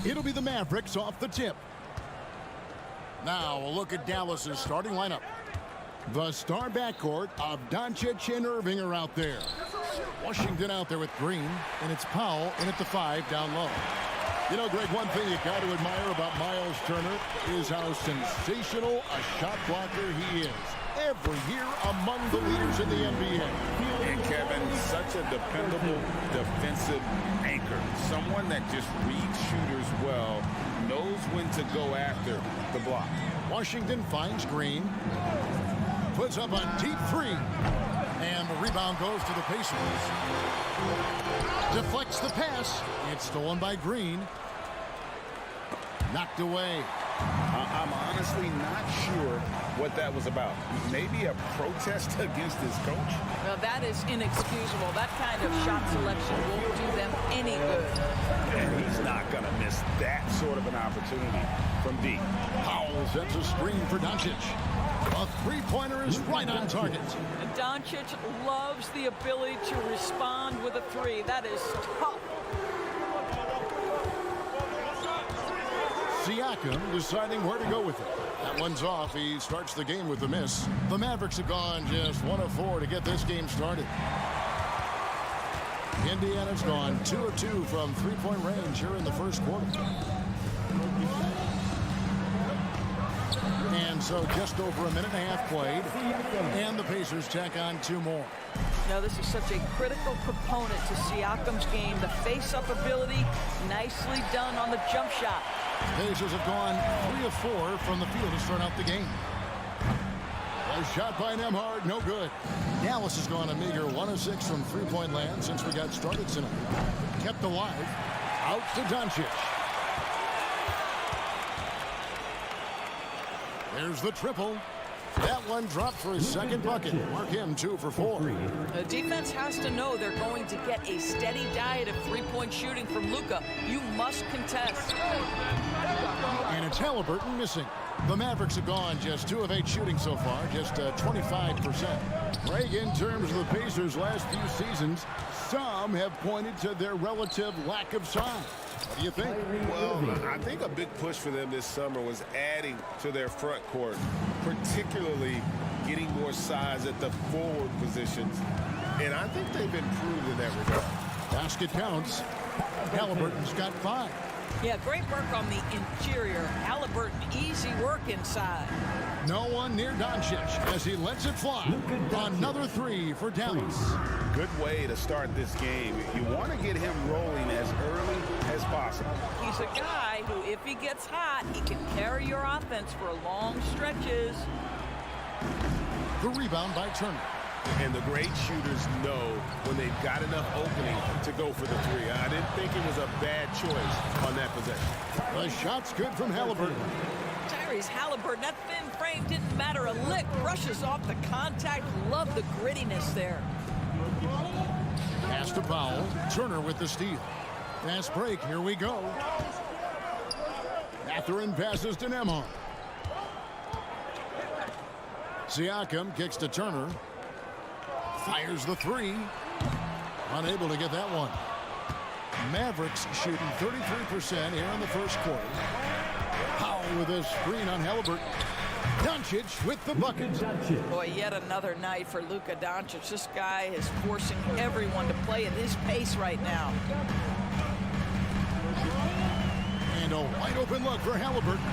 It'll be the Mavericks off the tip. Now a look at Dallas's starting lineup. The star backcourt of Doncic and Irving are out there. Washington out there with Green, and it's Powell in at the 5 down low. You know, Greg, one thing you got to admire about Miles Turner is how sensational a shot blocker he is. Every year among the leaders in the NBA. And Kevin, such a dependable defensive anchor. Someone that just reads shooters well, knows when to go after the block. Washington finds Green. Puts up a deep 3. And the rebound goes to the Pacers. Deflects the pass. It's stolen by Green. Knocked away. I'm honestly not sure what that was about. Maybe a protest against his coach? Well, that is inexcusable. That kind of shot selection won't do them any good. And he's not going to miss that sort of an opportunity from deep. Powell sets a screen for Doncic. A three-pointer is right on target. And Doncic loves the ability to respond with a 3. That is tough. Siakam deciding where to go with it. That one's off. He starts the game with a miss. The Mavericks have gone just 1 of 4 to get this game started. Indiana's gone 2 of 2 from three-point range here in the first quarter. And so just over a minute and a half played. And the Pacers tack on 2 more. Now, this is such a critical component to Siakam's game. The face-up ability, nicely done on the jump shot. Pacers have gone 3 of 4 from the field to start out the game. A shot by Nembhard, no good. Dallas has gone a meager 1 of 6 from three-point land since we got started tonight. Kept alive. Out to Doncic. There's the triple. That one dropped for his second bucket. Mark him 2 for 4. The defense has to know they're going to get a steady diet of three-point shooting from Luka. You must contest. And it's Halliburton missing. The Mavericks have gone just 2 of 8 shooting so far, just 25%. Greg, in terms of the Pacers' last few seasons, some have pointed to their relative lack of size. What do you think? Well, I think a big push for them this summer was adding to their front court, particularly getting more size at the forward positions. And I think they've improved in that regard. Basket counts. Halliburton's got 5. Yeah, great work on the interior. Halliburton, easy work inside. No one near Doncic as he lets it fly. Another 3 for Dallas. Good way to start this game. You want to get him rolling as early as possible. He's a guy who, if he gets hot, he can carry your offense for long stretches. The rebound by Turner. And the great shooters know when they've got enough opening to go for the 3. I didn't think it was a bad choice on that possession. The shot's good from Halliburton. Tyrese Halliburton, that thin frame didn't matter a lick. Brushes off the contact. Love the grittiness there. Pass to Powell. Turner with the steal. Fast break. Here we go. Mathurin passes to Nembhard. Siakam kicks to Turner. Fires the 3. Unable to get that one. Mavericks shooting 33% here in the first quarter. Powell with a screen on Halliburton. Doncic with the bucket. Boy, yet another night for Luka Doncic. This guy is forcing everyone to play at his pace right now. And a wide open look for Halliburton.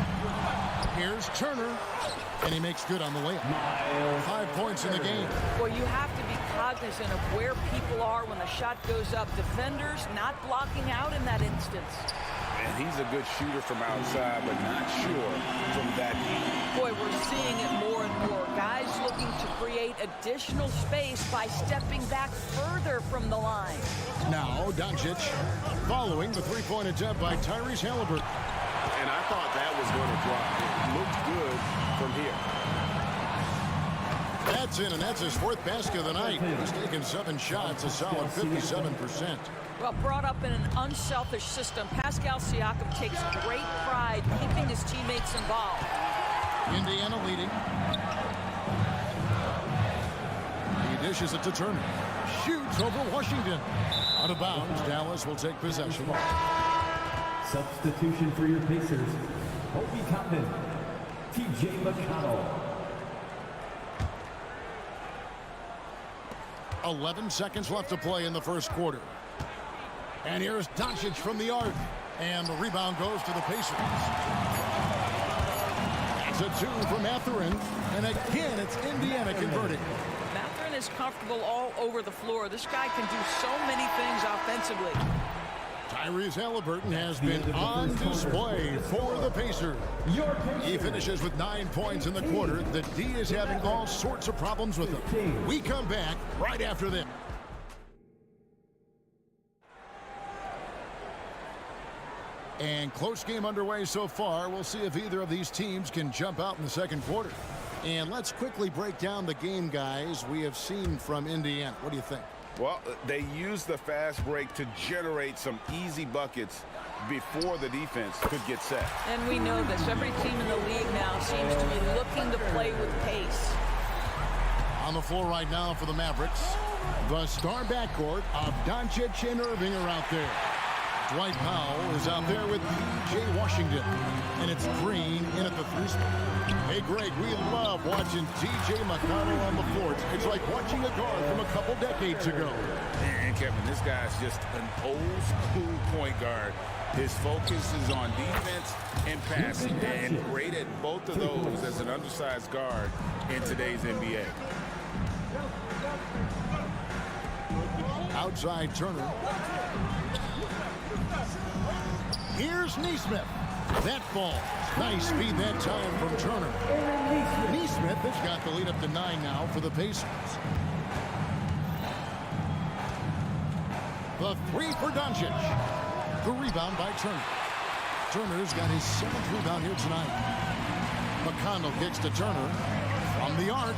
Here's Turner. And he makes good on the layup. 5 points in the game. Well, you have to be cognizant of where people are when the shot goes up. Defenders not blocking out in that instance. And he's a good shooter from outside, but not sure from that deep. Boy, we're seeing it more and more. Guys looking to create additional space by stepping back further from the line. Now, Doncic following the three-point attempt by Tyrese Halliburton. And I thought that was going to drop. It looked good from here. That's in, and that's his fourth basket of the night. He's taken 7 shots, a solid 57%. Well, brought up in an unselfish system, Pascal Siakam takes great pride keeping his teammates involved. Indiana leading. He dishes it to Turner. Shoots over Washington. Out of bounds, Dallas will take possession. Substitution for your Pacers. Obi Toppin, T.J. McConnell. 11 seconds left to play in the first quarter. And here's Doncic from the arc. And the rebound goes to the Pacers. That's a 2 for Mathurin. And again, it's Indiana converting. Mathurin is comfortable all over the floor. This guy can do so many things offensively. Tyrese Halliburton has been on display for the Pacers. He finishes with 9 points in the quarter. The D is having all sorts of problems with him. We come back right after this. And close game underway so far. We'll see if either of these teams can jump out in the second quarter. And let's quickly break down the game, guys, we have seen from Indiana. What do you think? Well, they used the fast break to generate some easy buckets before the defense could get set. And we know this. Every team in the league now seems to be looking to play with pace. On the floor right now for the Mavericks, the star backcourt of Doncic and Irving are out there. Dwight Powell is out there with P.J. Washington. And it's Green in at the 3 spot. Hey, Greg, we love watching T.J. McConnell on the floor. It's like watching a guard from a couple decades ago. And Kevin, this guy's just an old school point guard. His focus is on defense and passing, and great at both of those as an undersized guard in today's NBA. Outside Turner. Here's Nesmith. That ball. Nice speed that time from Turner. Nesmith has got the lead up to 9 now for the Pacers. The 3 for Doncic. The rebound by Turner. Turner's got his 7th rebound here tonight. McConnell kicks to Turner from the arc.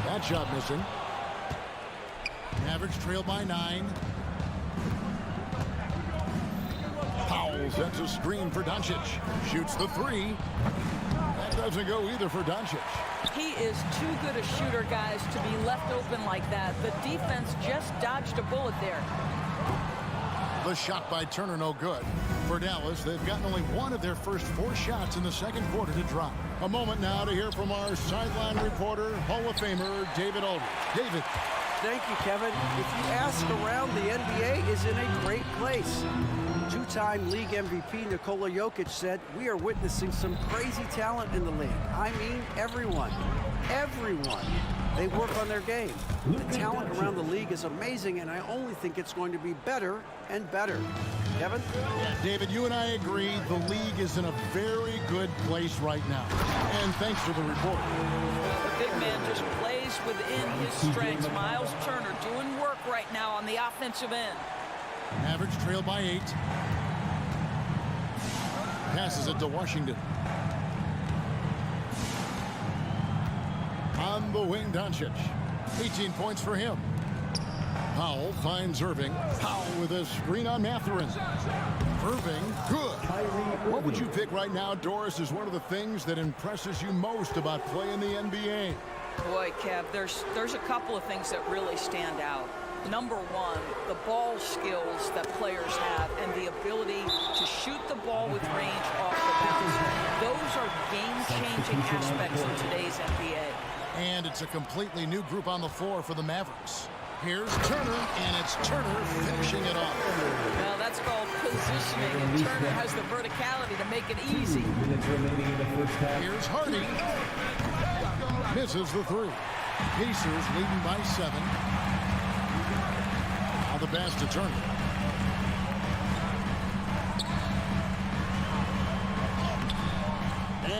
That shot missing. Mavericks trail by 9. Powell sets a screen for Doncic. Shoots the 3. That doesn't go either for Doncic. He is too good a shooter, guys, to be left open like that. The defense just dodged a bullet there. The shot by Turner, no good. For Dallas, they've gotten only 1 of their first 4 shots in the second quarter to drop. A moment now to hear from our sideline reporter, Hall of Famer David Aldridge. David. Thank you, Kevin. If you ask around, the NBA is in a great place. 2-time league MVP Nikola Jokic said, "We are witnessing some crazy talent in the league. I mean, everyone. Everyone. They work on their game. The talent around the league is amazing, and I only think it's going to be better and better." Kevin? David, you and I agree the league is in a very good place right now. And thanks for the report. The big man just plays within his strengths. Miles Turner doing work right now on the offensive end. Mavericks trail by 8. Passes it to Washington. On the wing, Doncic. 18 points for him. Powell finds Irving. Powell with a screen on Mathurin. Irving, good. What would you pick right now, Doris, is one of the things that impresses you most about playing the NBA? Boy, Kev, there's a couple of things that really stand out. Number one, the ball skills that players have and the ability to shoot the ball with range off the bounce. Those are game-changing aspects in today's NBA. And it's a completely new group on the floor for the Mavericks. Here's Turner, and it's Turner finishing it off. Now that's called positioning, and Turner has the verticality to make it easy. Here's Hardy. Misses the 3. Pacers leading by 7. Now the pass to Turner.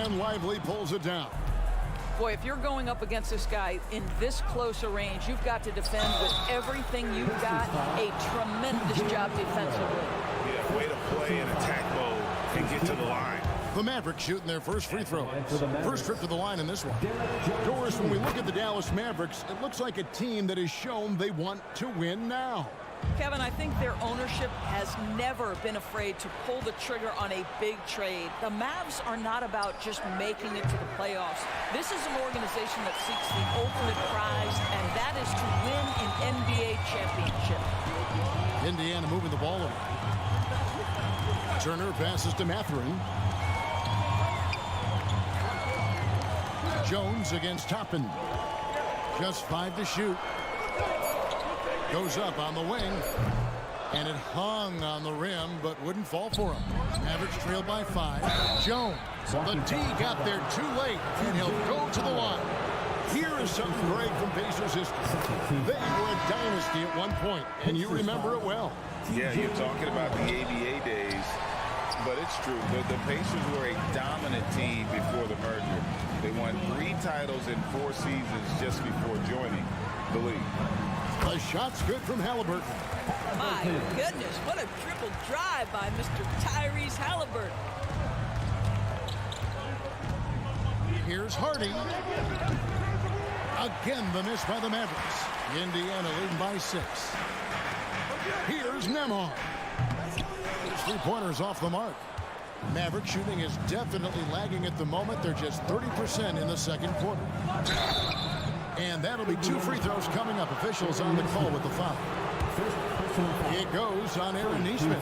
And Lively pulls it down. Boy, if you're going up against this guy in this close a range, you've got to defend with everything you've got. A tremendous job defensively. Yeah, way to play in attack mode and get to the line. The Mavericks shooting their first free throw. First trip to the line in this one. Doris, when we look at the Dallas Mavericks, it looks like a team that has shown they want to win now. Kevin, I think their ownership has never been afraid to pull the trigger on a big trade. The Mavs are not about just making it to the playoffs. This is an organization that seeks the ultimate prize, and that is to win an NBA championship. Indiana moving the ball over. Turner passes to Mathurin. Jones against Toppin. Just 5 to shoot. Goes up on the wing, and it hung on the rim, but wouldn't fall for him. Mavericks trailed by 5. Jones, the D got there too late, and he'll go to the line. Here is something great from Pacers history. They were a dynasty at one point, and you remember it well. Yeah, you're talking about the ABA days, but it's true. The Pacers were a dominant team before the merger. They won 3 titles in 4 seasons just before joining the league. The shot's good from Halliburton. My goodness, what a triple drive by Mr. Tyrese Halliburton. Here's Hardy. Again, the miss by the Mavericks. Indiana leading by 6. Here's Nembhard. His 3-pointers off the mark. Maverick shooting is definitely lagging at the moment. They're just 30% in the second quarter. And that'll be 2 free throws coming up. Officials on the call with the foul. It goes on Aaron Nesmith.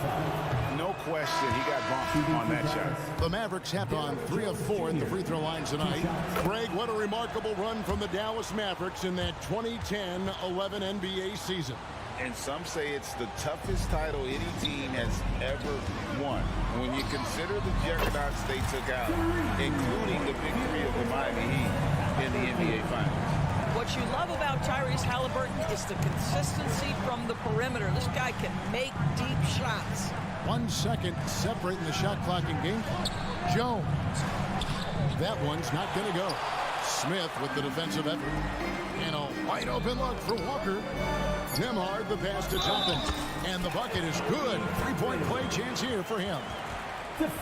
No question, he got bumped on that shot. The Mavericks have on 3 of 4 at the free throw line tonight. Greg, what a remarkable run from the Dallas Mavericks in that 2010-11 NBA season. And some say it's the toughest title any team has ever won. When you consider the juggernauts they took out, including the big 3 of the Miami Heat in the NBA Finals. What you love about Tyrese Halliburton is the consistency from the perimeter. This guy can make deep shots. 1 second separating the shot clock and game clock. Jones. That one's not going to go. Smith with the defensive effort. And a wide open look for Walker. Nembhard the pass to Toppin. And the bucket is good. 3-point play chance here for him.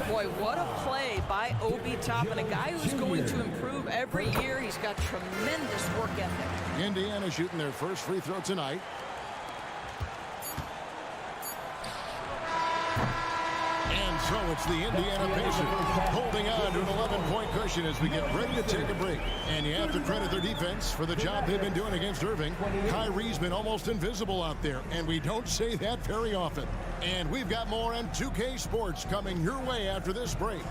Boy, what a play by Obi Toppin, a guy who's going to improve every year. He's got tremendous work ethic. Indiana shooting their first free throw tonight. And so it's the Indiana Pacers holding on to an 11-point cushion as we get ready to take a break. And you have to credit their defense for the job they've been doing against Irving. Kyrie's been almost invisible out there, and we don't say that very often. And we've got more on 2K Sports coming your way after this break.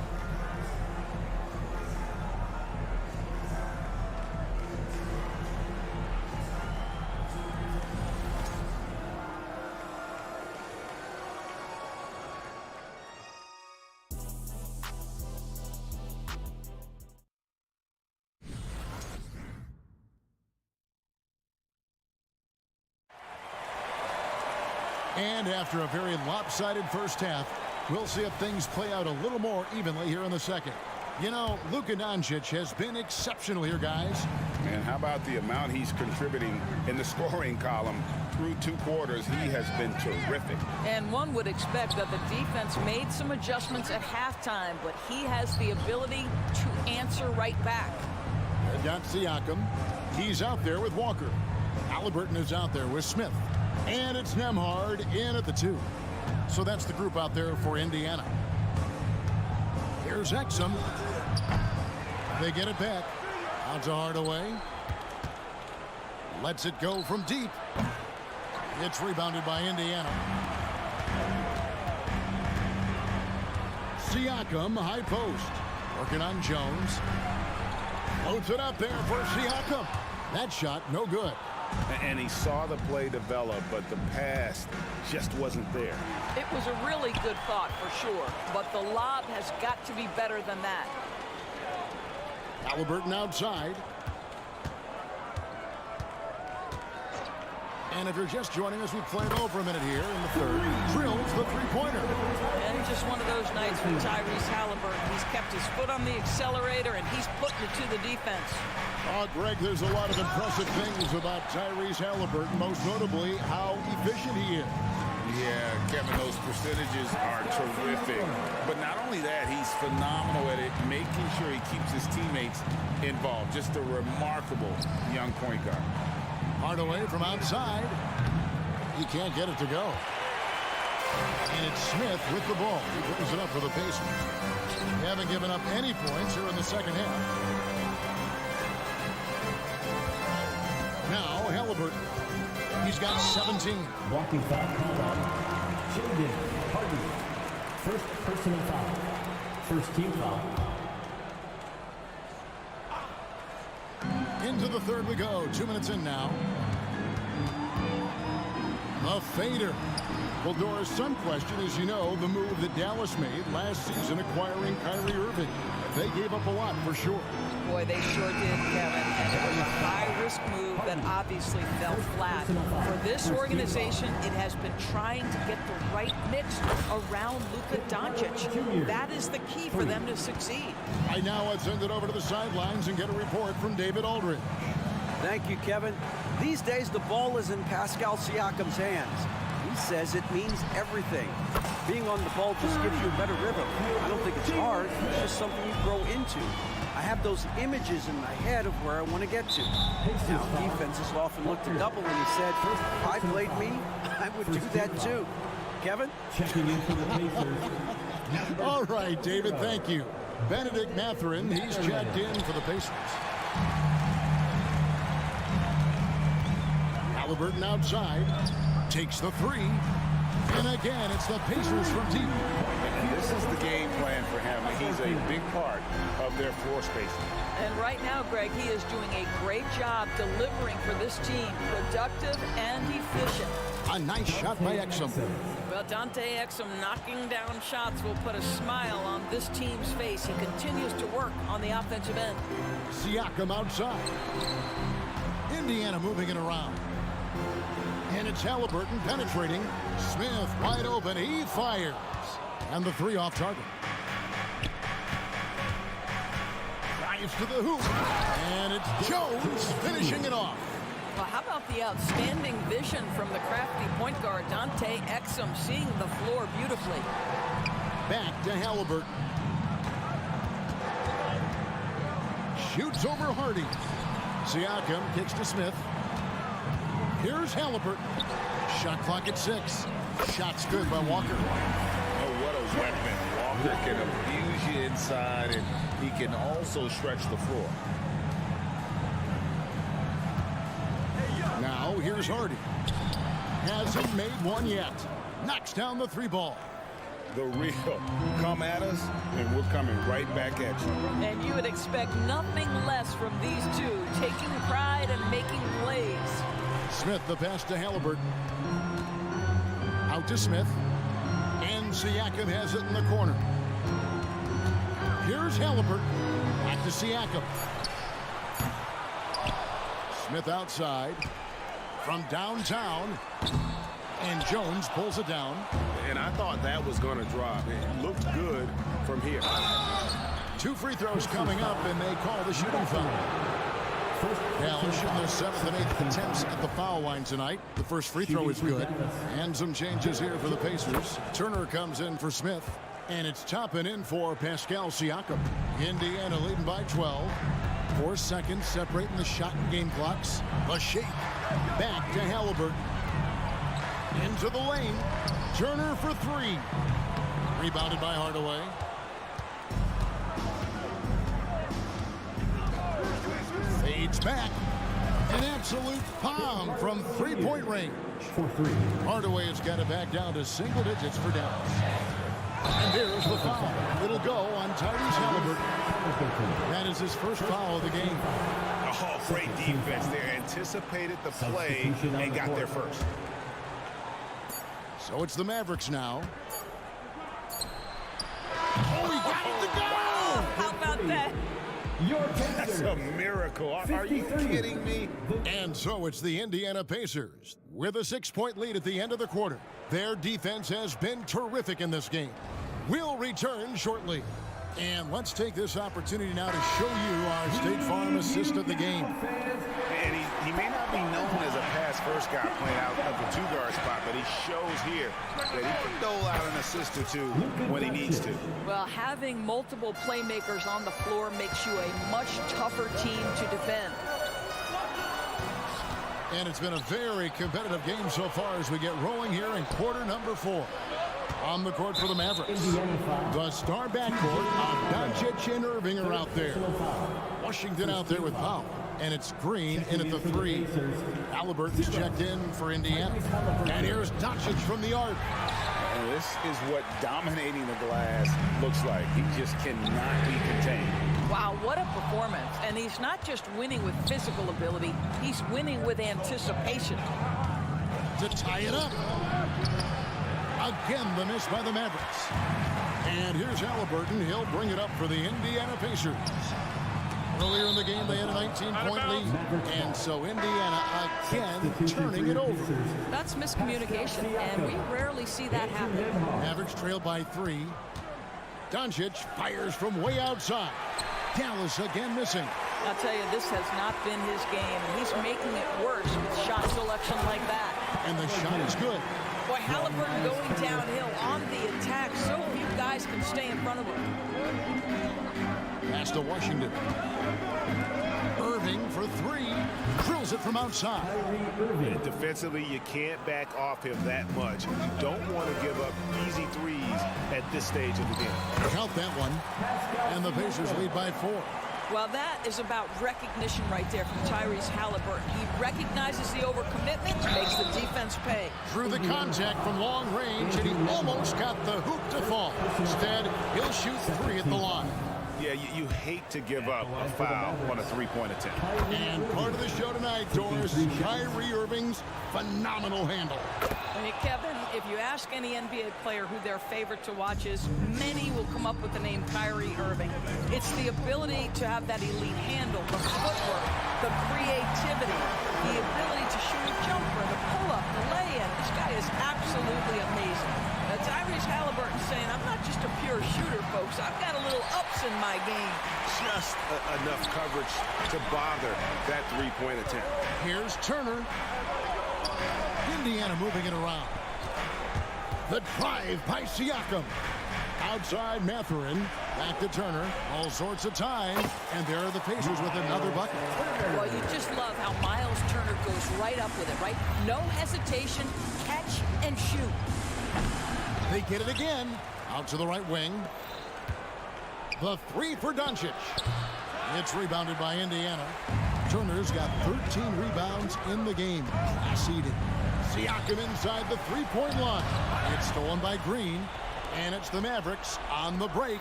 And after a very lopsided first half, we'll see if things play out a little more evenly here in the second. You know, Luka Doncic has been exceptional here, guys. Man, how about the amount he's contributing in the scoring column through 2 quarters? He has been terrific. And one would expect that the defense made some adjustments at halftime, but he has the ability to answer right back. Got Siakam. He's out there with Walker. Halliburton is out there with Smith. And it's Nembhard in at the 2. So that's the group out there for Indiana. Here's Exum. They get it back. Out to Hardaway. Lets it go from deep. It's rebounded by Indiana. Siakam, high post. Working on Jones. Floats it up there for Siakam. That shot, no good. And he saw the play develop, but the pass just wasn't there. It was a really good thought for sure, but the lob has got to be better than that. Halliburton outside. And if you're just joining us, we play it over a minute here in the third. Drills the three-pointer. And just one of those nights for Tyrese Halliburton. He's kept his foot on the accelerator, and he's putting it to the defense. Greg, there's a lot of impressive things about Tyrese Halliburton, most notably how efficient he is. Yeah, Kevin, those percentages are terrific. But not only that, he's phenomenal at it, making sure he keeps his teammates involved. Just a remarkable young point guard. Hardaway from outside. He can't get it to go. And it's Smith with the ball. He brings it up for the Pacers. They haven't given up any points here in the second half. Now Halliburton. He's got 17. Walking foul called on Jaden Hardy. First personal foul. First team foul. Into the third we go. 2 minutes in now. A fader. Well, Doris, some question, as you know, the move that Dallas made last season acquiring Kyrie Irving. They gave up a lot for sure. Boy, they sure did, Kevin. And it was a high-risk move that obviously fell flat. For this organization, it has been trying to get the right mix around Luka Doncic. That is the key for them to succeed. Right now, let's send it over to the sidelines and get a report from David Aldridge. Thank you, Kevin. These days, the ball is in Pascal Siakam's hands. He says it means everything. Being on the ball just gives you a better rhythm. I don't think it's hard. It's just something you grow into. I have those images in my head of where I want to get to. Now, defenses often look to double, and he said, if I played me, I would do that too. Kevin? Checking in for the Pacers. All right, David, thank you. Benedict Mathurin, he's checked in for the Pacers. Halliburton outside, takes the three, and again, it's the Pacers from deep. And this is the game plan for him. He's a big part of their floor spacing. And right now, Greg, he is doing a great job delivering for this team, productive and efficient. A nice shot by Exum. Well, Dante Exum knocking down shots will put a smile on this team's face. He continues to work on the offensive end. Siakam outside. Indiana moving it around. And it's Halliburton penetrating. Smith wide open. He fires. And the three off target. Drives to the hoop. And it's Jones finishing it off. Well, how about the outstanding vision from the crafty point guard, Dante Exum, seeing the floor beautifully. Back to Halliburton. Shoots over Hardy. Siakam kicks to Smith. Here's Halliburton. Shot clock at 6. Shot's good by Walker. Oh, what a weapon. Walker can abuse you inside, and he can also stretch the floor. Now here's Hardy. Hasn't made one yet. Knocks down the three ball. The real. Come at us, and we're coming right back at you. And you would expect nothing less from these two, taking pride and making plays. Smith the pass to Halliburton. Out to Smith. And Siakam has it in the corner. Here's Halliburton. Back to Siakam. Smith outside. From downtown. And Jones pulls it down. And I thought that was going to drop. It looked good from here. 2 free throws coming up, and they call the shooting foul. Dallas shooting their 7th and 8th attempts at the foul line tonight. The first free throw is good. And some changes here for the Pacers. Turner comes in for Smith. And it's Toppin in for Pascal Siakam. Indiana leading by 12. 4 seconds separating the shot and game clocks. A shake. Back to Halliburton. Into the lane. Turner for 3. Rebounded by Hardaway. Fades back. An absolute bomb from three-point range. For 3. Hardaway has got it back down to single digits for Dallas. And there's the foul. It'll go on Tyrese Halliburton. That is his first foul of the game. Oh, great defense there. Anticipated the play and got there first. So it's the Mavericks now. Oh, he got it to go! How about that? Your That's a miracle. Are you kidding me? And so it's the Indiana Pacers with a 6-point lead at the end of the quarter. Their defense has been terrific in this game. We'll return shortly. And let's take this opportunity now to show you our State Farm assist of the game. And he may not be known as a pass-first guy playing out of the two-guard spot, but he shows here that he can dole out an assist or two when he needs to. Well, having multiple playmakers on the floor makes you a much tougher team to defend. And it's been a very competitive game so far as we get rolling here in quarter number 4. On the court for the Mavericks, the star backcourt of Doncic and Irving are out there. Washington out there with Powell. And it's Green in at the 3. Halliburton's checked in for Indiana. And here's Doncic from the arc. And this is what dominating the glass looks like. He just cannot be contained. Wow, what a performance. And he's not just winning with physical ability, he's winning with anticipation. To tie it up. Again, the miss by the Mavericks. And here's Halliburton. He'll bring it up for the Indiana Pacers. Earlier in the game, they had a 19-point lead. And so Indiana again turning it over. That's miscommunication, and we rarely see that happen. Mavericks trail by 3. Doncic fires from way outside. Dallas again missing. I'll tell you, this has not been his game, and he's making it worse with shot selection like that. And the shot is good. Boy, Halliburton going downhill on the attack. So few guys can stay in front of him. Pass to Washington. Irving for 3. Drills it from outside. Defensively, you can't back off him that much. You don't want to give up easy threes at this stage of the game. Count that one. And the Pacers lead by 4. Well, that is about recognition right there from Tyrese Halliburton. He recognizes the overcommitment, makes the defense pay. Through the contact from long range, and he almost got the hoop to fall. Instead, he'll shoot 3 at the line. Yeah, you hate to give up a foul on a three-point attempt. And part of the show tonight, Doris, Kyrie Irving's phenomenal handle. I mean, Kevin, if you ask any NBA player who their favorite to watch is, many will come up with the name Kyrie Irving. It's the ability to have that elite handle, the footwork, the creativity, the ability to shoot a jumper, the pull-up, the lay-in. This guy is absolutely amazing. Tyrese Halliburton saying, I'm not just a pure shooter, folks. I've got a little ups in my game. Just enough coverage to bother that three-point attempt. Here's Turner. Indiana moving it around. The drive by Siakam. Outside Mathurin. Back to Turner. All sorts of time. And there are the Pacers with another bucket. Well, you just love how Miles Turner goes right up with it, right? No hesitation, catch and shoot. They get it again. Out to the right wing. The 3 for Doncic. It's rebounded by Indiana. Turner's got 13 rebounds in the game. Class eating. Siakam inside the 3-point line. It's stolen by Green. And it's the Mavericks on the break.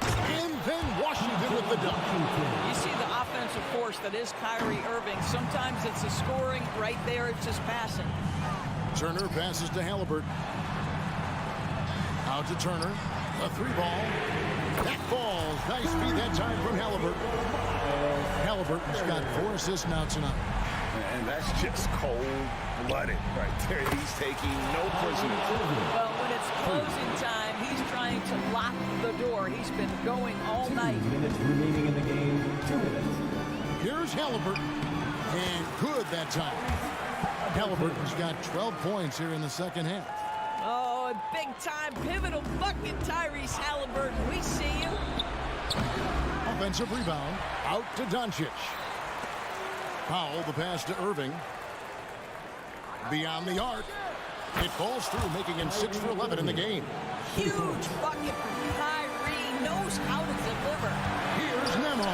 And then Washington with the dunk. You see the offensive force that is Kyrie Irving. Sometimes it's the scoring. Right there, it's just passing. Turner passes to Halliburton. Out to Turner. A 3-ball. That falls. Nice feed that time from Halliburton. Halliburton's got 4 assists now tonight. And that's just cold-blooded right there. He's taking no prisoners. Well, when it's closing time, he's trying to lock the door. He's been going all night. 2 minutes remaining in the game. 2 minutes. Here's Halliburton. And good that time. Halliburton's got 12 points here in the second half. Oh, a big-time pivotal bucket, Tyrese Halliburton. We see you. Offensive rebound. Out to Doncic. Powell, the pass to Irving. Beyond the arc. It falls through, making him 6 for 11 in the game. Huge bucket from Kyrie. Knows how to deliver. Here's Nemo.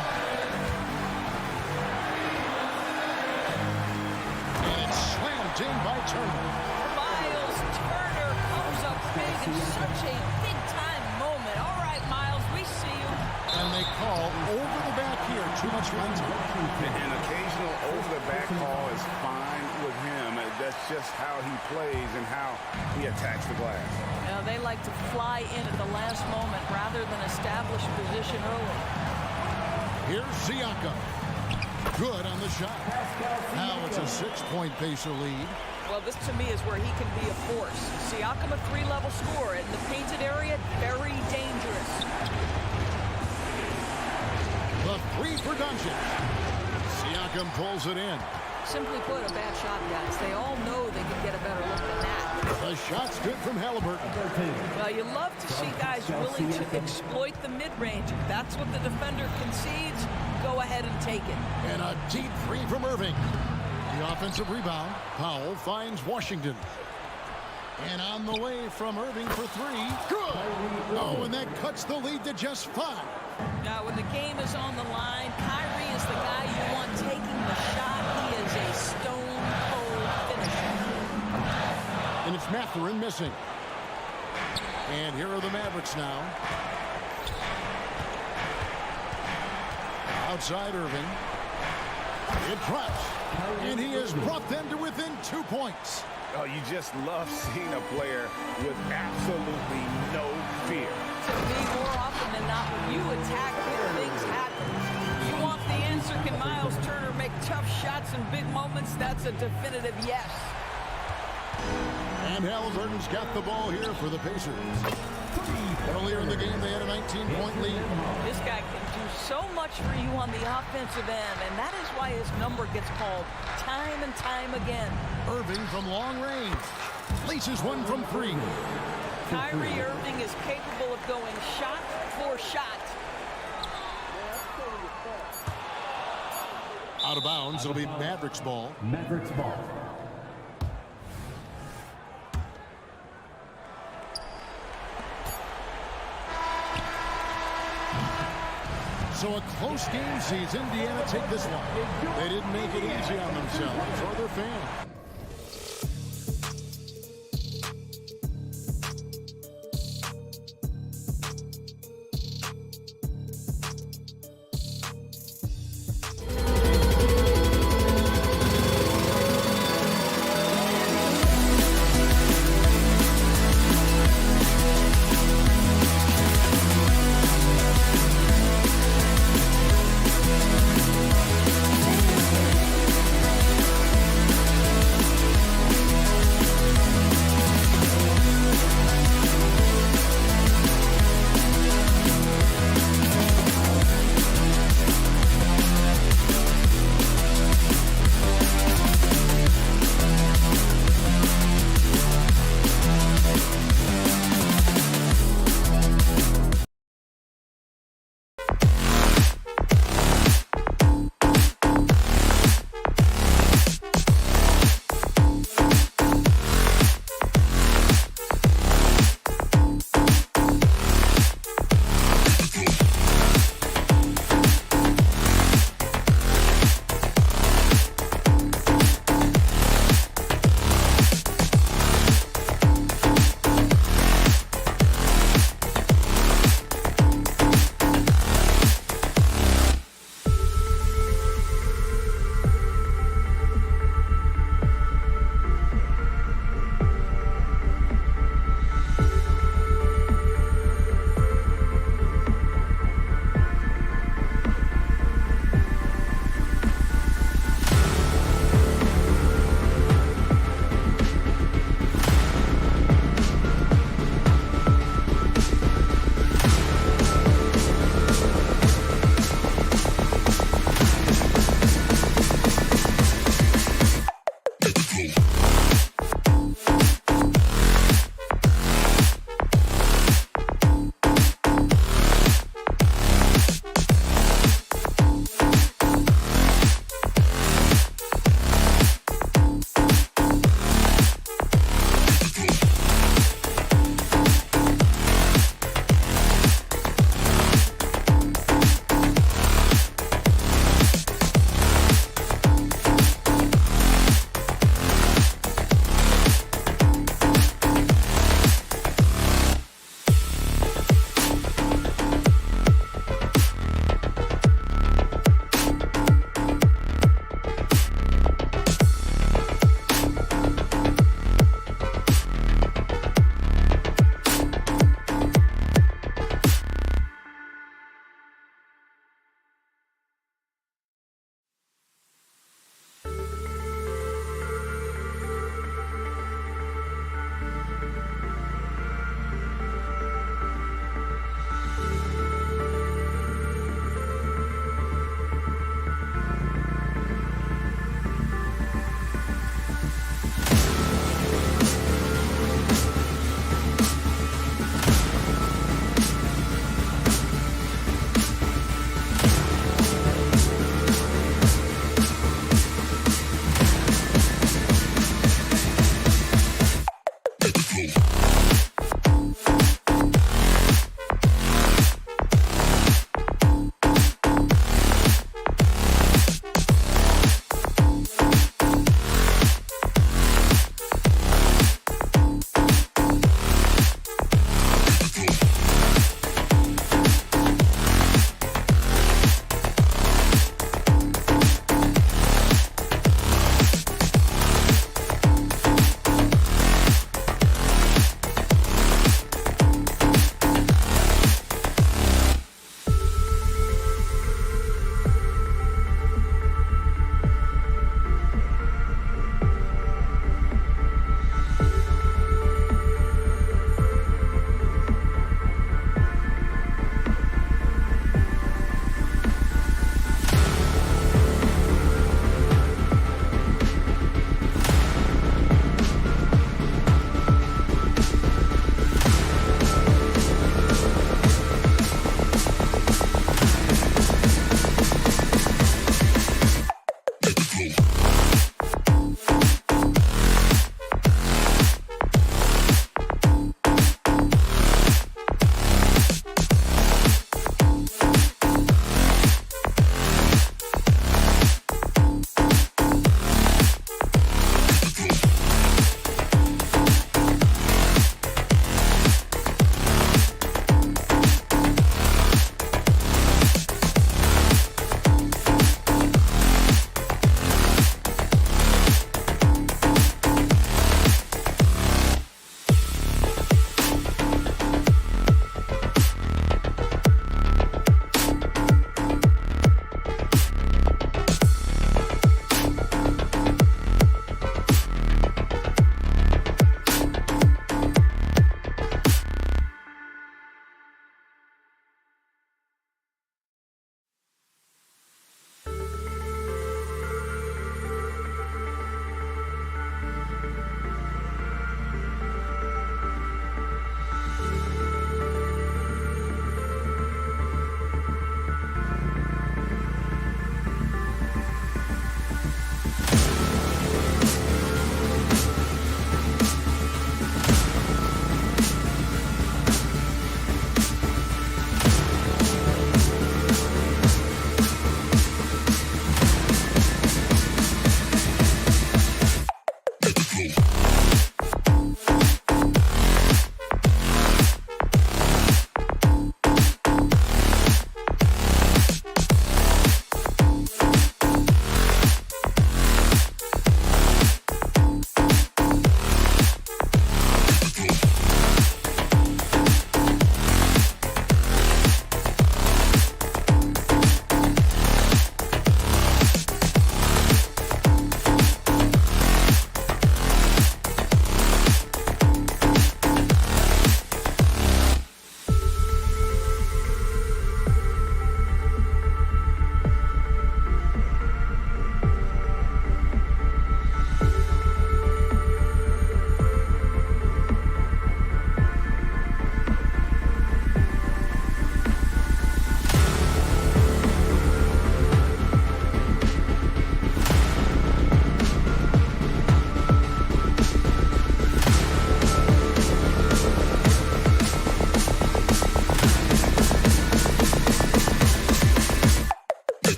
And it's slammed in by Turner. Miles Turner comes up big in such a big-time moment. All right, Miles, we see you. And they call over the back here. Too much runtime. An occasional over-the-back call is fine with him. That's just how he plays and how he attacks the glass. You know, they like to fly in at the last moment rather than establish position early. Here's Siakam. Good on the shot. Now it's a 6-point Pacer lead. Well, this to me is where he can be a force. Siakam, a 3-level scorer in the painted area, very dangerous. The three for Doncic. Siakam pulls it in. Simply put, a bad shot, guys. They all know they can get a better look than that. The shot's good from Halliburton. Well, you love to see guys willing to exploit the mid-range. If that's what the defender concedes, go ahead and take it. And a deep three from Irving. The offensive rebound. Powell finds Washington. And on the way from Irving for three. Good! Oh, and that cuts the lead to just 5. Now, when the game is on the line, Kyrie is the guy you want taking the shot. He is a stone-cold finisher. And it's Mathurin missing. And here are the Mavericks now. Outside Irving. It drops. And he has brought them to within 2 points. Oh, you just love seeing a player with absolutely no fear. To me, more often than not, when you attack, good things happen. You want the answer, can Miles Turner make tough shots in big moments? That's a definitive yes. And Halliburton's got the ball here for the Pacers. Earlier in the game, they had a 19-point lead. This guy can do so much for you on the offensive end, and that is why his number gets called time and time again. Irving from long range. Laces one from 3. Kyrie Irving is capable of going shot for shot. Out of bounds, it'll be Mavericks ball. Mavericks ball. So a close game sees Indiana take this one. They didn't make it easy on themselves or their fans.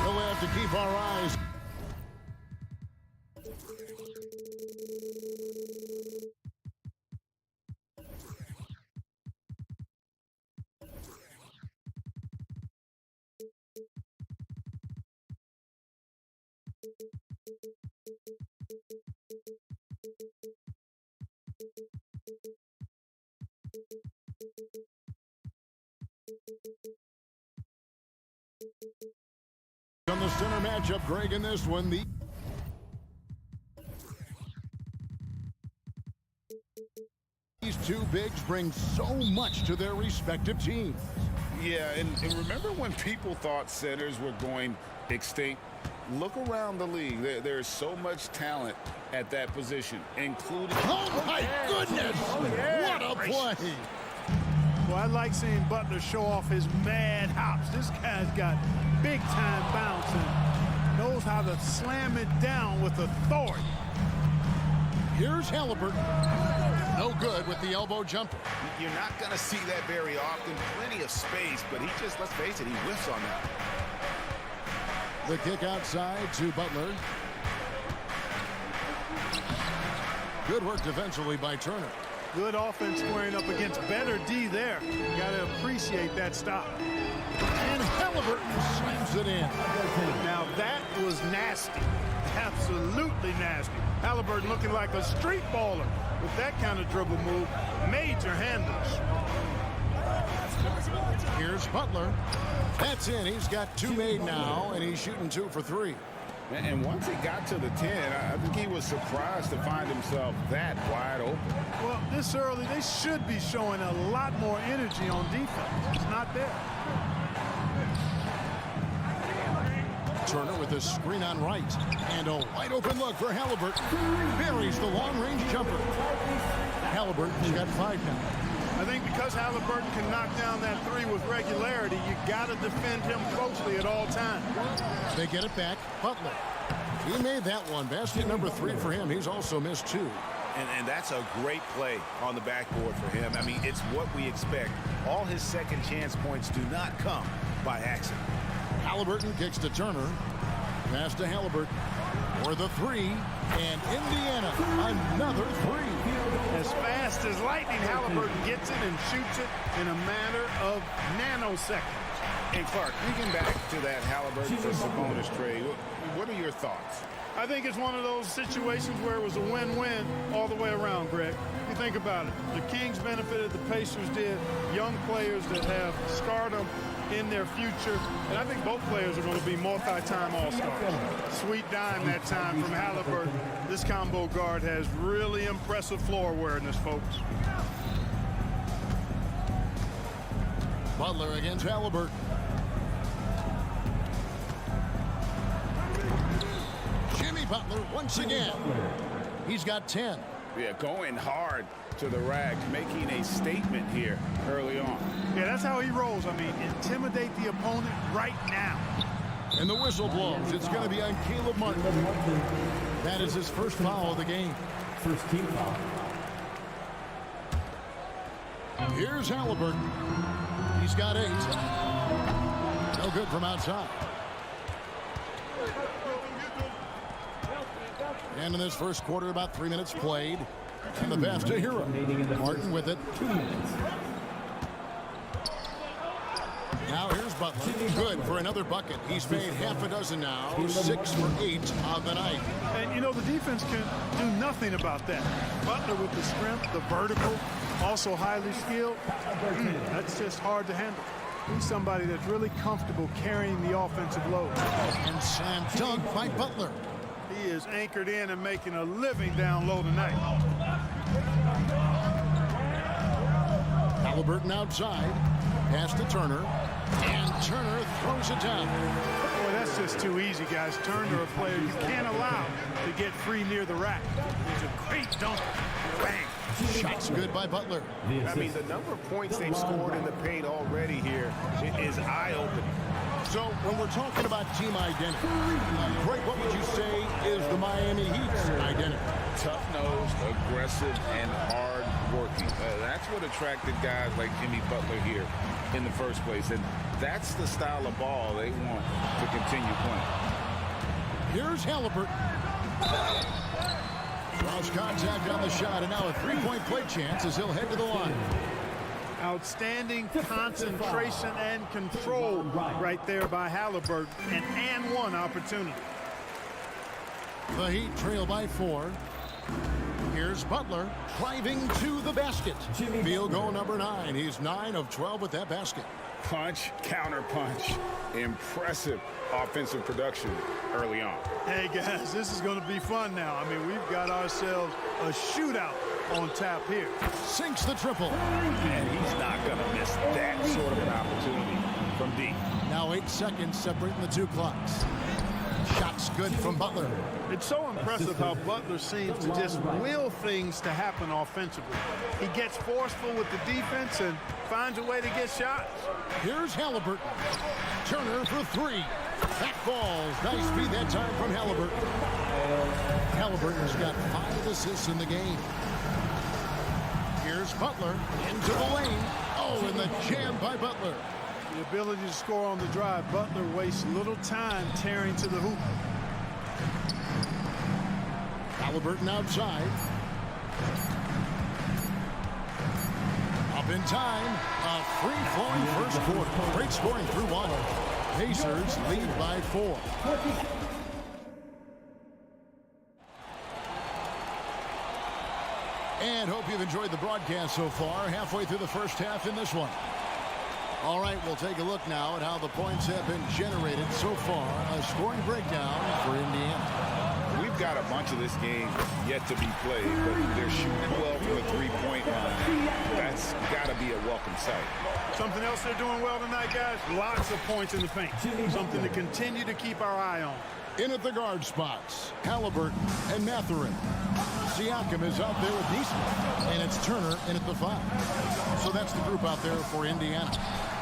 We'll have to keep our eyes. On the center matchup, Greg, in this one, these two bigs bring so much to their respective teams. Yeah, and remember when people thought centers were going extinct? Look around the league. There's so much talent at that position, including... Oh, my goodness! What a play! Well, I like seeing Butler show off his mad hops. This guy's got big-time bounce and knows how to slam it down with authority. Here's Halliburton. No good with the elbow jumper. You're not going to see that very often. Plenty of space, but he just, let's face it, he whiffs on that. The kick outside to Butler. Good work defensively by Turner. Good offense squaring up against better D there. Got to appreciate that stop. And Halliburton slams it in. Now that was nasty. Absolutely nasty. Halliburton looking like a street baller with that kind of dribble move. Major handles. Here's Butler. That's in. He's got two made now, and he's shooting 2 for 3. And once he got to the 10, I think he was surprised to find himself that wide open. Well, this early, they should be showing a lot more energy on defense. It's not there. Turner with a screen on right. And a wide open look for Halliburton. Buries the long-range jumper. Halliburton's got 5 now. I think because Halliburton can knock down that 3 with regularity, you got to defend him closely at all times. They get it back. Butler. He made that one. Basket number 3 for him. He's also missed 2. And that's a great play on the backboard for him. I mean, it's what we expect. All his second chance points do not come by accident. Halliburton kicks to Turner. Pass to Halliburton for the 3. And Indiana, another 3. As fast as lightning, Halliburton gets it and shoots it in a matter of nanoseconds. And Clark, thinking back to that Halliburton for Sabonis trade, what are your thoughts? I think it's one of those situations where it was a win-win all the way around, Greg. You think about it. The Kings benefited, the Pacers did. Young players that have stardom in their future. And I think both players are going to be multi-time All-Stars. Sweet dime that time from Halliburton. This combo guard has really impressive floor awareness, folks. Butler against Halliburton. Jimmy Butler once again. He's got 10. Yeah, going hard to the rack, making a statement here early on. Yeah, that's how he rolls. I mean, intimidate the opponent right now. And the whistle blows. It's going to be on Caleb Martin. That is his first foul of the game. First team foul. Here's Halliburton. He's got 8. No good from outside. And in this first quarter, about 3 minutes played. And the pass to Hero. Martin with it. 2 minutes. Now here's Butler. Good for another bucket. He's made half a dozen now. 6 for 8 on the night. And, you know, the defense can do nothing about that. Butler with the strength, the vertical, also highly skilled. That's just hard to handle. He's somebody that's really comfortable carrying the offensive load. And slam dunk by Butler. He is anchored in and making a living down low tonight. Halliburton outside. Pass to Turner. And Turner throws it down. Boy, that's just too easy, guys. Turner, a player you can't allow to get free near the rack. He's a great dunker. Bang. Shots good by Butler. I mean, the number of points they've scored in the paint already here is eye-opening. So when we're talking about team identity, Greg, what would you say is the Miami Heat's identity? Tough-nosed, aggressive, and hard-working. That's what attracted guys like Jimmy Butler here in the first place. And that's the style of ball they want to continue playing. Here's Halliburton. Draws contact on the shot, and now a 3-point play chance as he'll head to the line. Outstanding concentration and control right there by Halliburton. And one opportunity. The Heat trail by 4. Here's Butler driving to the basket. Field goal number 9. He's 9 of 12 with that basket. Punch, counter punch. Impressive offensive production early on. Hey, guys, this is going to be fun now. I mean, we've got ourselves a shootout on tap here. Sinks the triple. And he's not going to miss that sort of an opportunity from deep. Now 8 seconds separating the 2 clocks. Shots good from Butler. It's so impressive how Butler seems to just will things to happen offensively. He gets forceful with the defense and finds a way to get shots. Here's Halliburton. Turner for 3. Back balls. Nice feed that time from Halliburton. Halliburton's got 5 assists in the game. Here's Butler into the lane. Oh, and the jam by Butler. The ability to score on the drive. Butler wastes little time tearing to the hoop. Halliburton outside. Up in time. A free-flowing first quarter. Great scoring through 1. Pacers lead by 4. And hope you've enjoyed the broadcast so far. Halfway through the first half in this one. All right, we'll take a look now at how the points have been generated so far. A scoring breakdown for Indiana. We've got a bunch of this game yet to be played, but they're shooting well from the three-point line. That's got to be a welcome sight. Something else they're doing well tonight, guys, lots of points in the paint. Something to continue to keep our eye on. In at the guard spots, Halliburton and Mathurin. Siakam is out there with Neesmith, and it's Turner in at the 5. So that's the group out there for Indiana.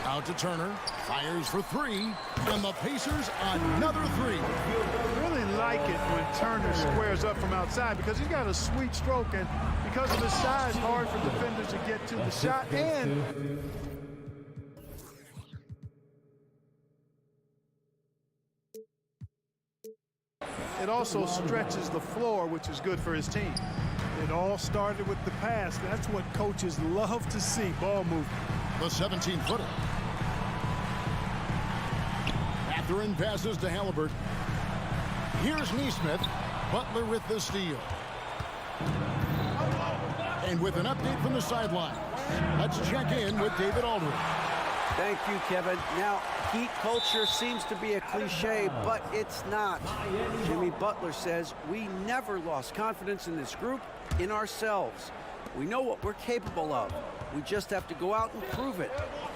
Out to Turner, fires for 3, and the Pacers another 3. I really like it when Turner squares up from outside because he's got a sweet stroke, and because of his size, hard for defenders to get to the shot. And it also stretches the floor, which is good for his team. It all started with the pass. That's what coaches love to see, ball movement. The 17-footer. Mathurin passes to Halliburton. Here's Neesmith. Butler with the steal. And with an update from the sideline, let's check in with David Aldridge. Thank you, Kevin. Now, Heat culture seems to be a cliche, but it's not. Jimmy Butler says we never lost confidence in this group, in ourselves. We know what we're capable of. We just have to go out and prove it.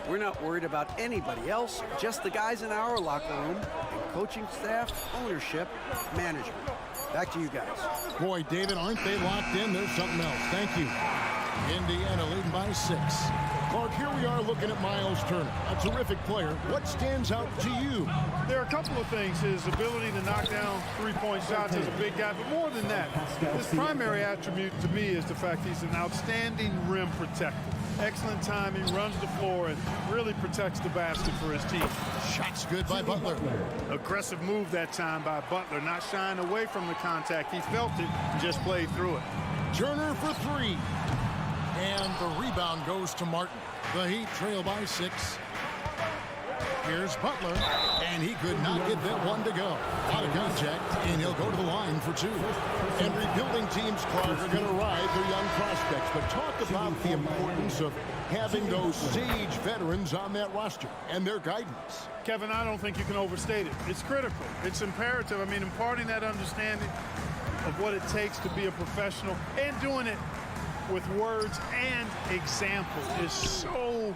We're not worried about anybody else, just the guys in our locker room, and coaching staff, ownership, management. Back to you guys. Boy, David, aren't they locked in? There's something else. Thank you. Indiana leading by 6. Clark, here we are looking at Miles Turner, a terrific player. What stands out to you? There are a couple of things. His ability to knock down three-point shots as a big guy, but more than that, his primary attribute to me is the fact he's an outstanding rim protector. Excellent timing, runs the floor, and really protects the basket for his team. Shots good by Butler. Aggressive move that time by Butler, not shying away from the contact. He felt it and just played through it. Turner for 3. And the rebound goes to Martin. The Heat trail by 6. Here's Butler, and he could not get that one to go. Out of contact, and he'll go to the line for 2. And rebuilding teams, Clark, are going to ride their young prospects. But talk about the importance of having those sage veterans on that roster and their guidance. Kevin, I don't think you can overstate it. It's critical. It's imperative. I mean, imparting that understanding of what it takes to be a professional and doing it with words and example is so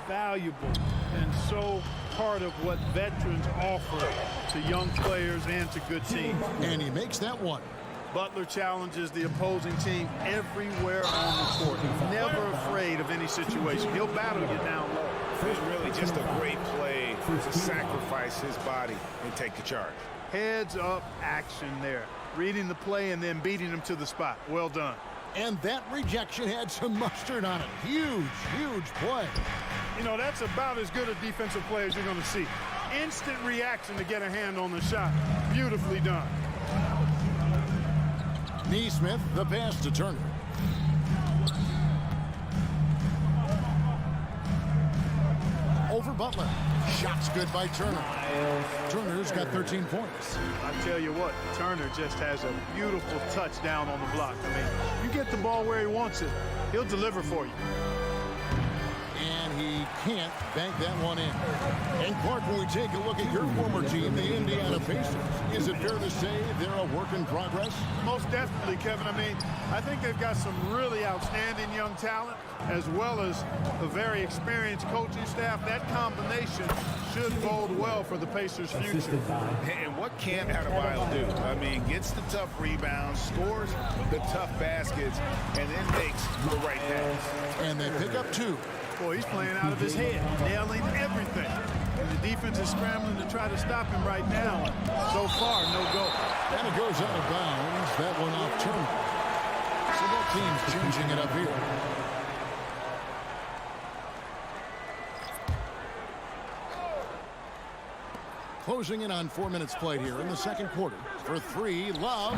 valuable and so part of what veterans offer to young players and to good teams. And he makes that one. Butler challenges the opposing team everywhere on the court. Never afraid of any situation. He'll battle you down low. It's really just a great play to sacrifice his body and take the charge. Heads up action there. Reading the play and then beating him to the spot. Well done. And that rejection had some mustard on it. Huge, huge play. You know, that's about as good a defensive play as you're going to see. Instant reaction to get a hand on the shot. Beautifully done. Neesmith, the pass to Turner. Over Butler. Shots good by Turner. Turner's got 13 points. I tell you what, Turner just has a beautiful touchdown on the block. I mean, you get the ball where he wants it, he'll deliver for you. And he can't bank that one in. And Clark, when we take a look at your former team, the Indiana Pacers, is it fair to say they're a work in progress? Most definitely, Kevin. I mean, I think they've got some really outstanding young talent, as well as a very experienced coaching staff. That combination should bode well for the Pacers' future. And what can't Adebayo do? I mean, gets the tough rebounds, scores the tough baskets, and then makes the right pass. And they pick up 2. Boy, he's playing out of his head, nailing everything. And the defense is scrambling to try to stop him right now. So far, no go. And it goes out of bounds. That one off Turner. So both teams changing it up here. Closing in on 4 minutes played here in the second quarter. For 3, Love.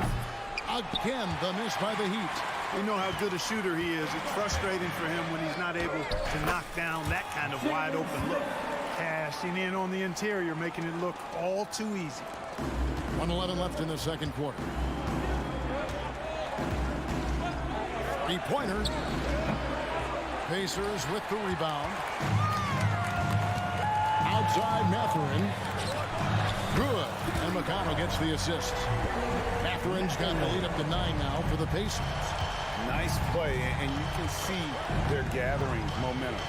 Again, the miss by the Heat. You know how good a shooter he is. It's frustrating for him when he's not able to knock down that kind of wide open look. Cashing in on the interior, making it look all too easy. 1:11 left in the second quarter. 3-pointer. Pacers with the rebound. outside Matherin. Good. And McConnell gets the assist. Matherin's got the lead up to 9 now for the Pacers. Nice play, and you can see they're gathering momentum.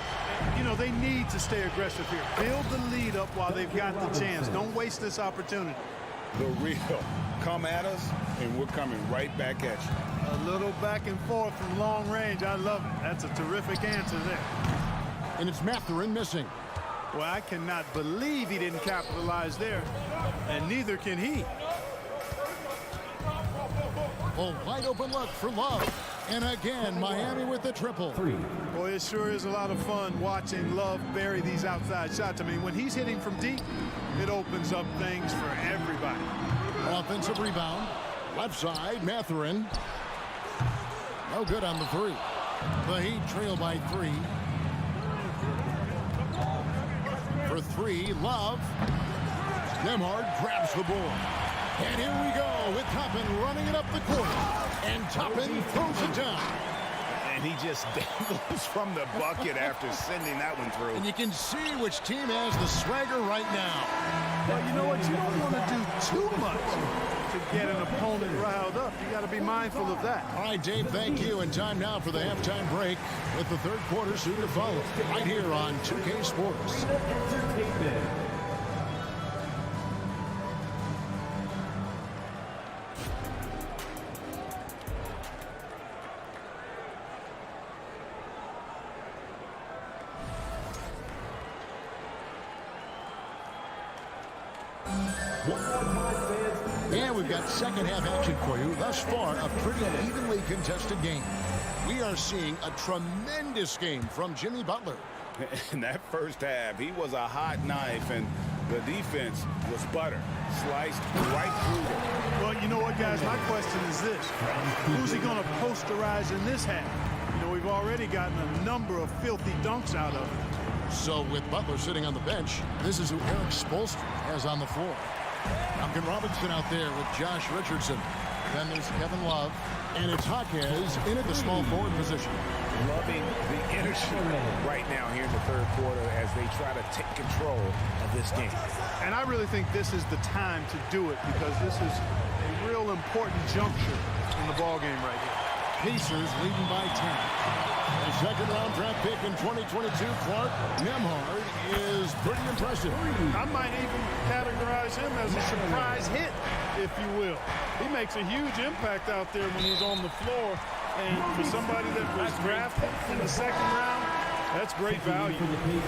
You know, they need to stay aggressive here. Build the lead up while they've got the chance. Don't waste this opportunity. The real come at us, and we're coming right back at you. A little back and forth from long range. I love it. That's a terrific answer there. And it's Matherin missing. Well, I cannot believe he didn't capitalize there, and neither can he. A wide open look for Love. And again, Miami with the triple. Boy, it sure is a lot of fun watching Love bury these outside shots. I mean, when he's hitting from deep, it opens up things for everybody. Offensive rebound. Left side, Matherin. No good on the 3. The Heat trail by 3. For 3, Love. Nembhard grabs the board. And here we go with Toppin running it up the court. And Toppin throws it down. And he just dangles from the bucket after sending that one through. And you can see which team has the swagger right now. Well, you know what? You don't want to do too much to get an opponent riled up. You got to be mindful of that. All right, Dave, thank you. And time now for the halftime break with the third quarter soon to follow. Right here on 2K Sports. And we've got second half action for you. Thus far, a pretty evenly contested game. We are seeing a tremendous game from Jimmy Butler. In that first half, he was a hot knife, and the defense was butter. Sliced right through them. Well, you know what, guys? My question is this. Who's he going to posterize in this half? You know, we've already gotten a number of filthy dunks out of him. So with Butler sitting on the bench, this is who Eric Spoelstra has on the floor. Duncan Robinson out there with Josh Richardson. Then there's Kevin Love. And it's Jaquez in at the small forward position. Loving the energy right now here in the third quarter as they try to take control of this game. And I really think this is the time to do it because this is a real important juncture in the ballgame right here. Pacers leading by 10. The second-round draft pick in 2022, Clark Nembhard, is pretty impressive. I might even categorize him as a surprise hit, if you will. He makes a huge impact out there when he's on the floor. And for somebody that was drafted in the second round, that's great value.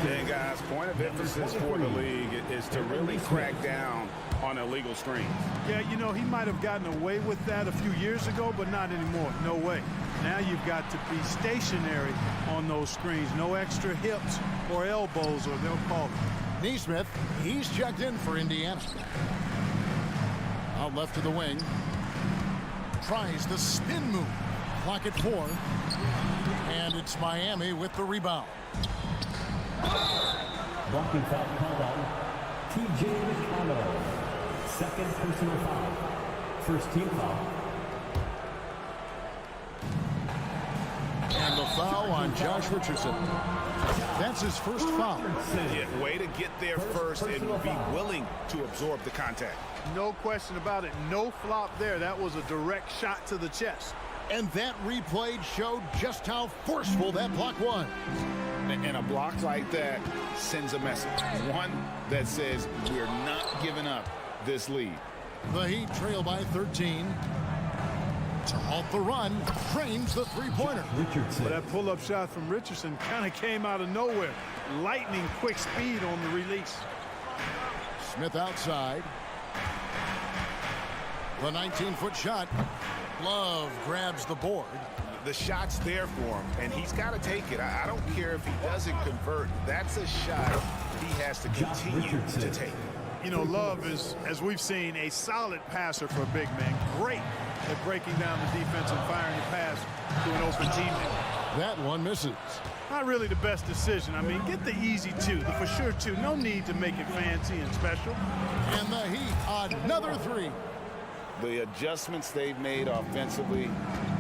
And guys, point of emphasis for the league is to really crack down on illegal screens. Yeah, you know, he might have gotten away with that a few years ago, but not anymore. No way. Now you've got to be stationary on those screens. No extra hips or elbows, or they'll call it. Neesmith, he's checked in for Indiana. Out left to the wing. Tries the spin move. Clock at 4. And it's Miami with the rebound. Blocking foul called on T.J. McConnell. Second personal foul. First team foul. And the foul on Josh Richardson. That's his first foul. Yeah, way to get there first and be willing to absorb the contact. No question about it. No flop there. That was a direct shot to the chest. And that replay showed just how forceful that block was. And a block like that sends a message. One that says we're not giving up this lead. The Heat trail by 13. To halt the run, drains the three-pointer. Well, that pull-up shot from Richardson kind of came out of nowhere. Lightning quick speed on the release. Smith outside. The 19-foot shot. Love grabs the board. The shot's there for him, and he's got to take it. I don't care if he doesn't convert. That's a shot he has to continue to take. You know, Love is, as we've seen, a solid passer for a big man. Great at breaking down the defense and firing the pass to an open teammate. That one misses. Not really the best decision. I mean, get the easy two, the for sure two. No need to make it fancy and special. And the Heat, another three. The adjustments they've made offensively,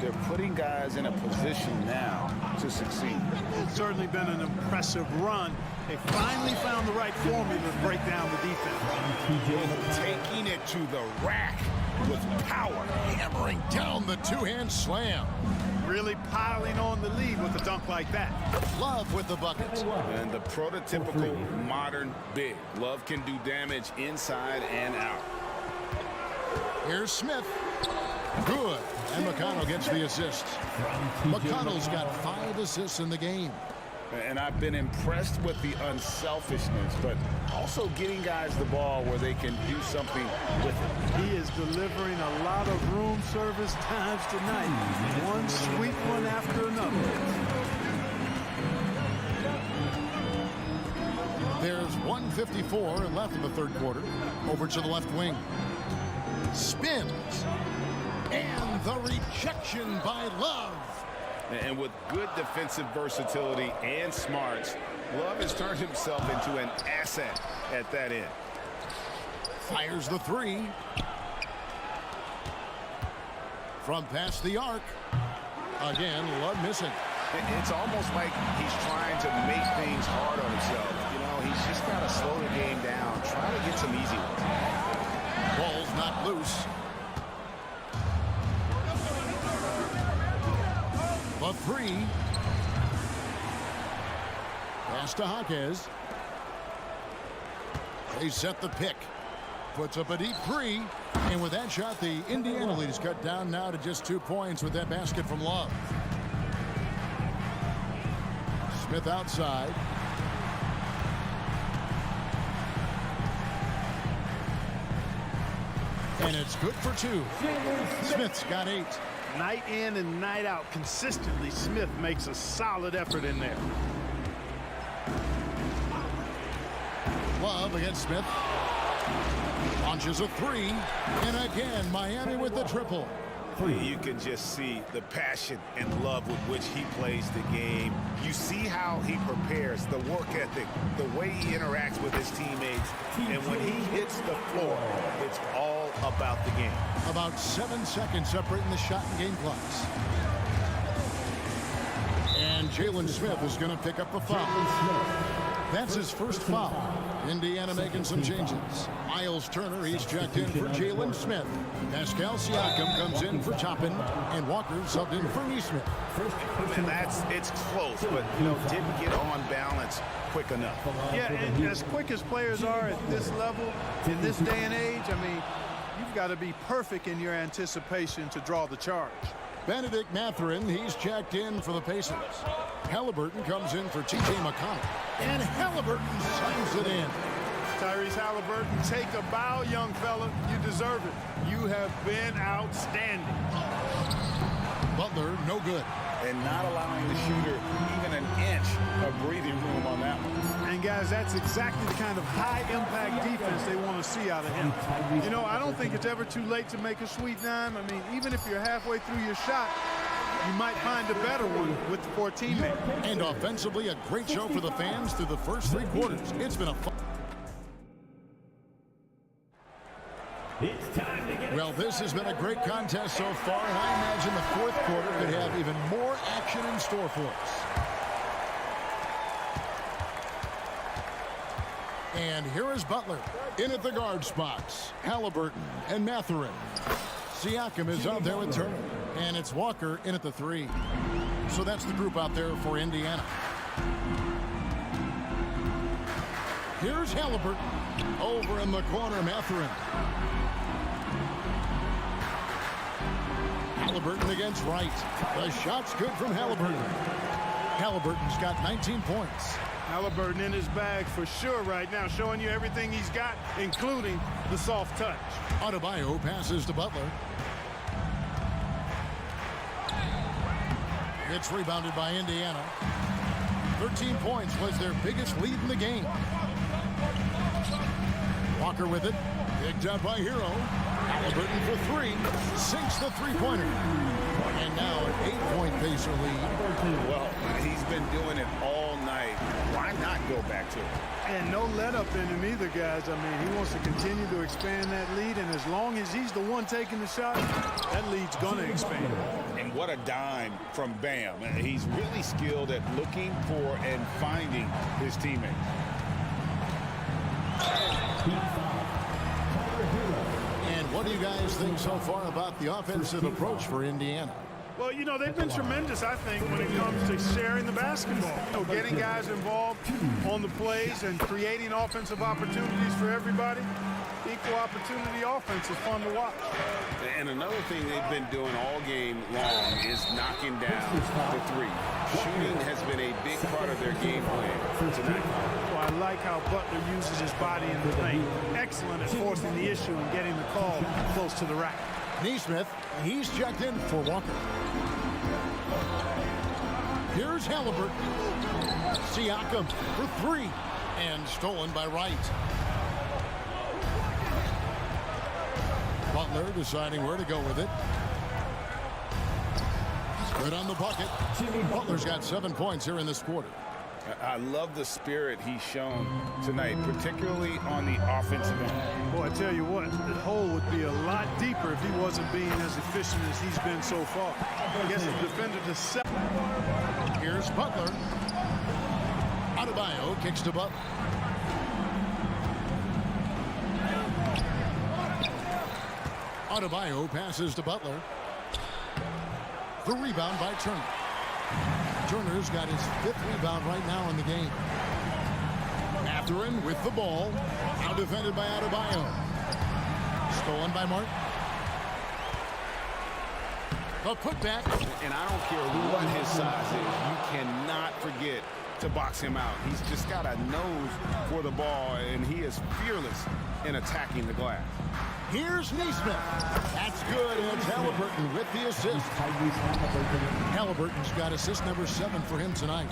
they're putting guys in a position now to succeed. It's certainly been an impressive run They finally found the right formula to break down the defense. Taking it to the rack with power. Hammering down the two-hand slam. Really piling on the lead with a dunk like that. Love with the bucket. And the prototypical modern big. Love can do damage inside and out. Here's Smith. Good. And McConnell gets the assist. McConnell's got 5 assists in the game. And I've been impressed with the unselfishness, but also getting guys the ball where they can do something with it. He is delivering a lot of room service times tonight. One sweet one after another. There's 1:54 left in the third quarter. Over to the left wing. Spins. And the rejection by Love. And with good defensive versatility and smarts, Love has turned himself into an asset at that end. Fires the three. From past the arc. Again, Love missing. It's almost like he's trying to make things hard on himself. You know, he's just got to slow the game down, try to get some easy ones. Ball's not loose. The three. Pass to Jaquez. They set the pick. Puts up a deep three. And with that shot, the Indiana lead is cut down now to just 2 points with that basket from Love. Smith outside. And it's good for 2. Smith's got 8. Night in and night out, consistently, Smith makes a solid effort in there. Love against Smith. Launches a three. And again, Miami with the triple. You can just see the passion and love with which he plays the game. You see how he prepares, the work ethic, the way he interacts with his teammates. And when he hits the floor, it's all about the game. About 7 seconds separating the shot and game clocks. And Jalen Smith is going to pick up the foul. That's his first foul. Indiana making some changes. Miles Turner, he's checked in for Jalen Smith. Pascal Siakam comes in for Toppin. And Walker subbed in for Nesmith. And it's close, but, you know, didn't get on balance quick enough. Yeah, and as quick as players are at this level, in this day and age, I mean, you've got to be perfect in your anticipation to draw the charge. Benedict Mathurin, he's checked in for the Pacers. Halliburton comes in for T.J. McConnell. And Halliburton signs it in. Tyrese Halliburton, take a bow, young fella. You deserve it. You have been outstanding. Butler, no good. And not allowing the shooter even an inch of breathing room on that one. And, guys, that's exactly the kind of high-impact defense they want to see out of him. You know, I don't think it's ever too late to make a sweet dime. I mean, even if you're halfway through your shot, you might find a better one with the 4 teammates. And offensively, a great show for the fans through the first 3 quarters. It's been a fun. Well, this has been a great contest so far, and I imagine the fourth quarter could have even more action in store for us. And here is Butler in at the guard spots. Halliburton and Mathurin. Siakam is out there with Turner. And it's Walker in at the 3. So that's the group out there for Indiana. Here's Halliburton. Over in the corner, Mathurin. Halliburton against Wright. The shot's good from Halliburton. Halliburton's got 19 points. Halliburton in his bag for sure right now, showing you everything he's got, including the soft touch. Adebayo passes to Butler. It's rebounded by Indiana. 13 points was their biggest lead in the game. Walker with it. Picked up by Hero. Halliburton for 3. Sinks the three-pointer. And now an 8-point Pacer lead. Well, he's been doing it all night. why not go back to it? And no let up in him either, guys. I mean, he wants to continue to expand that lead, and as long as he's the one taking the shot, that lead's going to expand. And what a dime from Bam. He's really skilled at looking for and finding his teammates. And what do you guys think so far about the offensive approach for Indiana? Well, you know, they've been tremendous, I think, when it comes to sharing the basketball. You know, getting guys involved on the plays and creating offensive opportunities for everybody. Equal opportunity offense is fun to watch. And another thing they've been doing all game long is knocking down the three. Shooting has been a big part of their game plan tonight. So I like how Butler uses his body in the paint. Excellent at forcing the issue and getting the call close to the rack. Neesmith, he's checked in for Walker. Here's Halliburton. Siakam for three. And stolen by Wright. Butler deciding where to go with it. Good on the bucket. Butler's got 7 points here in this quarter. I love the spirit he's shown tonight, particularly on the offensive end. Boy, I tell you what, the hole would be a lot deeper if he wasn't being as efficient as he's been so far. I guess the defender to set. Here's Butler. Adebayo kicks to Butler. Adebayo passes to Butler. The rebound by Turner. Turner's got his 5th rebound right now in the game. Mathurin with the ball. Now defended by Adebayo. Stolen by Martin. The putback. And I don't care what his size is, you cannot forget to box him out. He's just got a nose for the ball, and he is fearless in attacking the glass. Here's Neesmith. That's good, and it's Halliburton with the assist. Halliburton's got assist number 7 for him tonight.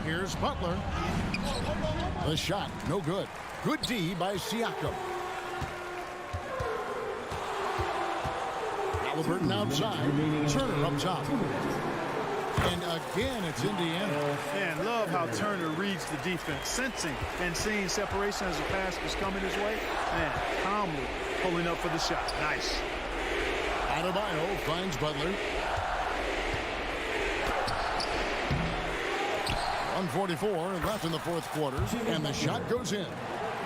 Here's Butler. The shot, no good. Good D by Siakam. Halliburton outside. Turner up top. And again, it's Indiana. Man, love how Turner reads the defense, sensing and seeing separation as the pass is coming his way. Man, calmly pulling up for the shot. Nice. Adebayo finds Butler. 1:44 left in the 4th quarter, and the shot goes in.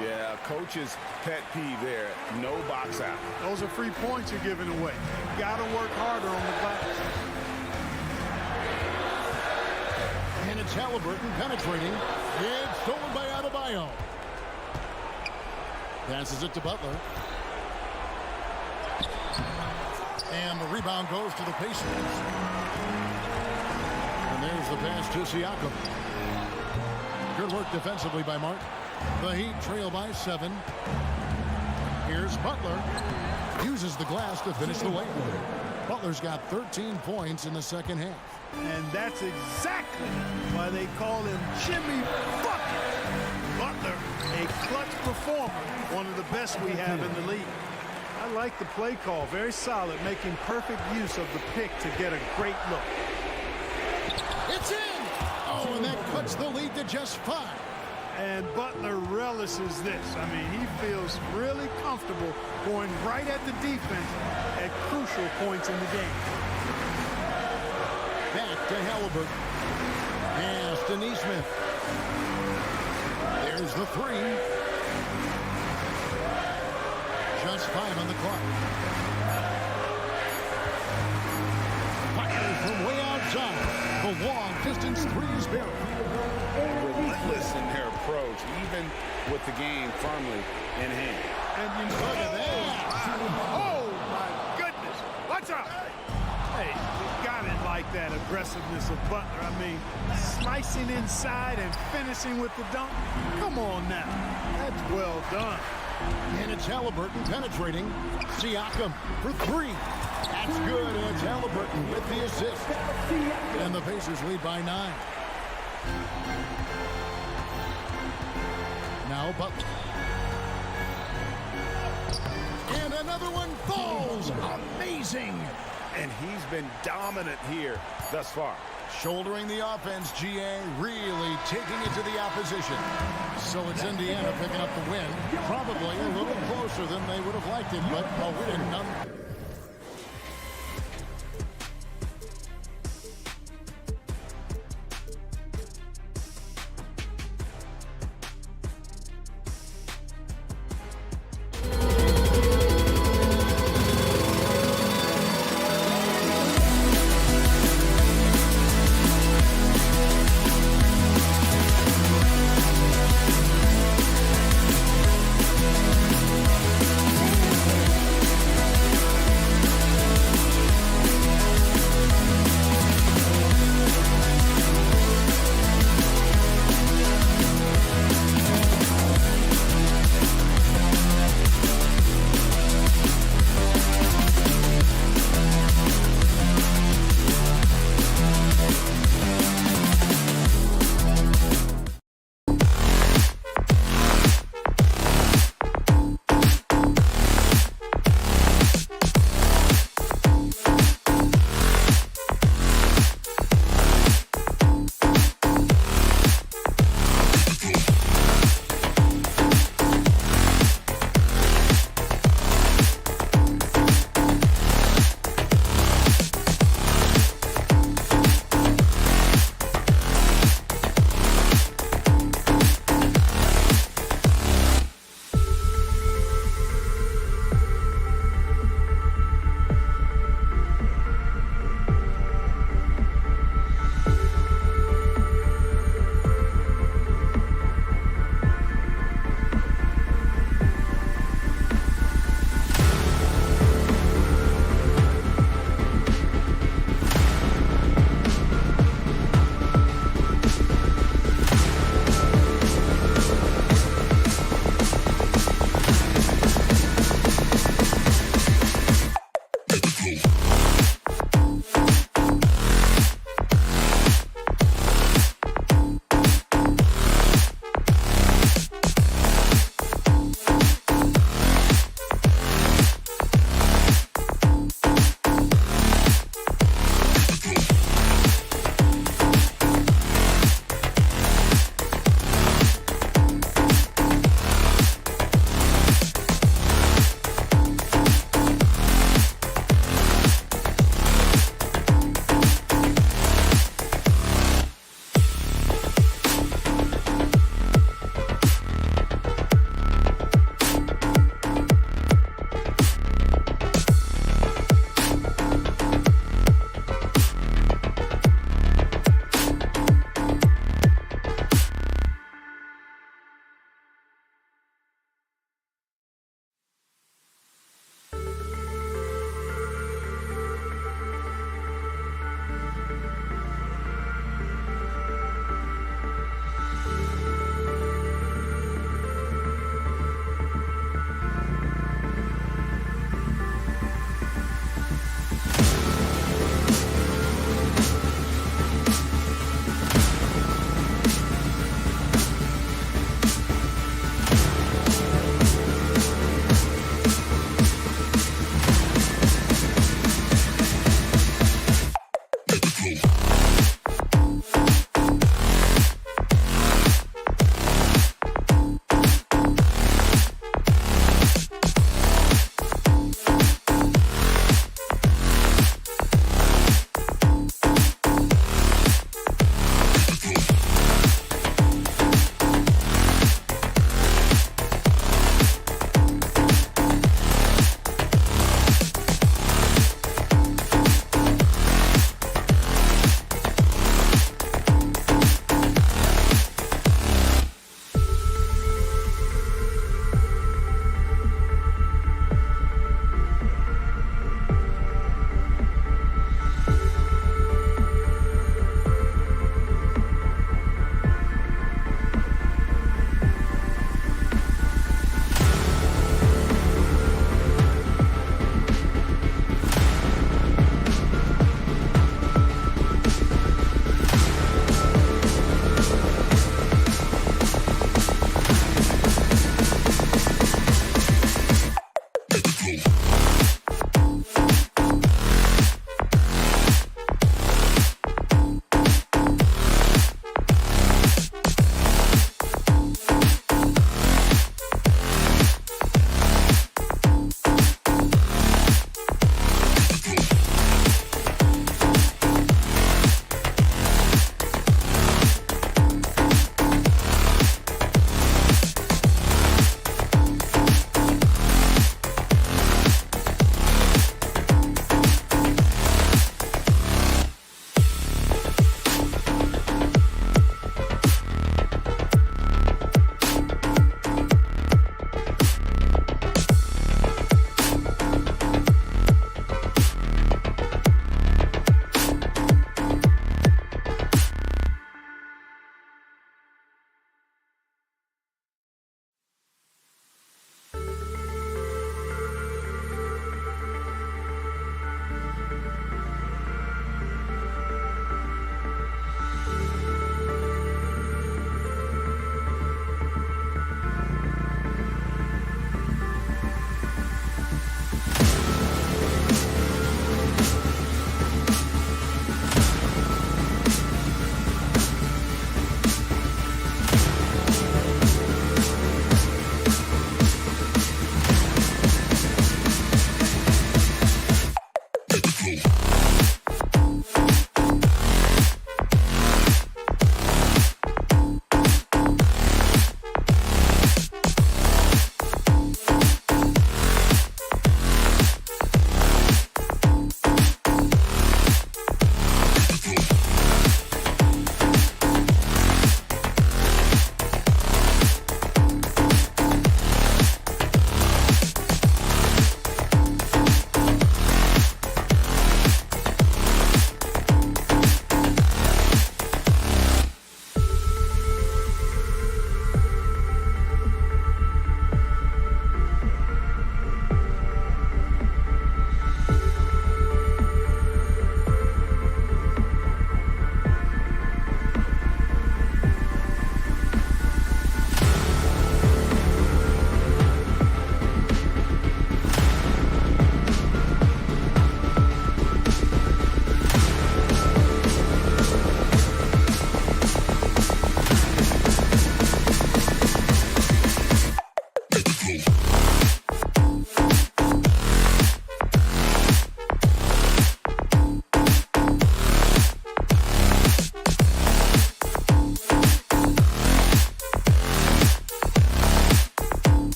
Yeah, coach's pet peeve there. No box out. Those are free points you're giving away. Got to work harder on the glass. And it's Halliburton penetrating. It's stolen by Adebayo. Passes it to Butler. And the rebound goes to the Pacers. And there's the pass to Siakam. Good work defensively by Martin. The Heat trail by 7. Here's Butler. Uses the glass to finish the layup. Butler's got 13 points in the second half. And that's exactly why they call him Jimmy Bucket. Butler, a clutch performer, one of the best we have in the league. I like the play call, very solid, making perfect use of the pick to get a great look. It's in! Oh, and that cuts the lead to just 5. And Butler relishes this. I mean, he feels really comfortable going right at the defense at crucial points in the game. Back to Halliburton. Pass to Neesmith. There's the 3. Just 5 on the clock. Butler from way outside. The long distance 3 is buried. Relentless in their approach, even with the game firmly in hand. And you look at that. Oh, my goodness. Watch out. Hey, you got it like that aggressiveness of Butler. I mean, slicing inside and finishing with the dunk. Come on now. That's well done. And it's Halliburton penetrating. Siakam for 3. That's good, and it's Halliburton with the assist. And the Pacers lead by 9. Now Butler. And another one falls. Amazing. And he's been dominant here thus far. Shouldering the offense, GA really taking it to the opposition. So it's Indiana picking up the win. Probably a little closer than they would have liked it, but a win none.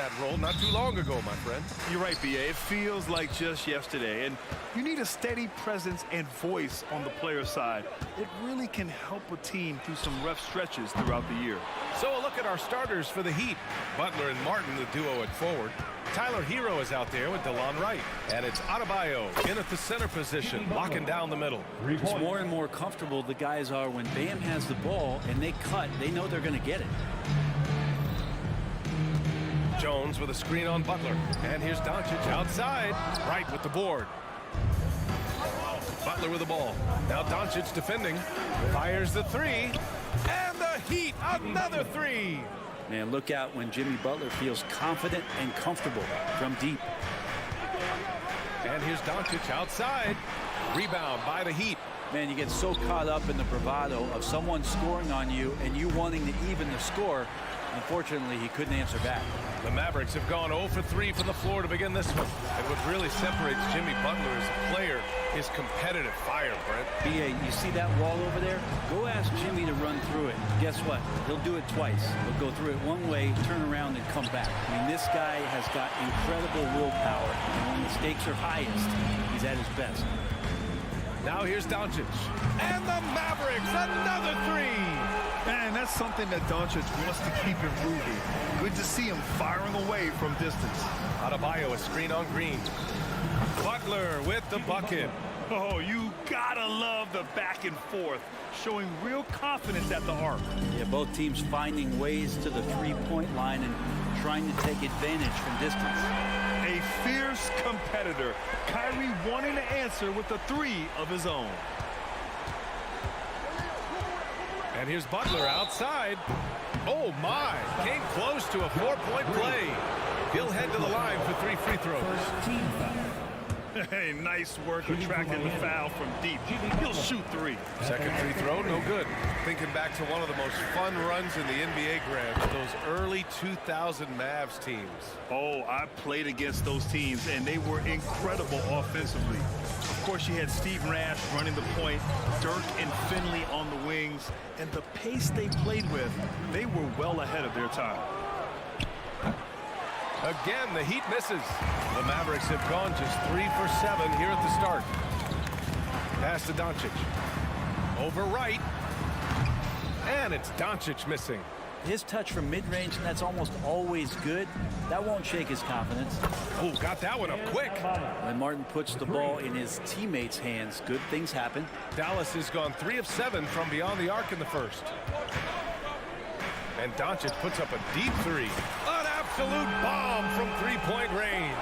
that role not too long ago, my friend. You're right, B.A. It feels like just yesterday. And you need a steady presence and voice on the player side. It really can help a team through some rough stretches throughout the year. So a look at our starters for the Heat. Butler and Martin, the duo at forward. Tyler Hero is out there with DeLon Wright. And it's Adebayo in at the center position, locking down the middle. It's more and more comfortable the guys are when Bam has the ball and they cut. They know they're going to get it. Jones with a screen on Butler. And here's Doncic outside. Wright with the board. Butler with the ball. Now Doncic defending. Fires the three. And the Heat, another three. Man, look out when Jimmy Butler feels confident and comfortable from deep. And here's Doncic outside. Rebound by the Heat. Man, you get so caught up in the bravado of someone scoring on you and you wanting to even the score. Unfortunately, he couldn't answer back. The Mavericks have gone 0 for 3 from the floor to begin this one. And what really separates Jimmy Butler as a player is competitive fire, Brent. B.A., you see that wall over there? Go ask Jimmy to run through it. Guess what? He'll do it twice. He'll go through it one way, turn around, and come back. I mean, this guy has got incredible willpower. And when the stakes are highest, he's at his best. Now here's Doncic. And the Mavericks, another three. Man, that's something that Doncic wants to keep improving. Good to see him firing away from distance. Adebayo, a screen on Green. Butler with the bucket. Oh, you gotta love the back and forth, showing real confidence at the arc. Yeah, both teams finding ways to the three-point line and trying to take advantage from distance. A fierce competitor. Kyrie wanting to answer with a three of his own. And here's Butler outside. Oh, my. Came close to a 4-point play. He'll head to the line for 3 free throws. Hey, nice work attracting the foul from deep. He'll shoot 3. Second free throw, no good. Thinking back to one of the most fun runs in the NBA, Grant, those early 2000 Mavs teams. Oh, I played against those teams, and they were incredible offensively. Of course, you had Steve Nash running the point, Dirk and Finley on the wings, and the pace they played with, they were well ahead of their time. Again, the Heat misses. The Mavericks have gone just 3 for 7 here at the start. Pass to Doncic. Over Wright. And it's Doncic missing. His touch from mid-range, and that's almost always good. That won't shake his confidence. Oh, got that one up quick. When Martin puts the ball in his teammates' hands, good things happen. Dallas has gone 3 of 7 from beyond the arc in the first. And Doncic puts up a deep three. An absolute bomb from three-point range.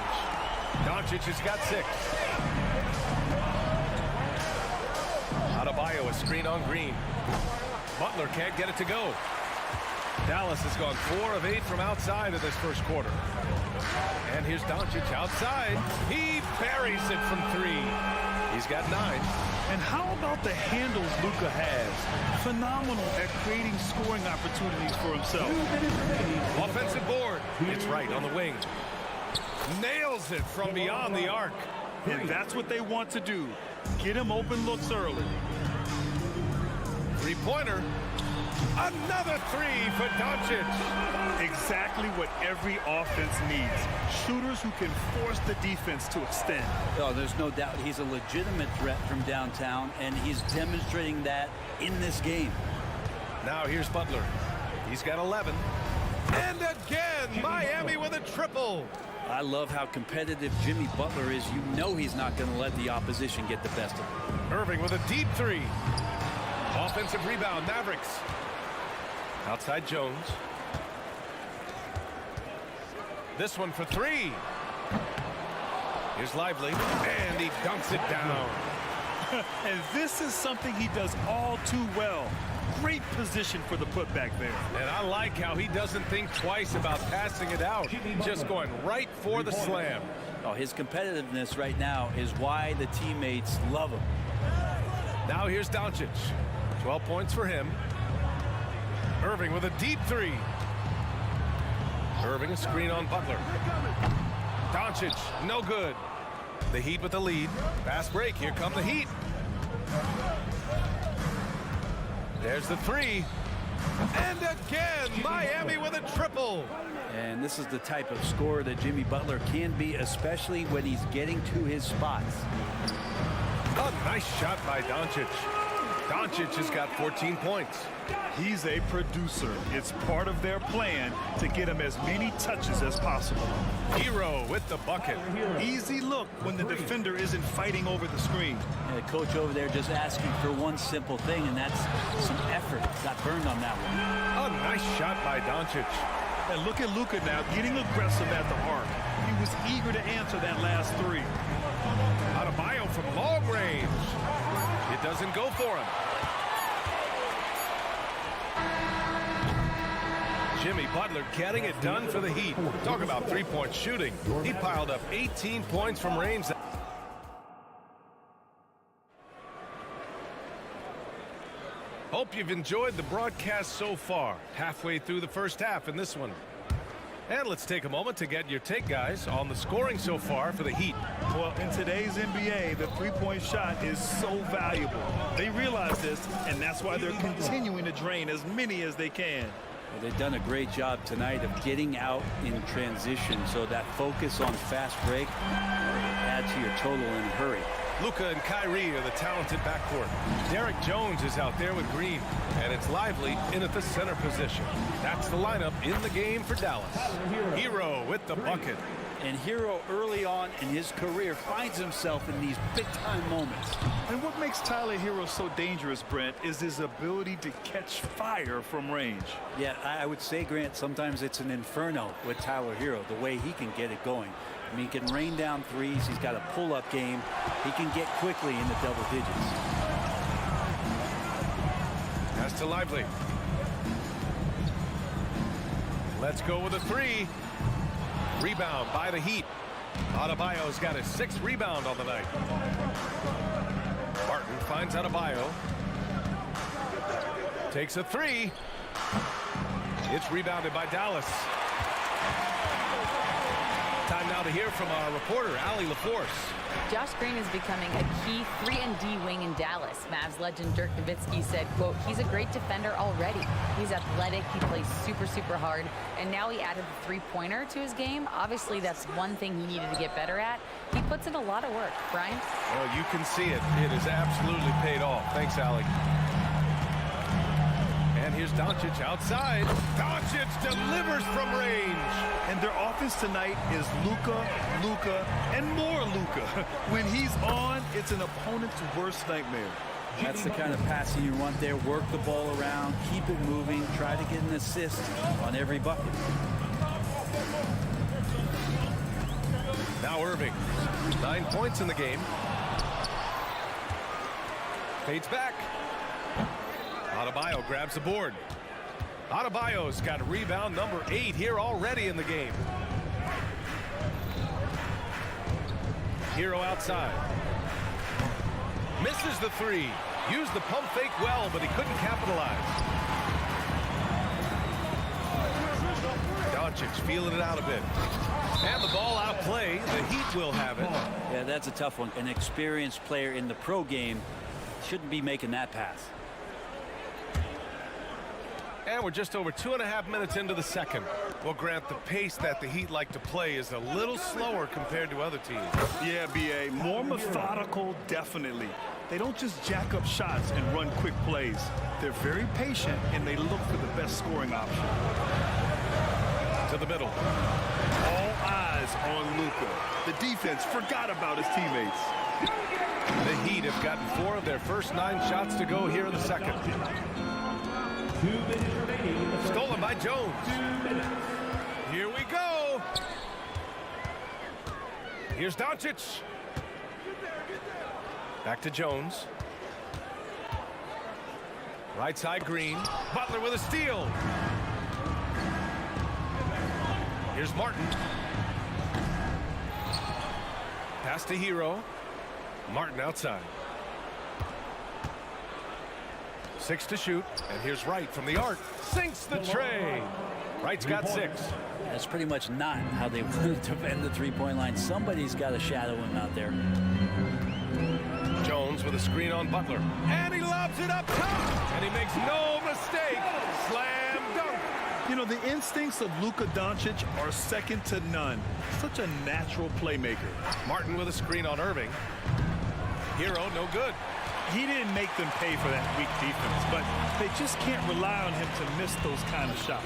Doncic has got 6. Adebayo, a screen on Green. Butler can't get it to go. Dallas has gone 4 of 8 from outside of this first quarter. And here's Doncic outside. He buries it from 3. He's got 9. And how about the handles Luka has? Phenomenal at creating scoring opportunities for himself. Offensive board. It's right on the wing. Nails it from beyond the arc. And that's what they want to do. Get him open looks early. Three-pointer. Another 3 for Doncic. Exactly what every offense needs. Shooters who can force the defense to extend. Oh, there's no doubt he's a legitimate threat from downtown, and he's demonstrating that in this game. Now here's Butler. He's got 11. And again, Miami with a triple. I love how competitive Jimmy Butler is. You know he's not going to let the opposition get the best of him. Irving with a deep 3. Offensive rebound, Mavericks. Outside Jones. This one for 3. Here's Lively. And he dunks it down. And this is something he does all too well. Great position for the putback there. And I like how he doesn't think twice about passing it out. Just going right for the slam. Oh, his competitiveness right now is why the teammates love him. Now here's Doncic. 12 points for him. Irving with a deep 3. Irving, a screen on Butler. Doncic, no good. The Heat with the lead. Fast break. Here come the Heat. There's the 3. And again, Miami with a triple. And this is the type of scorer that Jimmy Butler can be, especially when he's getting to his spots. A nice shot by Doncic. Doncic has got 14 points. He's a producer. It's part of their plan to get him as many touches as possible. Hero with the bucket. Easy look when the defender isn't fighting over the screen. And the coach over there just asking for one simple thing, and that's some effort. Got burned on that one. A nice shot by Doncic. And look at Luka now getting aggressive at the arc. He was eager to answer that last three. Adebayo from long range. It doesn't go for him. Jimmy Butler getting it done for the Heat. Talk about three-point shooting. He piled up 18 points from range. Hope you've enjoyed the broadcast so far. Halfway through the first half in this one. And let's take a moment to get your take, guys, on the scoring so far for the Heat. Well, in today's NBA, the three-point shot is so valuable. They realize this, and that's why they're continuing to drain as many as they can. Well, they've done a great job tonight of getting out in transition, so that focus on fast break adds to your total in a hurry. Luka and Kyrie are the talented backcourt. Derek Jones is out there with Green, and it's Lively in at the center position. That's the lineup in the game for Dallas. Hero with the bucket. And Hero early on in his career finds himself in these big-time moments. And what makes Tyler Hero so dangerous, Brent, is his ability to catch fire from range. Yeah, I would say, Grant, sometimes it's an inferno with Tyler Hero, the way he can get it going. I mean, he can rain down threes. He's got a pull-up game. He can get quickly into double digits. Pass to Lively. Let's go with a three. Rebound by the Heat. Adebayo's got his 6th rebound on the night. Martin finds Adebayo. Takes a three. It's rebounded by Dallas. Time now to hear from our reporter, Allie LaForce. Josh Green is becoming a key 3-and-D wing in Dallas. Mavs legend Dirk Nowitzki said, quote, he's a great defender already. He's athletic, he plays super, super hard, and now he added the three-pointer to his game. Obviously, that's one thing he needed to get better at. He puts in a lot of work. Brian? Well, you can see it. It has absolutely paid off. Thanks, Allie. And here's Doncic outside. Doncic delivers from range. And their offense tonight is Luka, and more Luka. When he's on, it's an opponent's worst nightmare. That's the kind of passing you want there. Work the ball around, keep it moving, try to get an assist on every bucket. Now Irving, 9 points in the game. Fades back. Adebayo grabs the board. Adebayo's got rebound number 8 here already in the game. Hero outside. Misses the three. Used the pump fake well, but he couldn't capitalize. Doncic feeling it out a bit. And the ball out play. The Heat will have it. Yeah, that's a tough one. An experienced player in the pro game shouldn't be making that pass. And we're just over 2.5 minutes into the second. Well, Grant, the pace that the Heat like to play is a little slower compared to other teams. Yeah, B.A. More methodical, definitely. They don't just jack up shots and run quick plays. They're very patient, and they look for the best scoring option. To the middle. All eyes on Luka. The defense forgot about his teammates. The Heat have gotten 4 of their first 9 shots to go here in the second. 2 minutes remaining. Stolen by Jones. Here we go. Here's Doncic. Back to Jones. Right side Green. Butler with a steal. Here's Martin. Pass to Hero. Martin outside. 6 to shoot, and here's Wright from the arc. Sinks the tray. Wright's got 6. That's pretty much not how they want to defend the three-point line. Somebody's got to shadow him out there. Jones with a screen on Butler. And he lobs it up top. And he makes no mistake. Slam dunk. You know, the instincts of Luka Doncic are second to none. Such a natural playmaker. Martin with a screen on Irving. Hero, no good. He didn't make them pay for that weak defense, but they just can't rely on him to miss those kind of shots.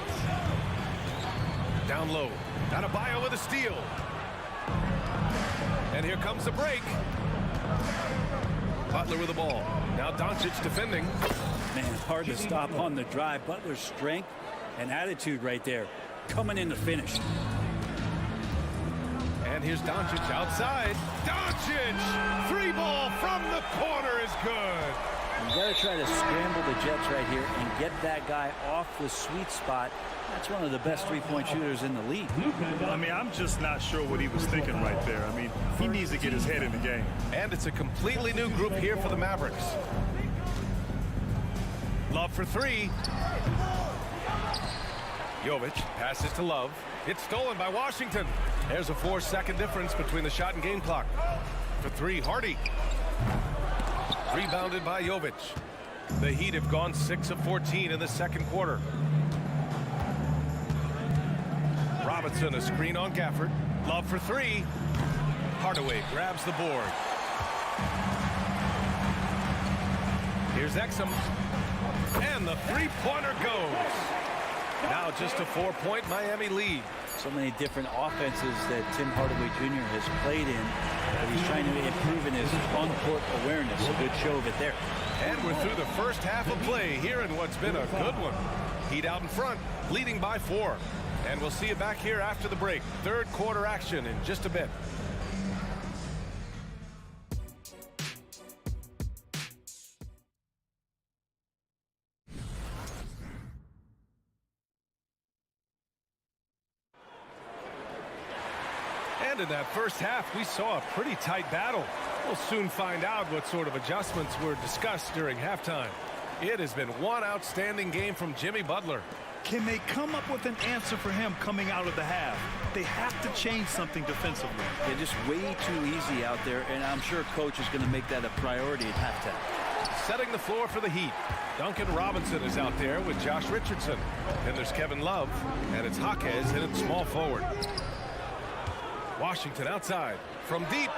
Down low. Adebayo with a steal. And here comes the break. Butler with the ball. Now Doncic defending. Man, hard to stop on the drive. Butler's strength and attitude right there. Coming in to finish. And here's Doncic outside. Doncic! 3-ball from the corner is good. You got to try to scramble the Jets right here and get that guy off the sweet spot. That's one of the best three-point shooters in the league. I mean, I'm just not sure what he was thinking right there. I mean, he needs to get his head in the game. And it's a completely new group here for the Mavericks. Love for three. Jovic passes to Love. It's stolen by Washington. There's a 4-second difference between the shot and game clock. For three, Hardy. Rebounded by Jovic. The Heat have gone 6 of 14 in the second quarter. Robinson, a screen on Gafford. Love for three. Hardaway grabs the board. Here's Exum. And the three-pointer goes. Now just a 4-point Miami lead. So many different offenses that Tim Hardaway Jr. has played in, but he's trying to improve in his on-court awareness. A good show of it there. And we're through the first half of play here in what's been a good one. Heat out in front, leading by 4. And we'll see you back here after the break. Third quarter action in just a bit. And in that first half, we saw a pretty tight battle. We'll soon find out what sort of adjustments were discussed during halftime. It has been one outstanding game from Jimmy Butler. Can they come up with an answer for him coming out of the half? They have to change something defensively. They're just way too easy out there, and I'm sure coach is going to make that a priority at halftime. Setting the floor for the Heat. Duncan Robinson is out there with Josh Richardson. Then there's Kevin Love, and it's Jaquez hitting small forward. Washington outside from deep.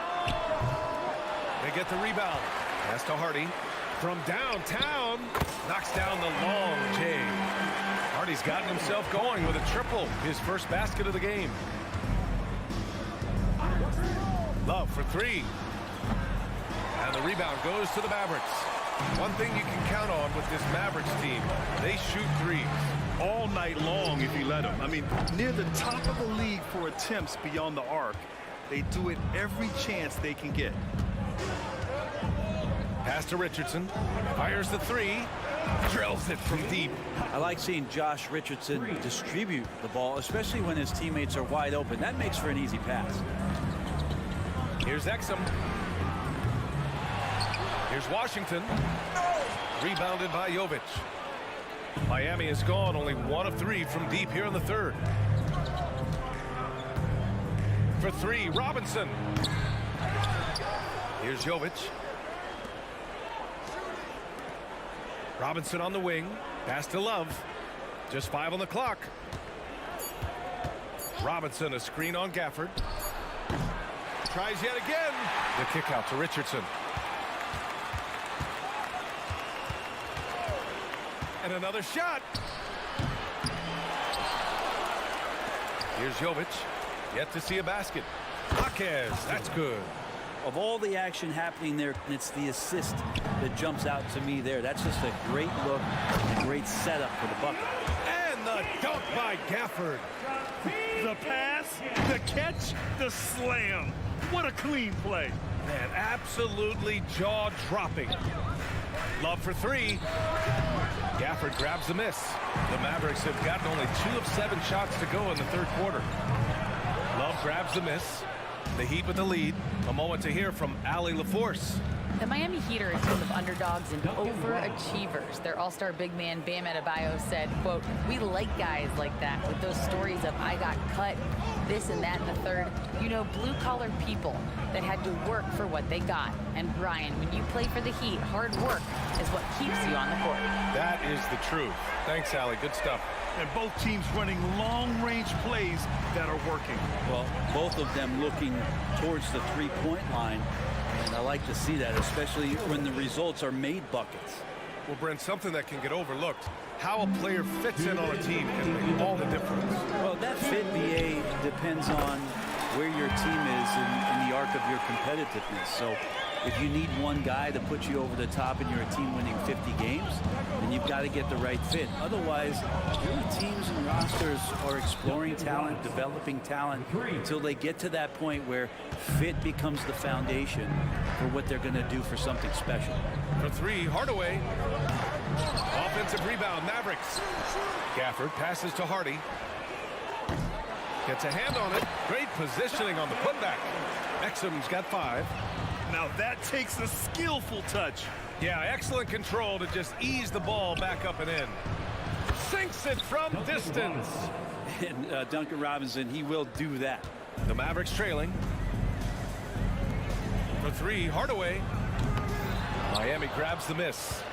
They get the rebound. Pass to Hardy. From downtown, knocks down the long J. Hardy's gotten himself going with a triple, his first basket of the game. Love for three. And the rebound goes to the Mavericks. One thing you can count on with this Mavericks team, they shoot threes. All night long if you let them. I mean, near the top of the league for attempts beyond the arc. They do it every chance they can get. Pass to Richardson. Fires the three. Drills it from deep. I like seeing Josh Richardson distribute the ball, especially when his teammates are wide open. That makes for an easy pass. Here's Exum. Here's Washington. Rebounded by Jovic. Miami has gone only 1 of 3 from deep here in the third. For three, Robinson. Here's Jovic. Robinson on the wing. Pass to Love. Just 5 on the clock. Robinson, a screen on Gafford. Tries yet again. The kick out to Richardson. And another shot. Here's Jovic. Yet to see a basket. Jaquez, that's good. Of all the action happening there, it's the assist that jumps out to me there. That's just a great look, a great setup for the bucket. And the dunk by Gafford. The pass, the catch, the slam. What a clean play. Man, absolutely jaw-dropping. Love for three. Gafford grabs the miss. The Mavericks have gotten only 2 of 7 shots to go in the third quarter. Love grabs the miss. The Heat with the lead. A moment to hear from Allie LaForce. The Miami Heat are a team of underdogs and overachievers. Their all-star big man, Bam Adebayo, said, quote, "We like guys like that with those stories of I got cut, this and that and the third. You know, blue-collar people that had to work for what they got. And Brian, when you play for the Heat, hard work is what keeps you on the court." That is the truth. Thanks, Allie. Good stuff. And both teams running long-range plays that are working. Well, both of them looking towards the three-point line. And I like to see that, especially when the results are made buckets. Well, Brent, something that can get overlooked. How a player fits in on a team can make all the difference. Well, that fit, BA, depends on where your team is in the arc of your competitiveness. So if you need one guy to put you over the top and you're a team winning 50 games, then you've got to get the right fit. Otherwise, really teams and rosters are exploring talent, developing talent until they get to that point where fit becomes the foundation for what they're going to do for something special. For three, Hardaway. Offensive rebound, Mavericks. Gafford passes to Hardy. Gets a hand on it. Great positioning on the putback. Exum's got 5. Now that takes a skillful touch. Yeah, excellent control to just ease the ball back up and in. Sinks it from distance. And Duncan Robinson, he will do that. The Mavericks trailing. For three, Hardaway. Miami grabs the miss.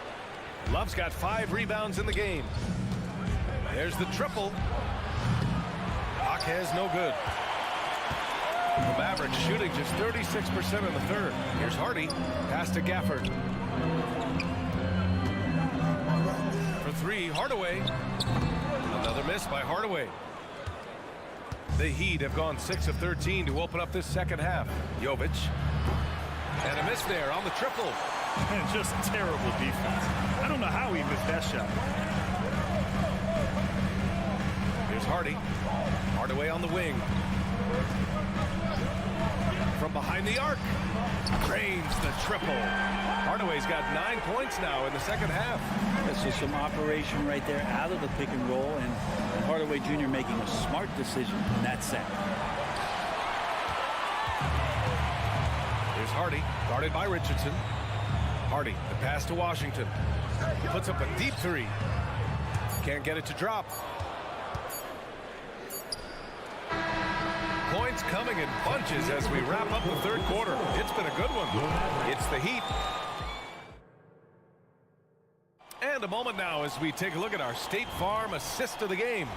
Love's got 5 rebounds in the game. There's the triple. Jaquez no good. The Mavericks shooting just 36% in the third. Here's Hardy. Pass to Gafford. For three, Hardaway. Another miss by Hardaway. The Heat have gone 6 of 13 to open up this second half. Jovic. And a miss there on the triple. And just terrible defense. I don't know how he missed that shot. Here's Hardy. Hardaway on the wing. From behind the arc. Drains the triple. Hardaway's got 9 points now in the second half. That's just some operation right there out of the pick and roll, and Hardaway Jr. making a smart decision in that set. Here's Hardy, guarded by Richardson. Hardy, the pass to Washington. Puts up a deep 3. Can't get it to drop. Points coming in bunches as we wrap up the third quarter. It's been a good one. It's the Heat. And a moment now as we take a look at our State Farm assist of the game.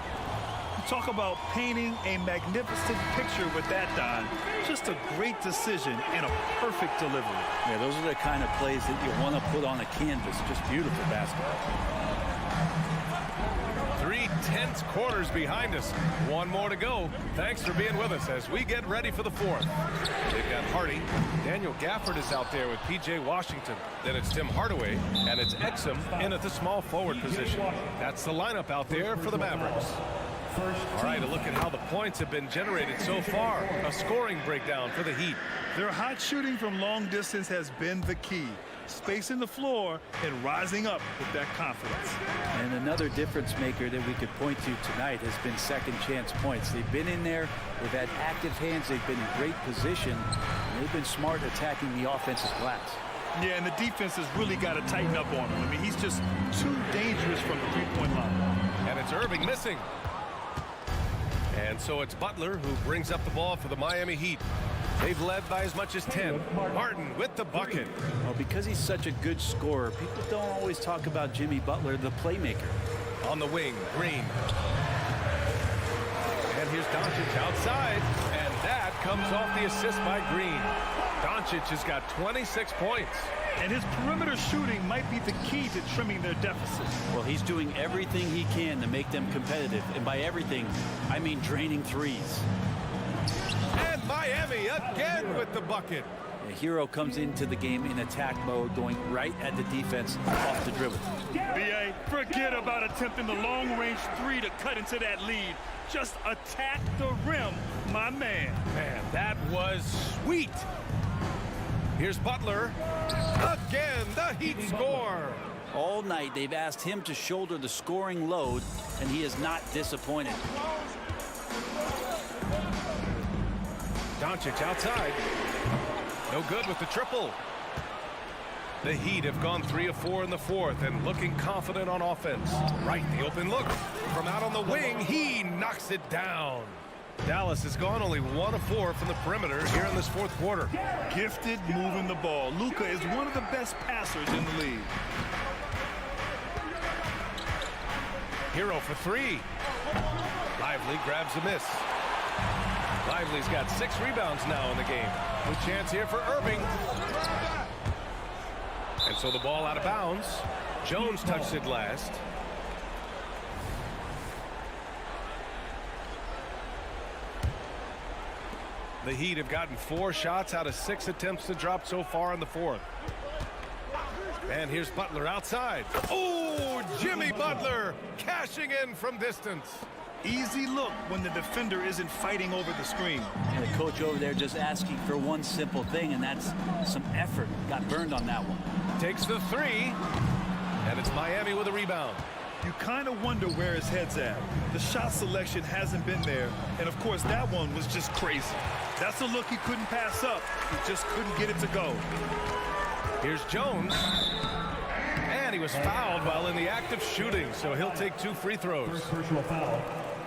Talk about painting a magnificent picture with that, Don. Just a great decision and a perfect delivery. Yeah, those are the kind of plays that you want to put on a canvas. Just beautiful basketball. 3 tense quarters behind us. One more to go. Thanks for being with us as we get ready for the fourth. They've got Hardy. Daniel Gafford is out there with P.J. Washington. Then it's Tim Hardaway, and it's Exum in at the small forward position. That's the lineup out there for the Mavericks. All right, a look at how the points have been generated so far. A scoring breakdown for the Heat. Their hot shooting from long distance has been the key. Spacing the floor and rising up with that confidence. And another difference maker that we could point to tonight has been second chance points. They've been in there, they've had active hands, they've been in great position, and they've been smart attacking the offensive glass. Yeah, and the defense has really got to tighten up on him. I mean, he's just too dangerous from the three-point line. And it's Irving missing. And so it's Butler who brings up the ball for the Miami Heat. They've led by as much as 10. Martin with the bucket. Well, because he's such a good scorer, people don't always talk about Jimmy Butler, the playmaker. On the wing, Green. And here's Doncic outside. And that comes off the assist by Green. Doncic has got 26 points. And his perimeter shooting might be the key to trimming their deficit. Well, he's doing everything he can to make them competitive. And by everything, I mean draining threes. And Miami again with the bucket. The Hero comes into the game in attack mode, going right at the defense off the dribble. B.A., forget about attempting the long-range 3 to cut into that lead. Just attack the rim, my man. Man, that was sweet. Here's Butler. Again, the Heat score. All night, they've asked him to shoulder the scoring load, and he is not disappointed. Doncic outside. No good with the triple. The Heat have gone 3 of 4 in the fourth and looking confident on offense. Right, the open look from out on the wing. He knocks it down. Dallas has gone only 1 of 4 from the perimeter here in this fourth quarter. Gifted moving the ball. Luka is one of the best passers in the league. Hero for 3. Lively grabs a miss. Lively's got 6 rebounds now in the game. Good chance here for Irving. And so the ball out of bounds. Jones touched it last. The Heat have gotten 4 shots out of 6 attempts to drop so far in the fourth. And here's Butler outside. Oh, Jimmy Butler cashing in from distance. Easy look when the defender isn't fighting over the screen. And the coach over there just asking for one simple thing, and that's some effort. Got burned on that one. Takes the 3. And it's Miami with a rebound. You kind of wonder where his head's at. The shot selection hasn't been there. And, of course, that one was just crazy. That's a look he couldn't pass up. He just couldn't get it to go. Here's Jones. And he was fouled while in the act of shooting, so he'll take 2 free throws. First personal foul.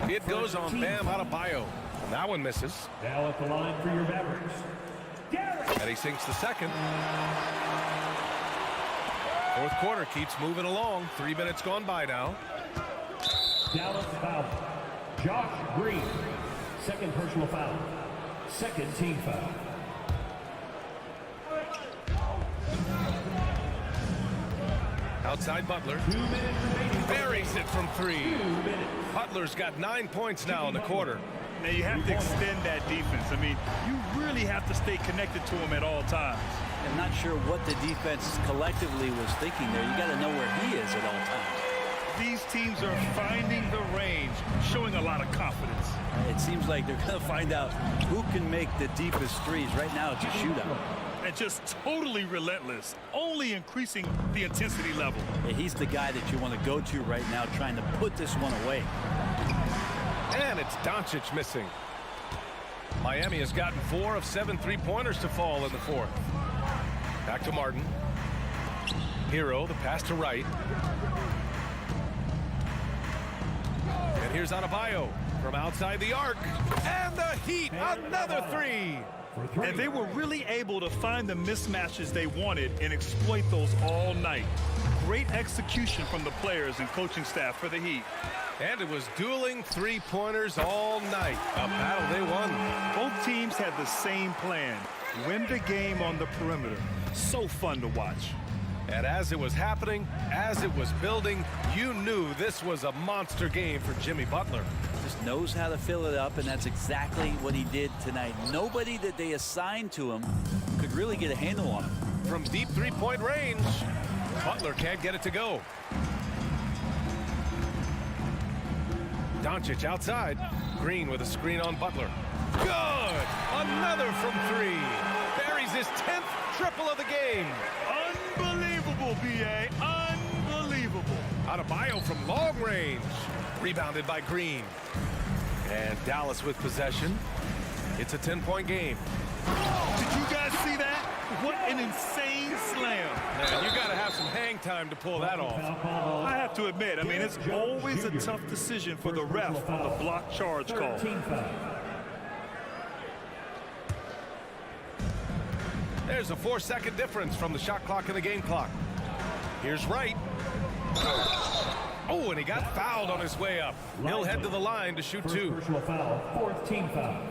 It goes on Bam Adebayo. And that one misses. Now at the line for your Mavericks. And he sinks the second. Fourth quarter keeps moving along. 3 minutes gone by now. Dallas foul. Josh Green. Second personal foul. Second team foul. Outside Butler. 2 minutes remaining. Buries it from 3. 2 minutes. Butler's got 9 points now in the quarter. Now, you have to extend that defense. I mean, you really have to stay connected to him at all times. I'm not sure what the defense collectively was thinking there. You got to know where he is at all times. These teams are finding the range, showing a lot of confidence. It seems like they're going to find out who can make the deepest threes. Right now, it's a shootout. And just totally relentless, only increasing the intensity level. Yeah, he's the guy that you want to go to right now, trying to put this one away. And it's Doncic missing. Miami has gotten 4 of 7 3-pointers to fall in the fourth. Back to Martin. Hero, the pass to Wright. And here's Adebayo from outside the arc. And the Heat, another 3. And they were really able to find the mismatches they wanted and exploit those all night. Great execution from the players and coaching staff for the Heat. And it was dueling 3-pointers all night. A battle they won. Both teams had the same plan. Win the game on the perimeter. So fun to watch. And as it was happening, as it was building, you knew this was a monster game for Jimmy Butler. Just knows how to fill it up, and that's exactly what he did tonight. Nobody that they assigned to him could really get a handle on him. From deep 3-point range, Butler can't get it to go. Doncic outside. Green with a screen on Butler. Good! Another from 3. Buries his 10th triple of the game. Unbelievable, B.A. Unbelievable. Adebayo from long range. Rebounded by Green. And Dallas with possession. It's a 10-point game. Did you guys see that? What an insane slam. Man, you got to have some hang time to pull that off. I have to admit, I mean, it's always a tough decision for the ref on the block charge call. There's a 4-second difference from the shot clock and the game clock. Here's Wright. Oh, and he got fouled on his way up. He'll head to the line to shoot 2. Personal foul. Fourth team foul.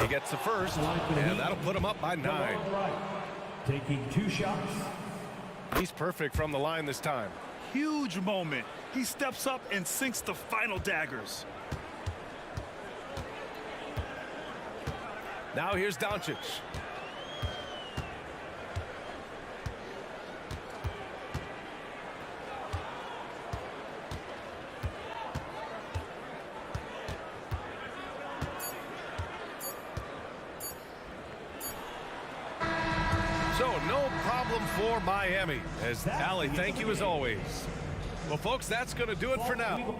He gets the first, and that'll put him up by 9. Taking 2 shots. He's perfect from the line this time. Huge moment. He steps up and sinks the final daggers. Now here's Doncic. So no problem for Miami. As Allie, thank you as always. Well, folks, that's going to do it for now.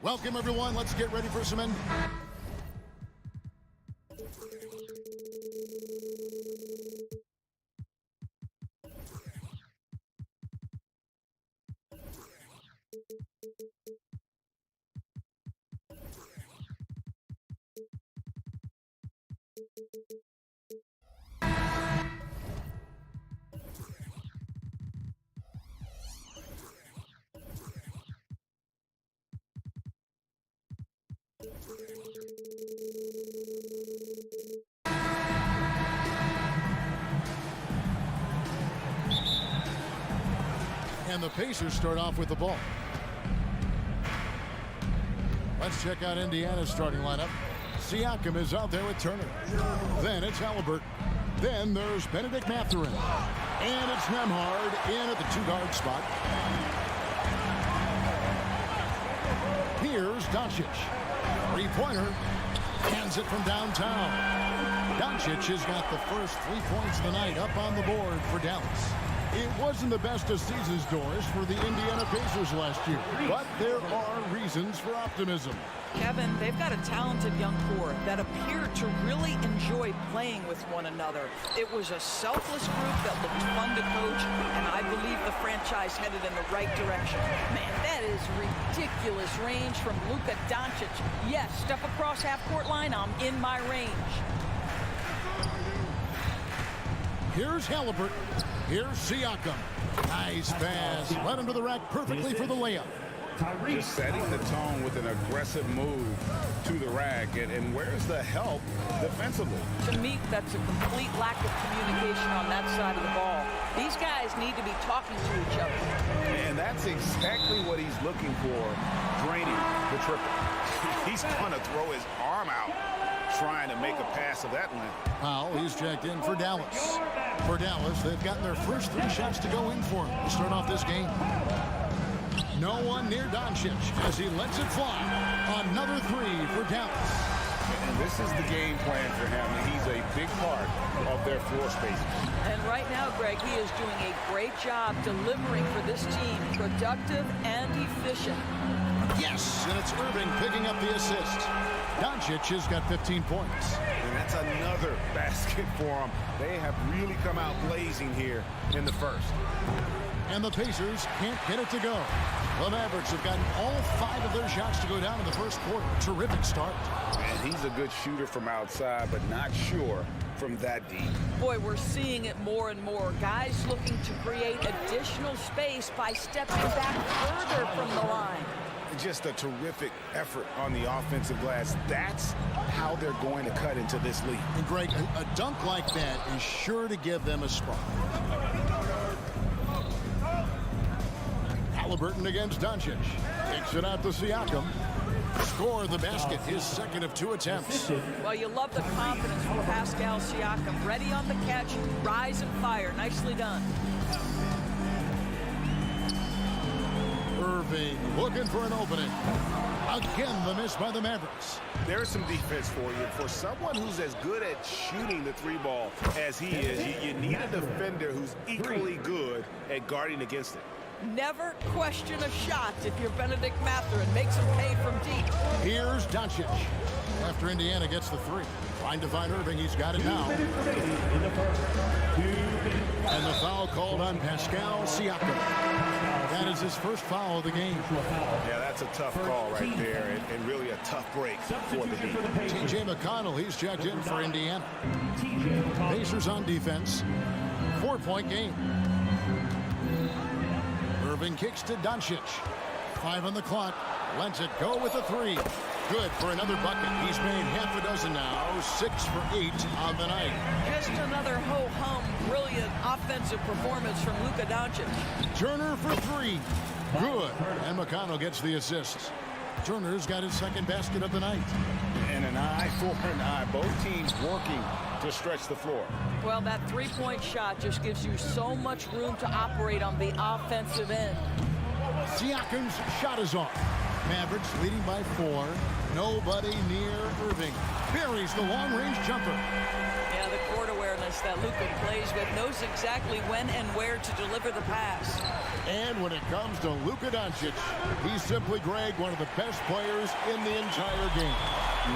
Welcome, everyone. Let's get ready for some And the Pacers start off with the ball. Let's check out Indiana's starting lineup. Siakam is out there with Turner. Then it's Halliburton. Then there's Benedict Mathurin. And it's Nembhard in at the two-guard spot. Here's Doncic. Three-pointer. Hands it from downtown. Doncic has got the first 3 points of the night up on the board for Dallas. It wasn't the best of seasons, Doris, for the Indiana Pacers last year, but there are reasons for optimism. Kevin, they've got a talented young core that appeared to really enjoy playing with one another. It was a selfless group that looked fun to coach, and I believe the franchise headed in the right direction. Man, that is ridiculous range from Luka Doncic. Yes, step across half-court line, I'm in my range. Here's Halliburton. Here's Siakam. Nice pass. Led him to the rack perfectly for the layup. Just setting the tone with an aggressive move to the rack. And where's the help defensively? To me, that's a complete lack of communication on that side of the ball. These guys need to be talking to each other. And that's exactly what he's looking for, draining the triple. He's going to throw his arm out, trying to make a pass of that length. Powell, he's checked in for Dallas. For Dallas, they've gotten their first 3 shots to go in for him to start off this game. No one near Doncic as he lets it fly. Another 3 for Dallas. And this is the game plan for him. He's a big part of their floor space. And right now, Greg, he is doing a great job delivering for this team, productive and efficient. Yes, and it's Irving picking up the assist. Doncic has got 15 points. And that's another basket for them. They have really come out blazing here in the first. And the Pacers can't get it to go. The Mavericks have gotten all 5 of their shots to go down in the first quarter. Terrific start. And he's a good shooter from outside, but not sure from that deep. Boy, we're seeing it more and more. Guys looking to create additional space by stepping back further from the line. Just a terrific effort on the offensive glass. That's how they're going to cut into this league. And Greg, a dunk like that is sure to give them a spark. Halliburton against Doncic. Takes it out to Siakam. Score the basket, his second of 2 attempts. Well, you love the confidence from Pascal Siakam. Ready on the catch, rise and fire. Nicely done. Irving looking for an opening. Again, the miss by the Mavericks. There's some defense for you. For someone who's as good at shooting the three ball as he is, you need a defender who's equally good at guarding against it. Never question a shot if you're Benedict Mathurin. Makes him pay from deep. Here's Doncic. After Indiana gets the three. Trying to find Irving. He's got it now. And the foul called on Pascal Siakam. That is his first foul of the game. Yeah, that's a tough call right there, and really a tough break for the team. T.J. McConnell, he's checked in for Indiana. Pacers on defense. 4-point game. Irving kicks to Doncic. 5 on the clock. Lets it go with a three. Good for another bucket. He's made half a dozen now. 6 for 8 on the night. Just another ho-hum, brilliant offensive performance from Luka Doncic. Turner for 3. Good. And McConnell gets the assist. Turner's got his second basket of the night. And an eye for an eye. Both teams working to stretch the floor. Well, that three-point shot just gives you so much room to operate on the offensive end. Siakam's shot is off. Mavericks leading by 4. Nobody near Irving. Buries the long-range jumper. Yeah, the court awareness that Luka plays with, knows exactly when and where to deliver the pass. And when it comes to Luka Doncic, he's simply, Greg, one of the best players in the entire game.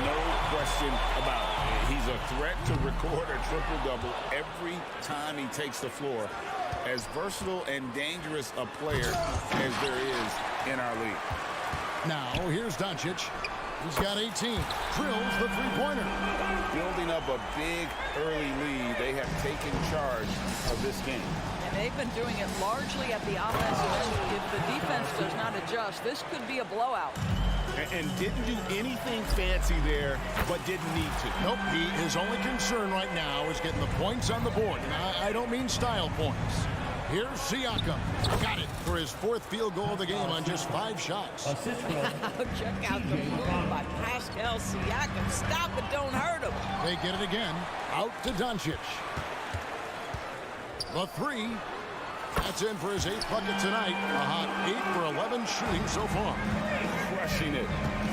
No question about it. He's a threat to record a triple-double every time he takes the floor. As versatile and dangerous a player as there is in our league. Now, here's Doncic. He's got 18. Drills the three-pointer. Building up a big early lead, they have taken charge of this game. And they've been doing it largely at the offensive end. If the defense does not adjust, this could be a blowout. And didn't do anything fancy there, but didn't need to. Nope, his only concern right now is getting the points on the board. And I don't mean style points. Here's Siakam. Got it for his 4th field goal of the game on just 5 shots. Check out the move by Pascal Siakam. Stop it, don't hurt him. They get it again. Out to Doncic. The 3. That's in for his 8th bucket tonight. A hot 8 for 11 shooting so far. Crushing it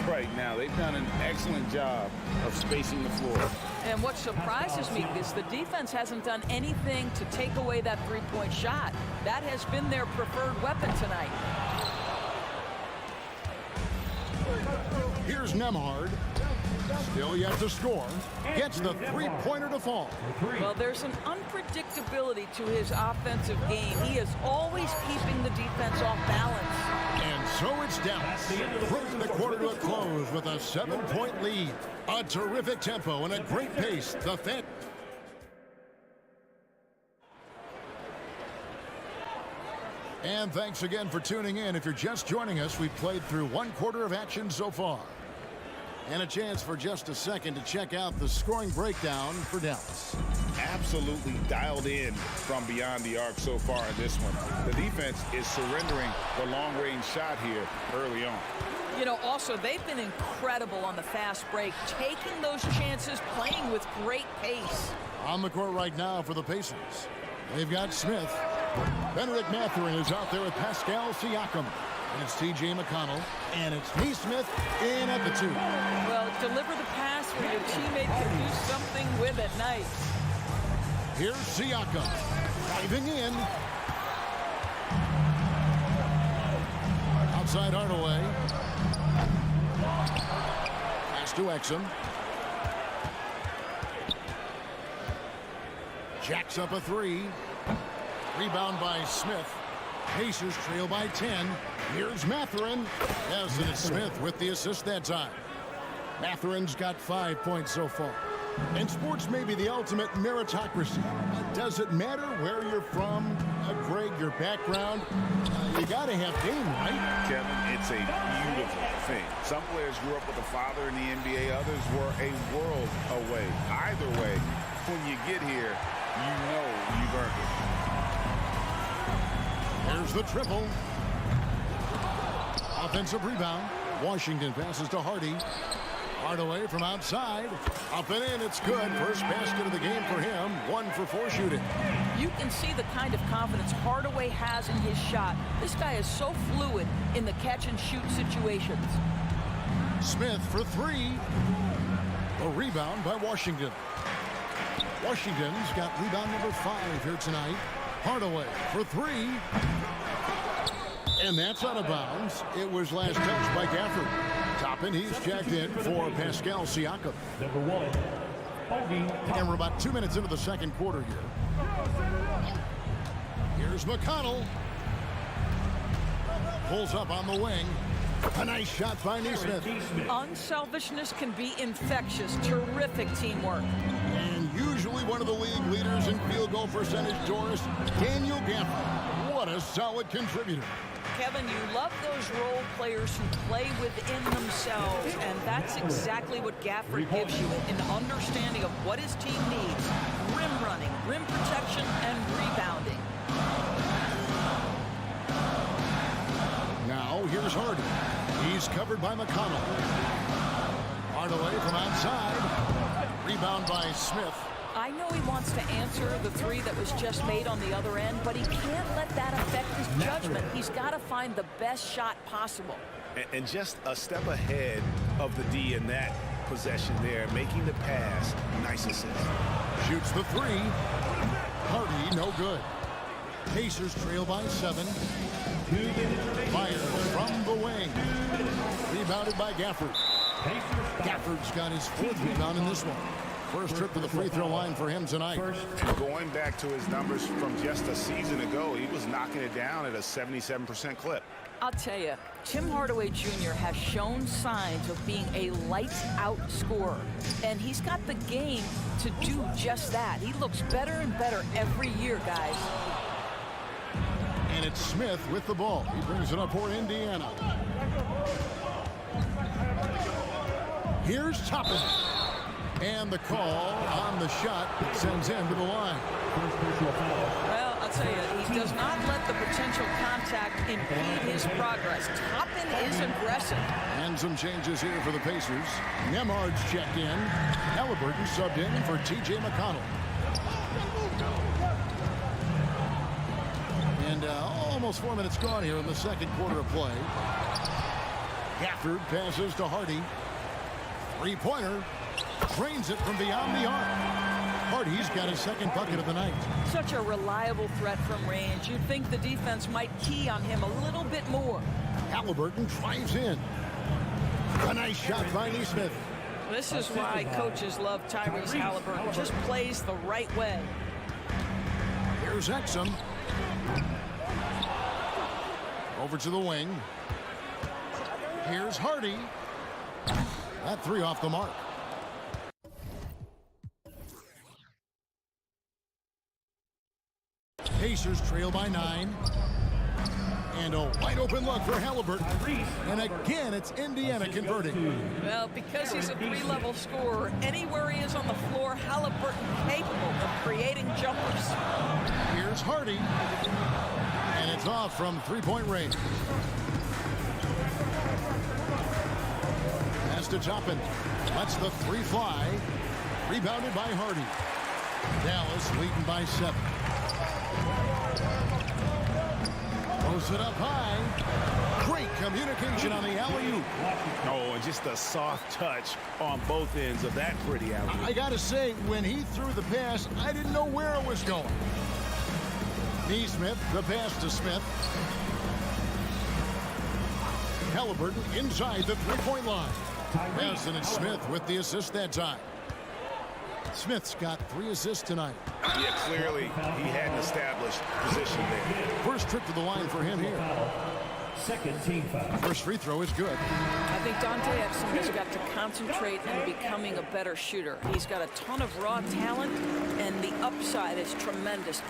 right now. They've done an excellent job of spacing the floor. And what surprises me is the defense hasn't done anything to take away that three-point shot. That has been their preferred weapon tonight. Here's Nembhard. Still yet to score. Gets the three-pointer to fall. Well, there's an unpredictability to his offensive game. He is always keeping the defense off balance. And so it's Dallas. Bringing the quarter to a close with a 7-point lead. A terrific tempo and a great pace. The Fed. And thanks again for tuning in. If you're just joining us, we've played through 1 quarter of action so far. And a chance for just a second to check out the scoring breakdown for Dallas. Absolutely dialed in from beyond the arc so far in this one. The defense is surrendering the long-range shot here early on. You know, also, they've been incredible on the fast break, taking those chances, playing with great pace. On the court right now for the Pacers. They've got Smith. Benedict Mathurin is out there with Pascal Siakam. And it's T.J. McConnell. And it's Neesmith in at the 2. Well, deliver the pass where your teammate can do something with it. Nice. Here's Siakam. Diving in. Outside Hardaway. Pass to Exum. Jacks up a 3. Rebound by Smith. Pacers trail by 10. Here's Mathurin. Yes, and it's Smith with the assist that time. Mathurin's got 5 points so far. And sports may be the ultimate meritocracy. Does it matter where you're from, Greg, your background? You got to have game, right? Kevin, it's a beautiful thing. Some players grew up with a father in the NBA. Others were a world away. Either way, when you get here, you know you've earned it. There's the triple. Offensive rebound. Washington passes to Hardy. Hardaway from outside. Up and in, it's good. First basket of the game for him. 1 for 4 shooting. You can see the kind of confidence Hardaway has in his shot. This guy is so fluid in the catch-and-shoot situations. Smith for 3. A rebound by Washington. Washington's got rebound number 5 here tonight. Hardaway for 3. And that's out of bounds. It was last touched by Gafford. Toppin, he's checked in for Pascal Siakam. Number 1. And we're about 2 minutes into the second quarter here. Here's McConnell. Pulls up on the wing. A nice shot by Neesmith. Unselfishness can be infectious. Terrific teamwork. And usually one of the league leaders in field goal percentage, Doris, Daniel Gafford. What a solid contributor. Kevin, you love those role players who play within themselves, and that's exactly what Gafford gives you, an understanding of what his team needs. Rim running, rim protection, and rebounding. Now, here's Hardy. He's covered by McConnell. Hardaway from outside. Rebound by Smith. I know he wants to answer the 3 that was just made on the other end, but he can't let that affect his judgment. He's got to find the best shot possible. And just a step ahead of the D in that possession there, making the pass. Nice assist. Shoots the 3. Hardy, no good. Pacers trail by 7. Fires from the wing. Rebounded by Gafford. Gafford's got his 4th rebound in this one. First trip to the free throw line for him tonight. Going back to his numbers from just a season ago, he was knocking it down at a 77% clip. I'll tell you, Tim Hardaway Jr. has shown signs of being a lights-out scorer, and he's got the game to do just that. He looks better and better every year, guys. And it's Smith with the ball. He brings it up for Indiana. Here's Toppin. And the call on the shot sends him to the line. Well, I'll tell you, he does not let the potential contact impede his progress. Toppin is aggressive. And some changes here for the Pacers. Nemhard's checked in. Halliburton subbed in for T.J. McConnell. And almost 4 minutes gone here in the second quarter of play. Gafford passes to Hardy. Three-pointer. Drains it from beyond the arc. Hardy's got his 2nd bucket of the night. Such a reliable threat from range. You'd think the defense might key on him a little bit more. Halliburton drives in. A nice shot by Neesmith. This is why coaches love Tyrese Halliburton. Just plays the right way. Here's Exum. Over to the wing. Here's Hardy. That 3 off the mark. Pacers trail by 9. And a wide open look for Halliburton. And again, it's Indiana converting. Well, because he's a 3-level scorer, anywhere he is on the floor, Halliburton capable of creating jumpers. Here's Hardy. And it's off from 3-point range. Pass to Toppin. Lets the 3 fly. Rebounded by Hardy. Dallas leading by 7. Throws it up high. Great communication on the alley-oop. Oh, and just a soft touch on both ends of that pretty alley-oop. I got to say, when he threw the pass, I didn't know where it was going. Neesmith, the pass to Smith. Halliburton inside the 3-point line. Nelson and Smith with the assist that time. Smith's got 3 assists tonight. Yeah, clearly he had an established position there. First trip to the line for him here. 2nd team foul. First free throw is good. I think Dante Exum has got to concentrate on becoming a better shooter. He's got a ton of raw talent, and the upside is tremendous.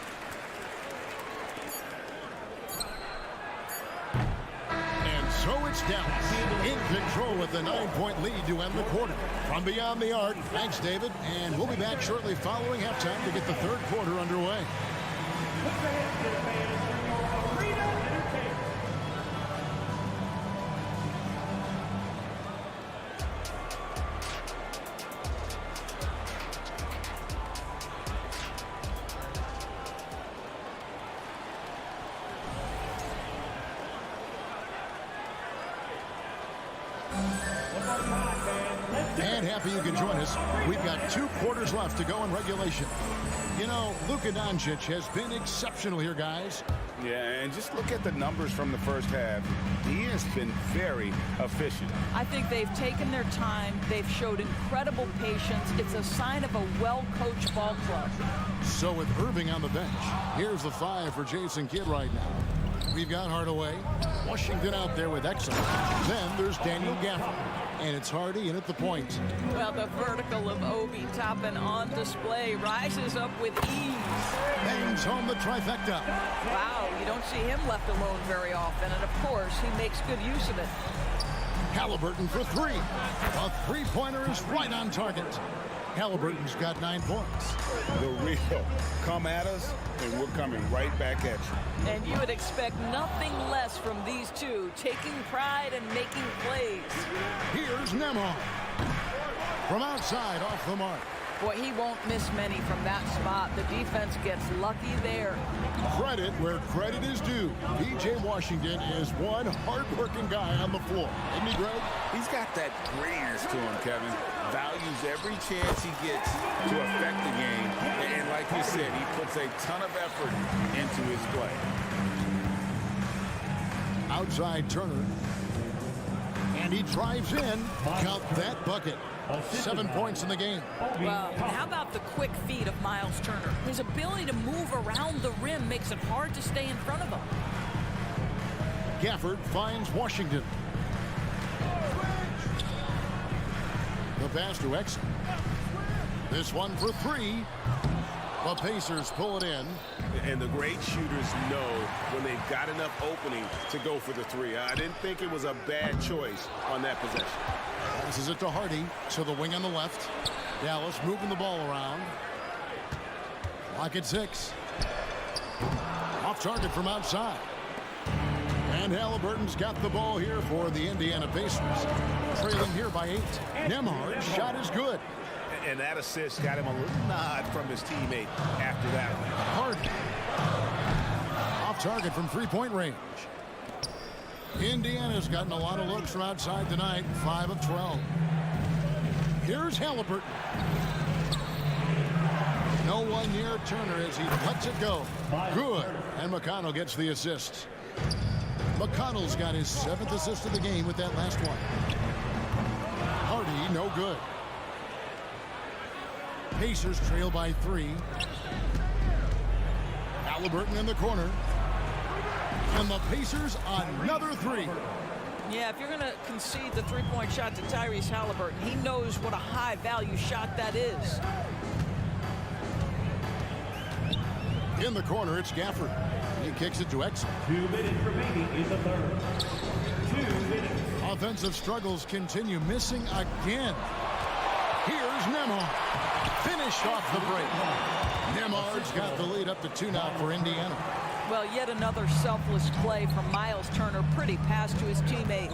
So it's Dallas in control with the 9-point lead to end the quarter. From beyond the arc, thanks, David. And we'll be back shortly following halftime to get the third quarter underway. And happy you can join us. We've got 2 quarters left to go in regulation. You know, Luka Doncic has been exceptional here, guys. Yeah, and just look at the numbers from the first half. He has been very efficient. I think they've taken their time. They've showed incredible patience. It's a sign of a well-coached ball club. So with Irving on the bench, here's the 5 for Jason Kidd right now. We've got Hardaway, Washington out there with Exum. Then there's Daniel Gafford, and it's Hardy in at the point. Well, the vertical of Obi Toppin on display rises up with ease. Bangs home the trifecta. Wow, you don't see him left alone very often, and of course, he makes good use of it. Halliburton for 3. A 3-pointer is right on target. Halliburton's got 9 points. The real come at us, and we're coming right back at you. And you would expect nothing less from these two, taking pride and making plays. Here's Nembhard. From outside, off the mark. Boy, he won't miss many from that spot. The defense gets lucky there. Credit where credit is due. P.J. Washington is one hard-working guy on the floor. Isn't he, Greg? He's got that grittiness to him, Kevin. Values every chance he gets to affect the game. And like you said, he puts a ton of effort into his play. Outside Turner. And he drives in. Count that bucket. 7 points in the game. Well, how about the quick feet of Miles Turner? His ability to move around the rim makes it hard to stay in front of him. Gafford finds Washington. The pass to Exum. This one for 3. The Pacers pull it in. And the great shooters know when they've got enough opening to go for the 3. I didn't think it was a bad choice on that possession. Passes it to Hardy, to the wing on the left. Dallas moving the ball around. Clock at 6. Off target from outside. And Halliburton's got the ball here for the Indiana Pacers. Trailing here by 8. Nembhard's shot is good. And that assist got him a little nod from his teammate after that one. Hardy. Off target from 3-point range. Indiana's gotten a lot of looks from outside tonight. 5 of 12. Here's Halliburton. No one near Turner as he lets it go. Good. And McConnell gets the assist. McConnell's got his 7th assist of the game with that last one. Hardy, no good. Pacers trail by 3. Halliburton in the corner. And the Pacers another 3. Yeah, if you're going to concede the 3-point shot to Tyrese Halliburton, he knows what a high-value shot that is. In the corner, it's Gafford. He kicks it to Exum. 2 minutes remaining in the third. 2 minutes. Offensive struggles continue, missing again. Here's Nembhard. Finished off the break. Nembhard's got the lead up to 2 now for Indiana. Well, yet another selfless play from Miles Turner. Pretty pass to his teammate.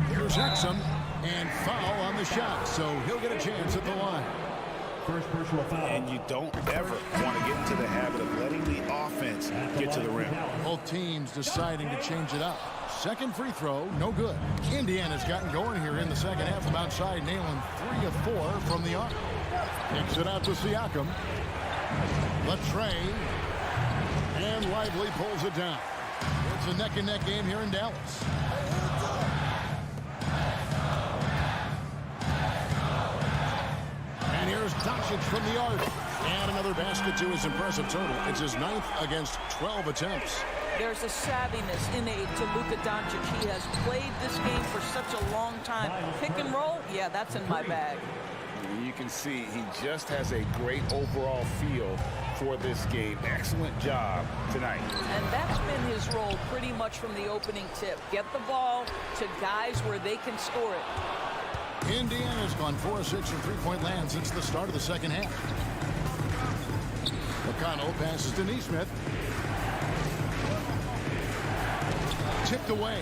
Here's Exum, and foul on the shot, so he'll get a chance at the line. First personal foul. And you don't ever want to get into the habit of letting the offense get to the rim. Both teams deciding to change it up. Second free throw, no good. Indiana's gotten going here in the second half from outside, nailing 3 of 4 from the arc. Kicks it out to Siakam. Latrey. And Lively pulls it down. It's a neck-and-neck game here in Dallas. And here's Doncic from the arc. And another basket to his impressive total. It's his 9th against 12 attempts. There's a savviness innate to Luka Doncic. He has played this game for such a long time. Pick and roll, yeah, that's in my bag. You can see he just has a great overall feel for this game. Excellent job tonight. And that's been his role pretty much from the opening tip. Get the ball to guys where they can score it. Indiana's gone 4 of 6 from 3-point land since the start of the second half. McConnell passes to Nesmith. Tipped away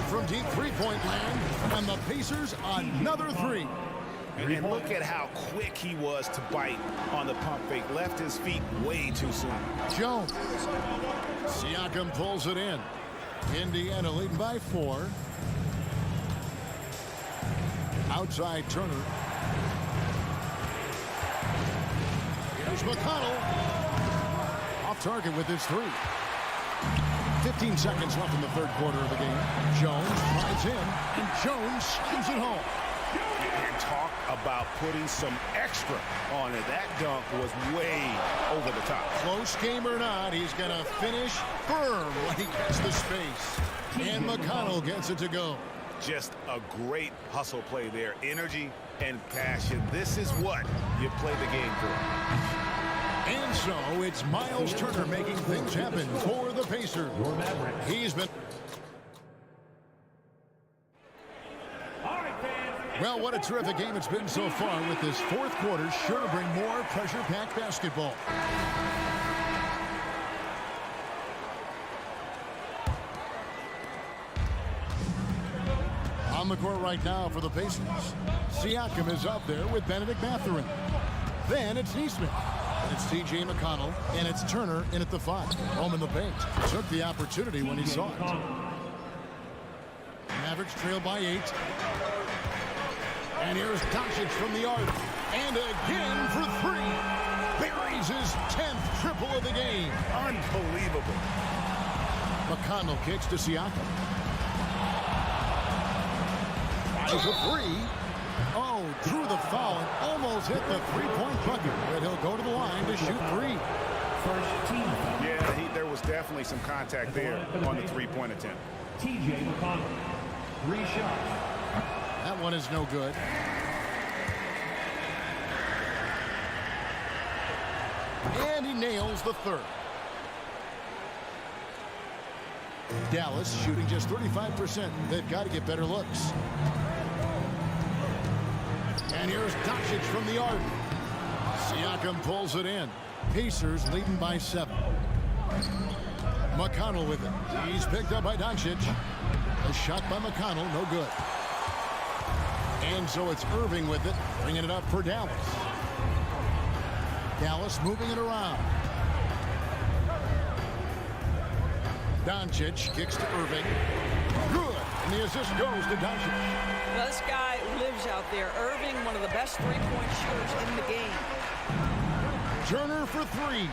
from deep 3-point land, and the Pacers another 3. And look at how quick he was to bite on the pump fake. Left his feet way too soon. Jones. Siakam pulls it in. Indiana leading by 4. Outside Turner. Here's McConnell. Off target with his three. 15 seconds left in the third quarter of the game. Jones drives in, and Jones slams it home. And talk about putting some extra on it. That dunk was way over the top. Close game or not, he's going to finish firm when he gets the space. And McConnell gets it to go. Just a great hustle play there. Energy and passion. This is what you play the game for. And so it's Miles Turner making things happen for the Pacers. He's been... Well, what a terrific game it's been so far, with this fourth quarter sure to bring more pressure-packed basketball. On the court right now for the Pacers, Siakam is up there with Benedict Mathurin. Then it's Neesmith. It's T.J. McConnell, and it's Turner in at the 5. Home in the paint. Took the opportunity when he saw it. Mavericks trail by 8. And here's Doncic from the arc. And again for 3. Buries his 10th triple of the game. Unbelievable. McConnell kicks to Siakam. Tries a 3. Oh, drew the foul and almost hit the three-point bucket. But he'll go to the line to shoot 3. Yeah, there was definitely some contact there on the three-point attempt. T.J. McConnell, 3 shots. That one is no good. And he nails the 3rd. Dallas shooting just 35%. They've got to get better looks. And here's Doncic from the arc. Siakam pulls it in. Pacers leading by 7. McConnell with it. He's picked up by Doncic. A shot by McConnell, no good. And so it's Irving with it, bringing it up for Dallas. Dallas moving it around. Doncic kicks to Irving. Good. And the assist goes to Doncic. Now, this guy lives out there. Irving, one of the best three-point shooters in the game. Turner for 3.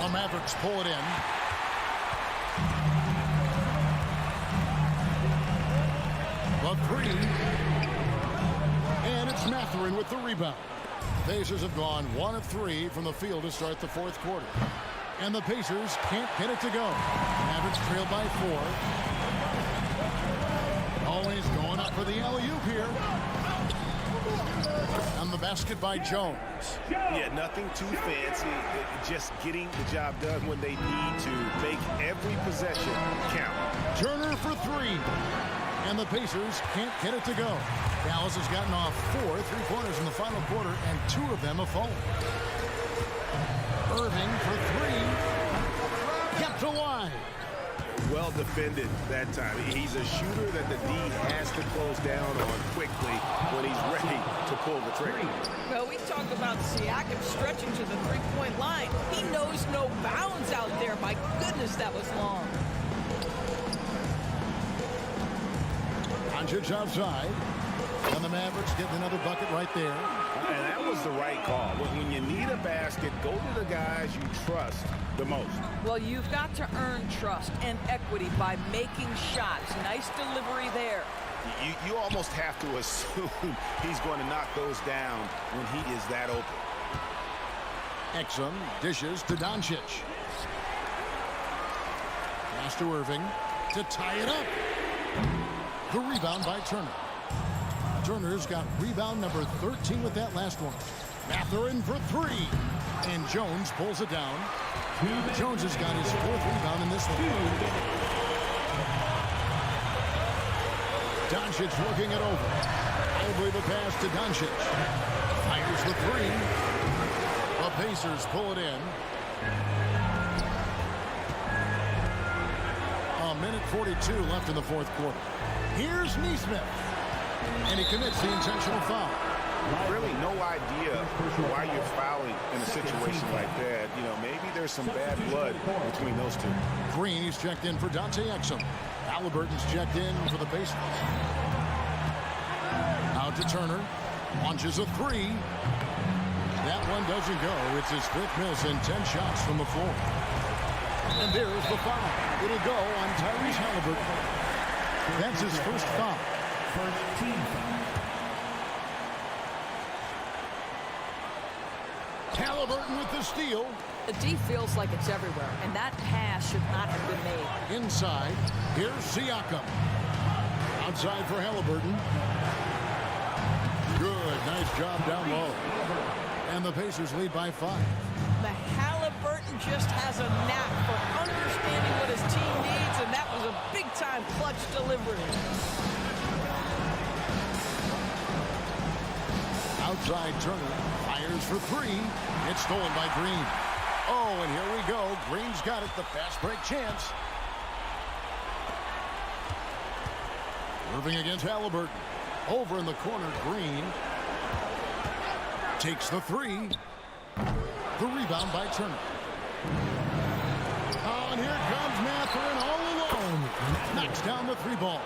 The Mavericks pull it in. The 3. And it's Mathurin with the rebound. Pacers have gone 1 of 3 from the field to start the fourth quarter. And the Pacers can't get it to go. Mavericks trail by 4. Always going up for the alley-oop here. On the basket by Jones. Yeah, nothing too fancy. Just getting the job done when they need to. Make every possession count. Turner for 3. And the Pacers can't get it to go. Dallas has gotten off 4 3-pointers in the final quarter, and 2 of them have fallen. Irving for 3. Kept alive. Well defended that time. He's a shooter that the D has to close down on quickly when he's ready to pull the trigger. Well, we talk about Siakam stretching to the three-point line. He knows no bounds out there. My goodness, that was long. Doncic outside. And the Mavericks getting another bucket right there. And that was the right call. When you need a basket, go to the guys you trust the most. Well, you've got to earn trust and equity by making shots. Nice delivery there. You almost have to assume he's going to knock those down when he is that open. Exum dishes to Doncic. Pass to Irving to tie it up. The rebound by Turner. Turner's got rebound number 13 with that last one. Mathurin for 3. And Jones pulls it down. Jones has got his 4th rebound in this one. Doncic working it over. Over the pass to Doncic. Fires the 3. The Pacers pull it in. A minute 42 left in the fourth quarter. Here's Neesmith. And he commits the intentional foul. Really no idea why you're fouling in a situation like that. You know, maybe there's some bad blood between those two. Green is checked in for Dante Exum. Halliburton's checked in for the Pacers. Out to Turner. Launches a three. That one doesn't go. It's his 5th miss and 10 shots from the floor. And there's the foul. It'll go on Tyrese Halliburton. That's his first foul. First team foul. Halliburton with the steal. The D feels like it's everywhere, and that pass should not have been made. Inside, here's Siakam. Outside for Halliburton. Good, nice job down low. And the Pacers lead by 5. The Halliburton just has a knack for understanding what his team needs, and that was a big-time clutch delivery. Outside Turner fires for 3. It's stolen by Green. Oh, and here we go. Green's got it, the fast break chance. Irving against Halliburton. Over in the corner, Green takes the 3. The rebound by Turner. Oh, and here comes Mathurin all alone. Knocks down the 3 ball.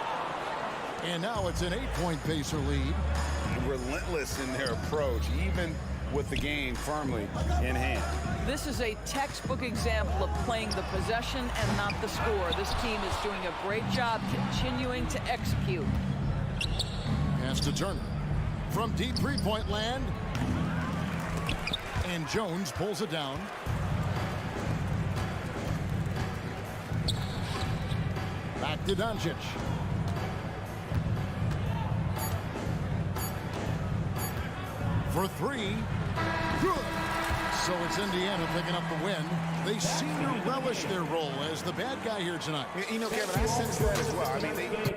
And now it's an 8-point Pacer lead. Relentless in their approach, even with the game firmly in hand. This is a textbook example of playing the possession and not the score. This team is doing a great job continuing to execute. Pass to Turner. From deep 3-point land. And Jones pulls it down. Back to Doncic. For 3. Good. So it's Indiana picking up the win. They seem to relish their role as the bad guy here tonight. You know, Kevin, I sense that as well. I mean, they...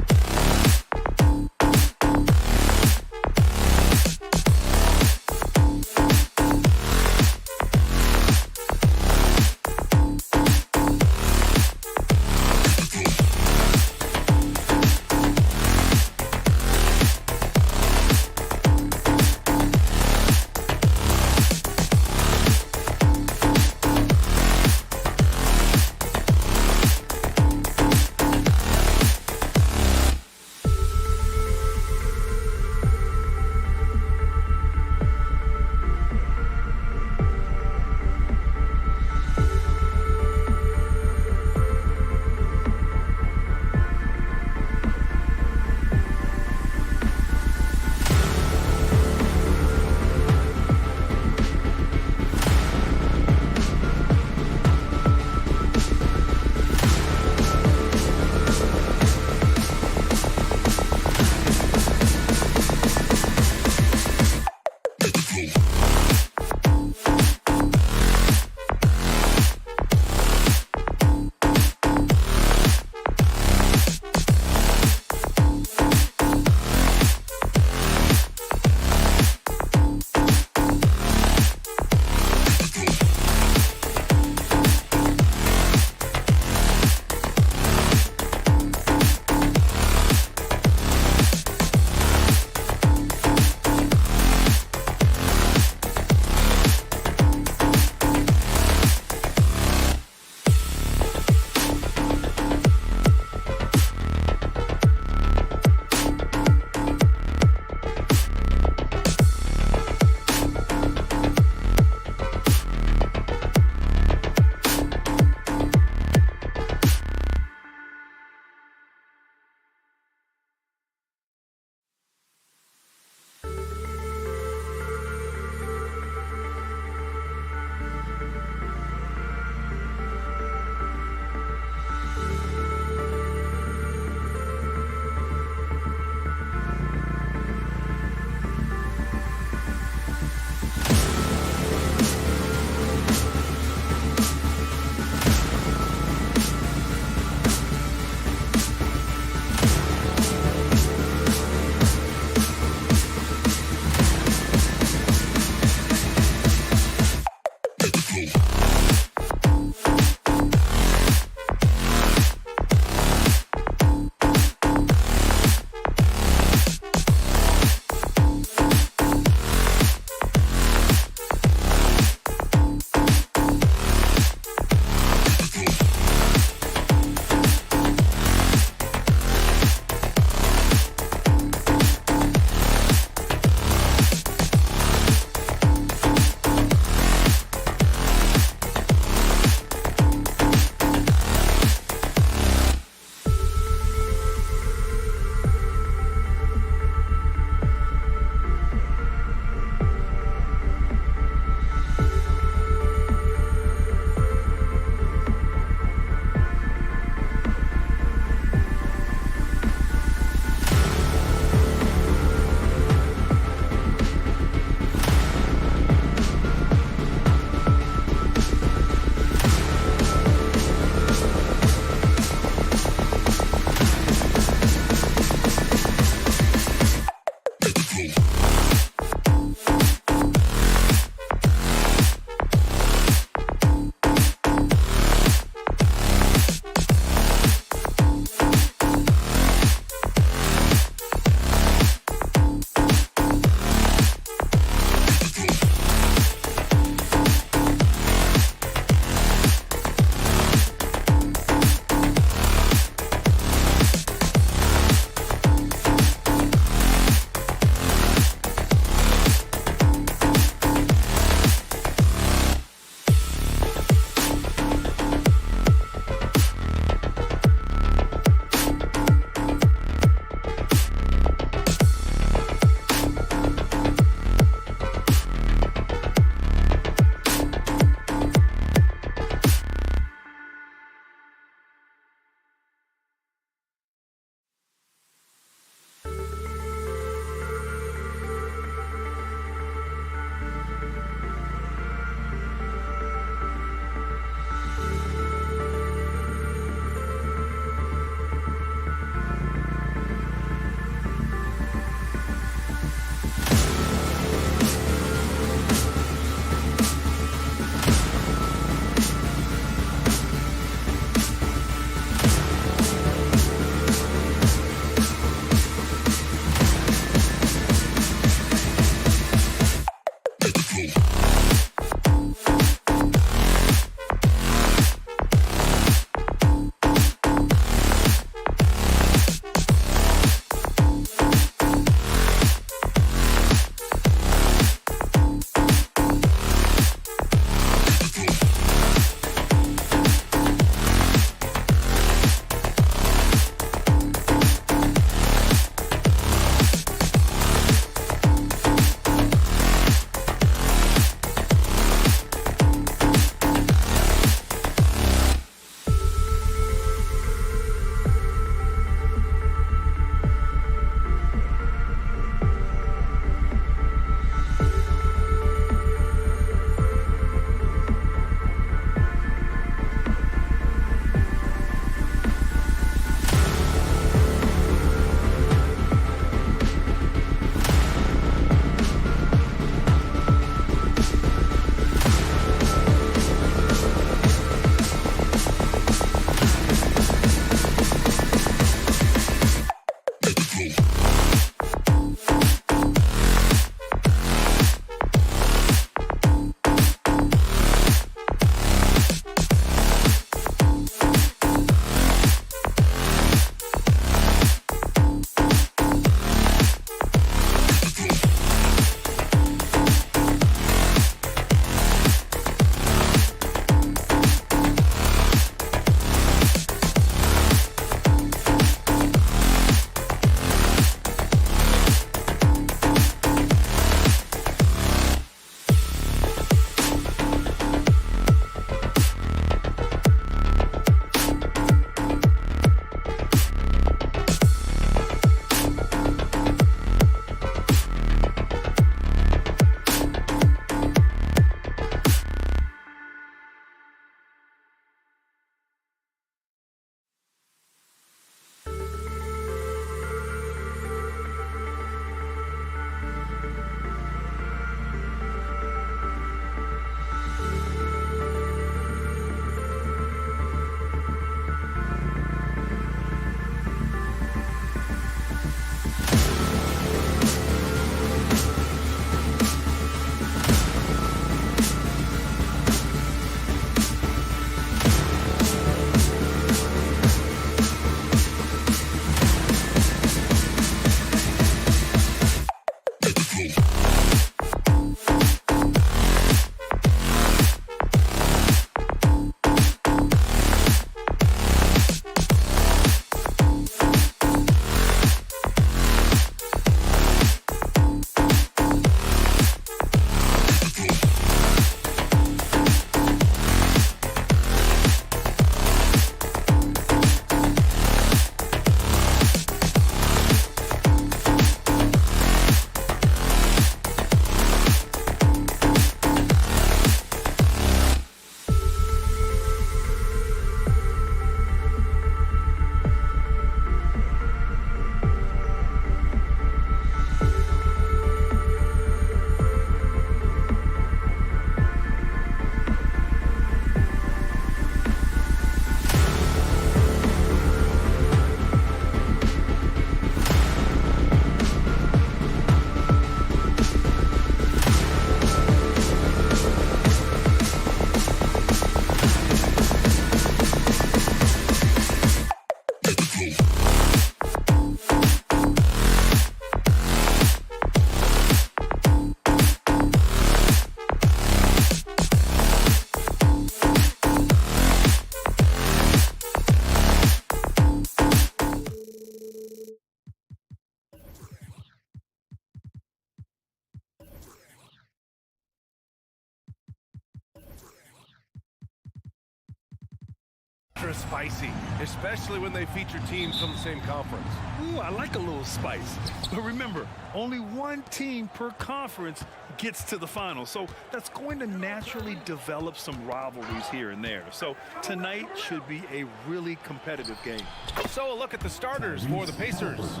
Spicy, especially when they feature teams from the same conference. Ooh, I like a little spice. But remember, only one team per conference gets to the final. So that's going to naturally develop some rivalries here and there. So tonight should be a really competitive game. So a look at the starters for the Pacers.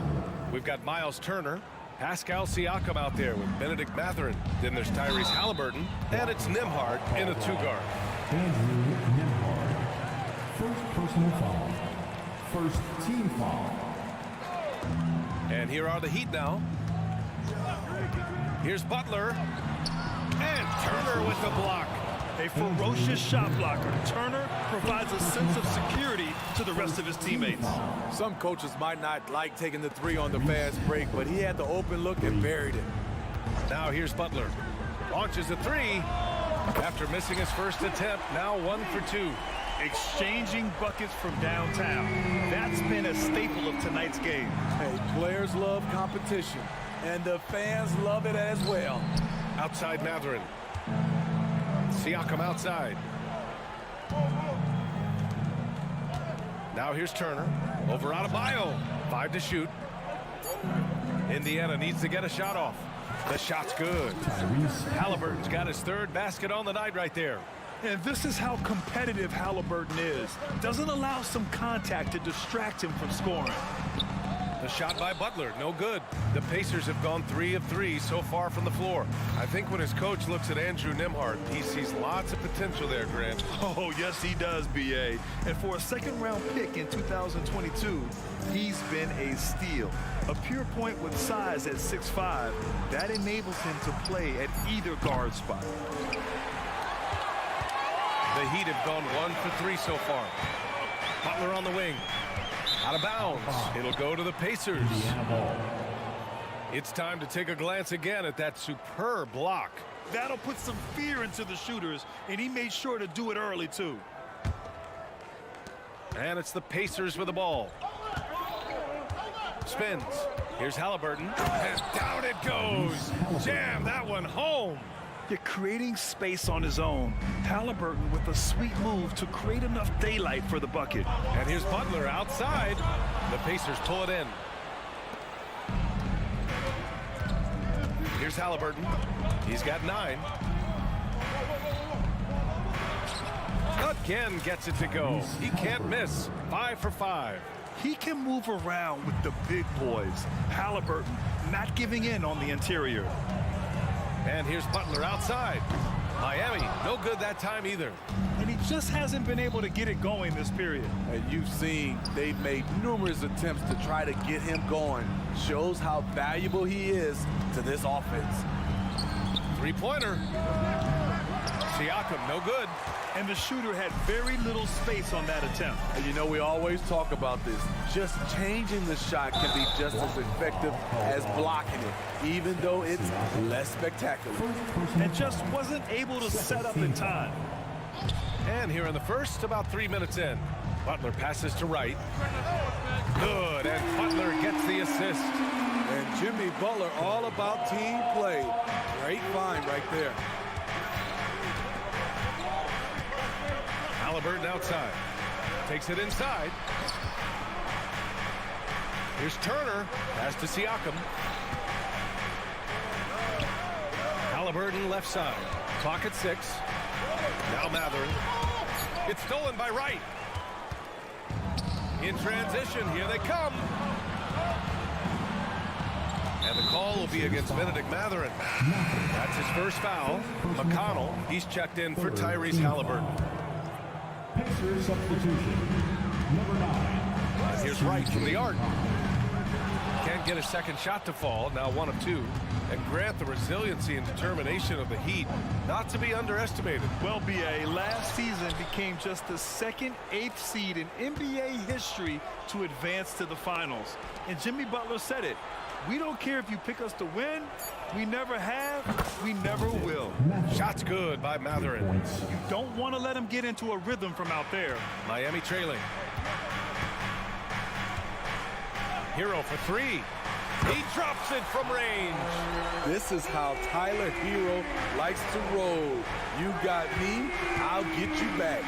We've got Miles Turner, Pascal Siakam out there with Benedict Mathurin. Then there's Tyrese Halliburton, and it's Nembhard in a two-guard. Andrew Nembhard. First personal foul. First team foul. And here are the Heat now. Here's Butler. And Turner with the block. A ferocious shot blocker. Turner provides a sense of security to the rest of his teammates. Some coaches might not like taking the three on the fast break, but he had the open look and buried it. Now here's Butler. Launches a three. After missing his first attempt, now 1 for 2. Exchanging buckets from downtown. That's been a staple of tonight's game. Hey, players love competition, and the fans love it as well. Outside Matherin. Siakam outside. Now here's Turner. Over Adebayo. 5 to shoot. Indiana needs to get a shot off. The shot's good. Halliburton's got his third basket on the night right there. And this is how competitive Halliburton is. Doesn't allow some contact to distract him from scoring. The shot by Butler, no good. The Pacers have gone 3 of 3 so far from the floor. I think when his coach looks at Andrew Nembhard, he sees lots of potential there, Grant. Oh, yes, he does, B.A. And for a second-round pick in 2022, he's been a steal. A pure point with size at 6'5", that enables him to play at either guard spot. The Heat have gone 1 for 3 so far. Butler on the wing. Out of bounds. It'll go to the Pacers. It's time to take a glance again at that superb block. That'll put some fear into the shooters, and he made sure to do it early, too. And it's the Pacers with the ball. Spins. Here's Halliburton. And down it goes. Jam that one home. You're creating space on his own. Halliburton with a sweet move to create enough daylight for the bucket. And here's Butler outside. The Pacers pull it in. Here's Halliburton. He's got 9. Again gets it to go. He can't miss. 5 for 5. He can move around with the big boys. Halliburton not giving in on the interior. And here's Butler outside. Miami, no good that time either. And he just hasn't been able to get it going this period. And you've seen they've made numerous attempts to try to get him going. Shows how valuable he is to this offense. 3-pointer. Siakam, no good. And the shooter had very little space on that attempt. And you know, we always talk about this. Just changing the shot can be just as effective as blocking it, even though it's less spectacular. And just wasn't able to set up in time. And here in the first, about 3 minutes in. Butler passes to Wright. Good, and Butler gets the assist. And Jimmy Butler all about team play. Great find right there. Halliburton outside. Takes it inside. Here's Turner. Pass to Siakam. Halliburton left side. Clock at 6. Now Matherin. It's stolen by Wright. In transition, here they come. And the call will be against Benedict Matherin. That's his first foul. McConnell, he's checked in for Tyrese Halliburton. Pacers substitution, number 9. Here's Wright from the arc. Can't get a second shot to fall, now 1 of 2. And Grant, the resiliency and determination of the Heat, not to be underestimated. Well, B.A., last season became just the second 8th seed in NBA history to advance to the finals. And Jimmy Butler said it. We don't care if you pick us to win. We never have. We never will. Shot's good by Matherin. You don't want to let him get into a rhythm from out there. Miami trailing. Hero for 3. He drops it from range. This is how Tyler Hero likes to roll. You got me, I'll get you back.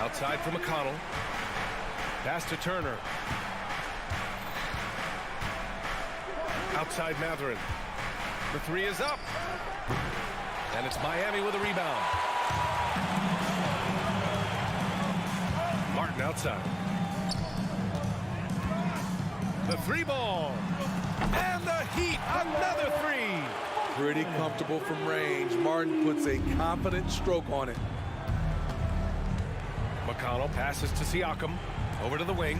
Outside for McConnell. Pass to Turner. Outside Matherin. The 3 is up. And it's Miami with a rebound. Martin outside. The 3 ball. And the Heat, another 3. Pretty comfortable from range. Martin puts a confident stroke on it. McConnell passes to Siakam. Over to the wing.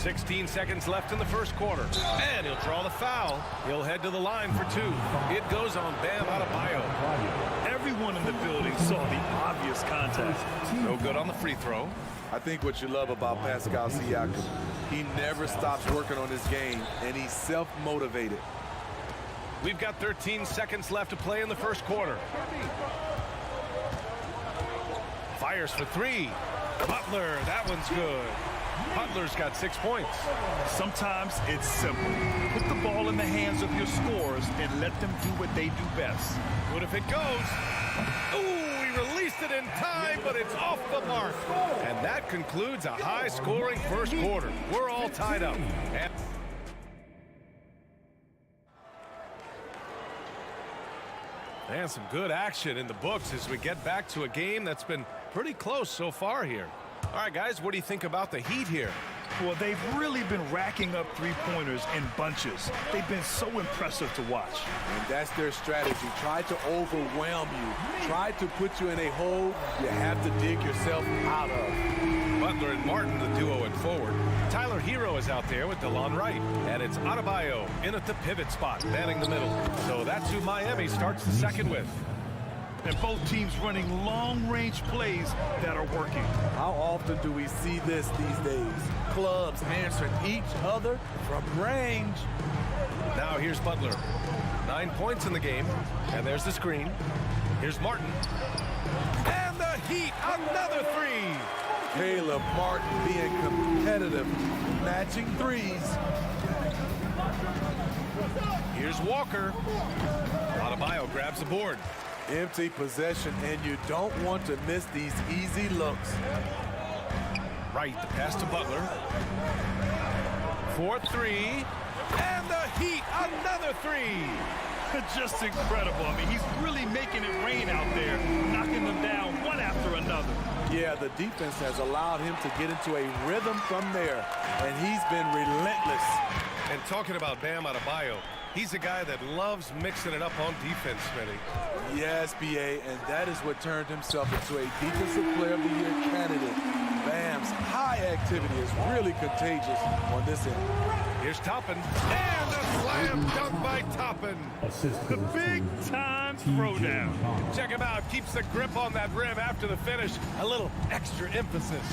16 seconds left in the first quarter. And he'll draw the foul. He'll head to the line for 2. It goes on Bam Adebayo. Everyone in the building saw the obvious contact. No good on the free throw. I think what you love about Pascal Siakam, he never stops working on his game, and he's self-motivated. We've got 13 seconds left to play in the first quarter. Fires for 3. Butler, that one's good. Butler's got 6 points. Sometimes it's simple. Put the ball in the hands of your scorers and let them do what they do best. What if it goes? Ooh, he released it in time, but it's off the mark. And that concludes a high-scoring first quarter. We're all tied up. And some good action in the books as we get back to a game that's been pretty close so far here. All right, guys, what do you think about the Heat here? Well, they've really been racking up three-pointers in bunches. They've been so impressive to watch. And that's their strategy. Try to overwhelm you. Try to put you in a hole you have to dig yourself out of. Butler and Martin, the duo at forward. Tyler Hero is out there with DeLon Wright. And it's Adebayo in at the pivot spot, manning the middle. So that's who Miami starts the second with. And both teams running long-range plays that are working. How often do we see this these days? Clubs answering each other from range. Now here's Butler. 9 points in the game. And there's the screen. Here's Martin. And the Heat, another 3. Caleb Martin being competitive, matching threes. Here's Walker. Adebayo grabs the board. Empty possession, and you don't want to miss these easy looks. Right, the pass to Butler. 4-3. And the Heat, another 3. Just incredible. I mean, he's really making it rain out there, knocking them down one after another. Yeah, the defense has allowed him to get into a rhythm from there, and he's been relentless. And talking about Bam Adebayo, he's a guy that loves mixing it up on defense, Smitty. Yes, B.A., and that is what turned himself into a Defensive Player of the Year candidate. Bam's high activity is really contagious on this end. Here's Toppin. And a slam dunk by Toppin. The big-time throwdown. Check him out. Keeps the grip on that rim after the finish. A little extra emphasis.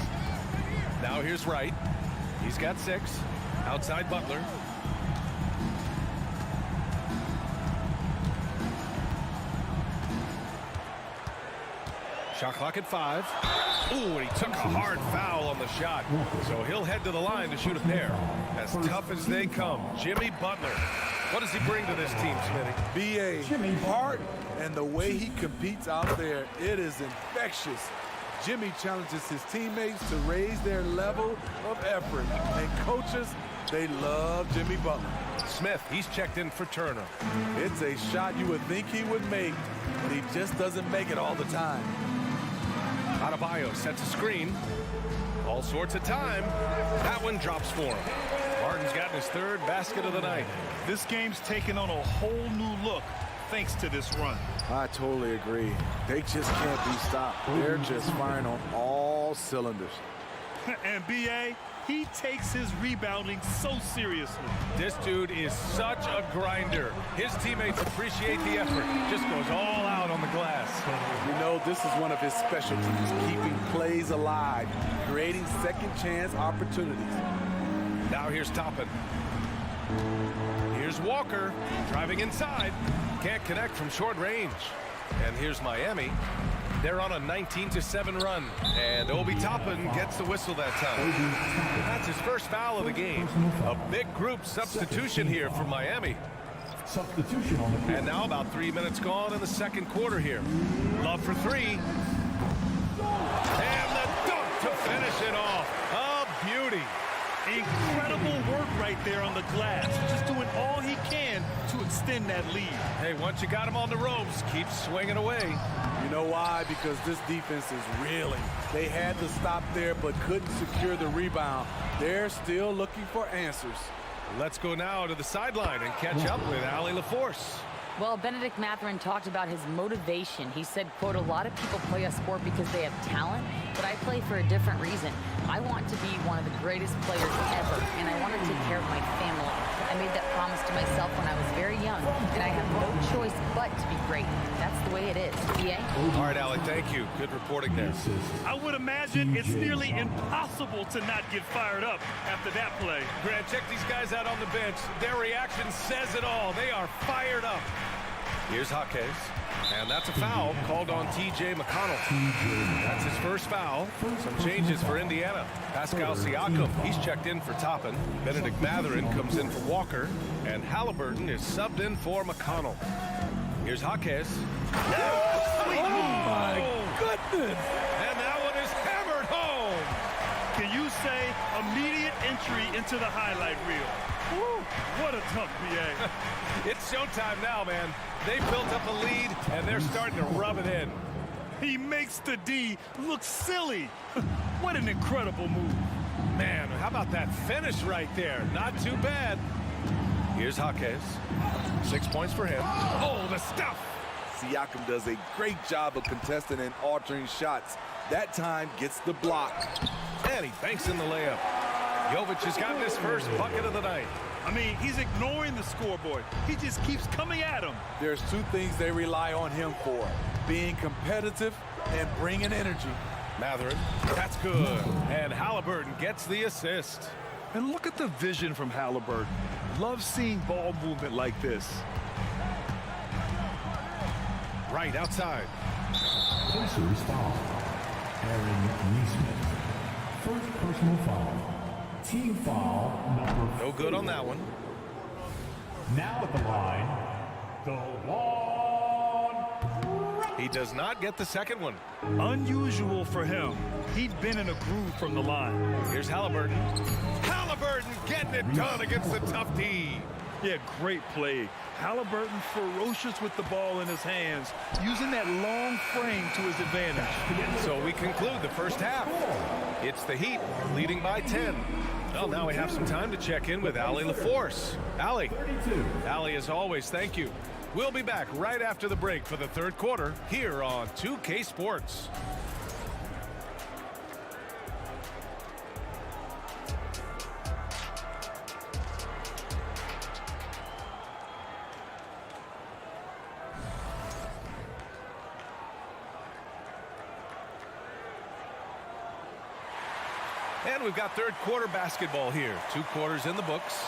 Now here's Wright. He's got 6. Outside Butler. Shot clock at 5. Ooh, and he took a hard foul on the shot. So he'll head to the line to shoot a pair. As tough as they come, Jimmy Butler. What does he bring to this team, Smitty? B.A. heart and the way he competes out there, it is infectious. Jimmy challenges his teammates to raise their level of effort. And coaches, they love Jimmy Butler. Smith, he's checked in for Turner. It's a shot you would think he would make, but he just doesn't make it all the time. Adebayo sets a screen. All sorts of time. That one drops for him. Martin's gotten his 3rd basket of the night. This game's taken on a whole new look thanks to this run. I totally agree. They just can't be stopped. They're just firing on all cylinders. And B.A., he takes his rebounding so seriously. This dude is such a grinder. His teammates appreciate the effort. Just goes all out on the glass. You know, this is one of his specialties, keeping plays alive, creating second chance opportunities. Now here's Toppin. Here's Walker, driving inside. Can't connect from short range. And here's Miami. They're on a 19-7 run. And Obi Toppin gets the whistle that time. That's his first foul of the game. A big group substitution here for Miami. Substitution on the field. And now about 3 minutes gone in the second quarter here. Love for 3. And the dunk to finish it off. A beauty. Incredible work right there on the glass. Just doing all he can to extend that lead. Hey, once you got him on the ropes, keep swinging away. You know why? Because this defense is reeling. They had to stop there but couldn't secure the rebound. They're still looking for answers. Let's go now to the sideline and catch up with Allie LaForce. Well, Benedict Mathurin talked about his motivation. He said, quote, "A lot of people play a sport because they have talent, but I play for a different reason. I want to be one of the greatest players ever, and I want to take care of my family. I made that promise to myself when I was very young, and I have no choice but to be great. That's the way it is." BA? All right, Alec, thank you. Good reporting there. I would imagine it's nearly impossible to not get fired up after that play. Grant, check these guys out on the bench. Their reaction says it all. They are fired up. Here's Jaquez, and that's a foul called on T.J. McConnell. That's his first foul. Some changes for Indiana. Pascal Siakam, he's checked in for Toppin. Benedict Mathurin comes in for Walker, and Halliburton is subbed in for McConnell. Here's Jaquez. Oh, my goodness! And that one is hammered home. Can you say immediate entry into the highlight reel? Woo, what a tough BA. It's showtime now, man. They built up a lead, and they're starting to rub it in. He makes the D look silly. What an incredible move. Man, how about that finish right there? Not too bad. Here's Jaquez. 6 points for him. Oh, the stuff! Siakam does a great job of contesting and altering shots. That time gets the block. And he banks in the layup. Jovic has gotten his first bucket of the night. I mean, he's ignoring the scoreboard. He just keeps coming at him. There's two things they rely on him for: being competitive and bringing energy. Mathurin, that's good. And Halliburton gets the assist. And look at the vision from Halliburton. Love seeing ball movement like this. Right outside. Pacers foul. Aaron Neesmith. First personal foul. Team foul number 4. No good on that one. Now at the line, DeJuan. He does not get the second one. Unusual for him. He'd been in a groove from the line. Here's Halliburton. Halliburton getting it done against the tough D. Yeah, great play. Halliburton ferocious with the ball in his hands, using that long frame to his advantage. So we conclude the first half. It's the Heat leading by 10. Well, now we have some time to check in with Allie LaForce. Allie. Allie, as always, thank you. We'll be back right after the break for the third quarter here on 2K Sports. And we've got third quarter basketball here. 2 quarters in the books.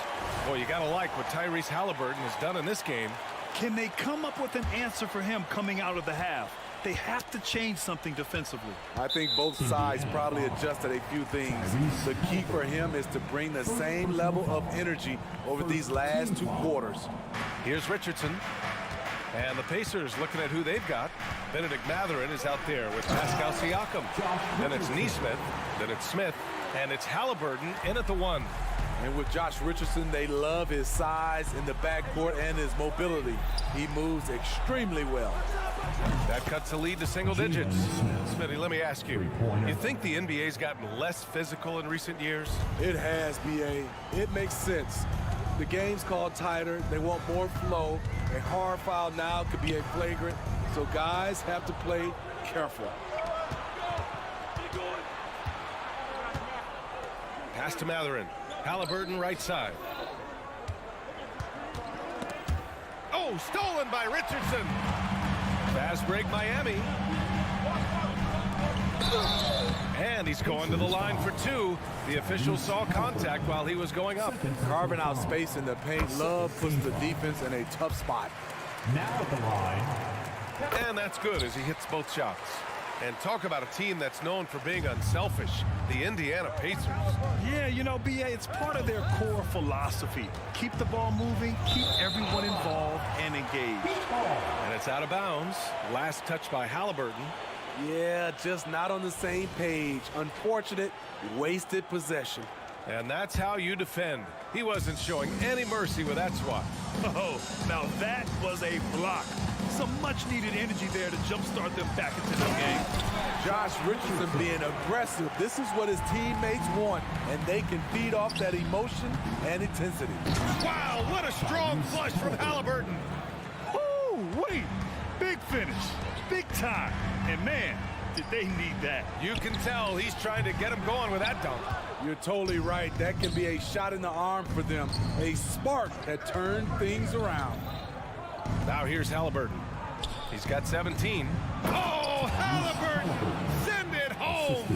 Boy, you got to like what Tyrese Halliburton has done in this game. Can they come up with an answer for him coming out of the half? They have to change something defensively. I think both sides probably adjusted a few things. The key for him is to bring the same level of energy over these last 2 quarters. Here's Richardson. And the Pacers looking at who they've got. Benedict Mathurin is out there with Pascal Siakam. Then it's Neesmith. Then it's Smith. And it's Halliburton in at the 1. And with Josh Richardson, they love his size in the backcourt and his mobility. He moves extremely well. That cuts the lead to single digits. Smitty, let me ask you, you think the NBA's gotten less physical in recent years? It has, BA. It makes sense. The game's called tighter. They want more flow. A hard foul now could be a flagrant, so guys have to play careful. Pass to Mathurin. Halliburton right side. Oh, stolen by Richardson. Fast break Miami. And he's going to the line for 2. The official saw contact while he was going up. Carving out space in the paint. Love puts the defense in a tough spot. Now at the line. And that's good as he hits both shots. And talk about a team that's known for being unselfish, the Indiana Pacers. Yeah, you know, BA, it's part of their core philosophy. Keep the ball moving, keep everyone involved and engaged. And it's out of bounds. Last touch by Halliburton. Yeah, just not on the same page. Unfortunate, wasted possession. And that's how you defend. He wasn't showing any mercy with that swat. Oh, now that was a block. Some much-needed energy there to jumpstart them back into the game. Josh Richardson being aggressive. This is what his teammates want, and they can feed off that emotion and intensity. Wow, what a strong flush from Halliburton. finish. Big time. And man, did they need that. You can tell he's trying to get him going with that dunk. You're totally right. That can be a shot in the arm for them. A spark that turned things around. Now here's Halliburton. He's got 17. Oh, Halliburton! Send it home!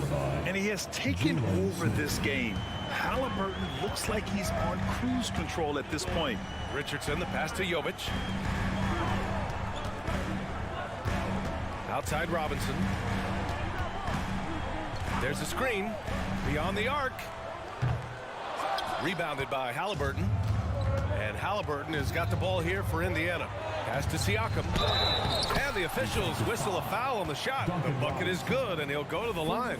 And he has taken over this game. Halliburton looks like he's on cruise control at this point. Richardson, the pass to Jovic. Outside Robinson. There's a screen. Beyond the arc. Rebounded by Halliburton. And Halliburton has got the ball here for Indiana. Pass to Siakam. And the officials whistle a foul on the shot. The bucket is good, and he'll go to the line.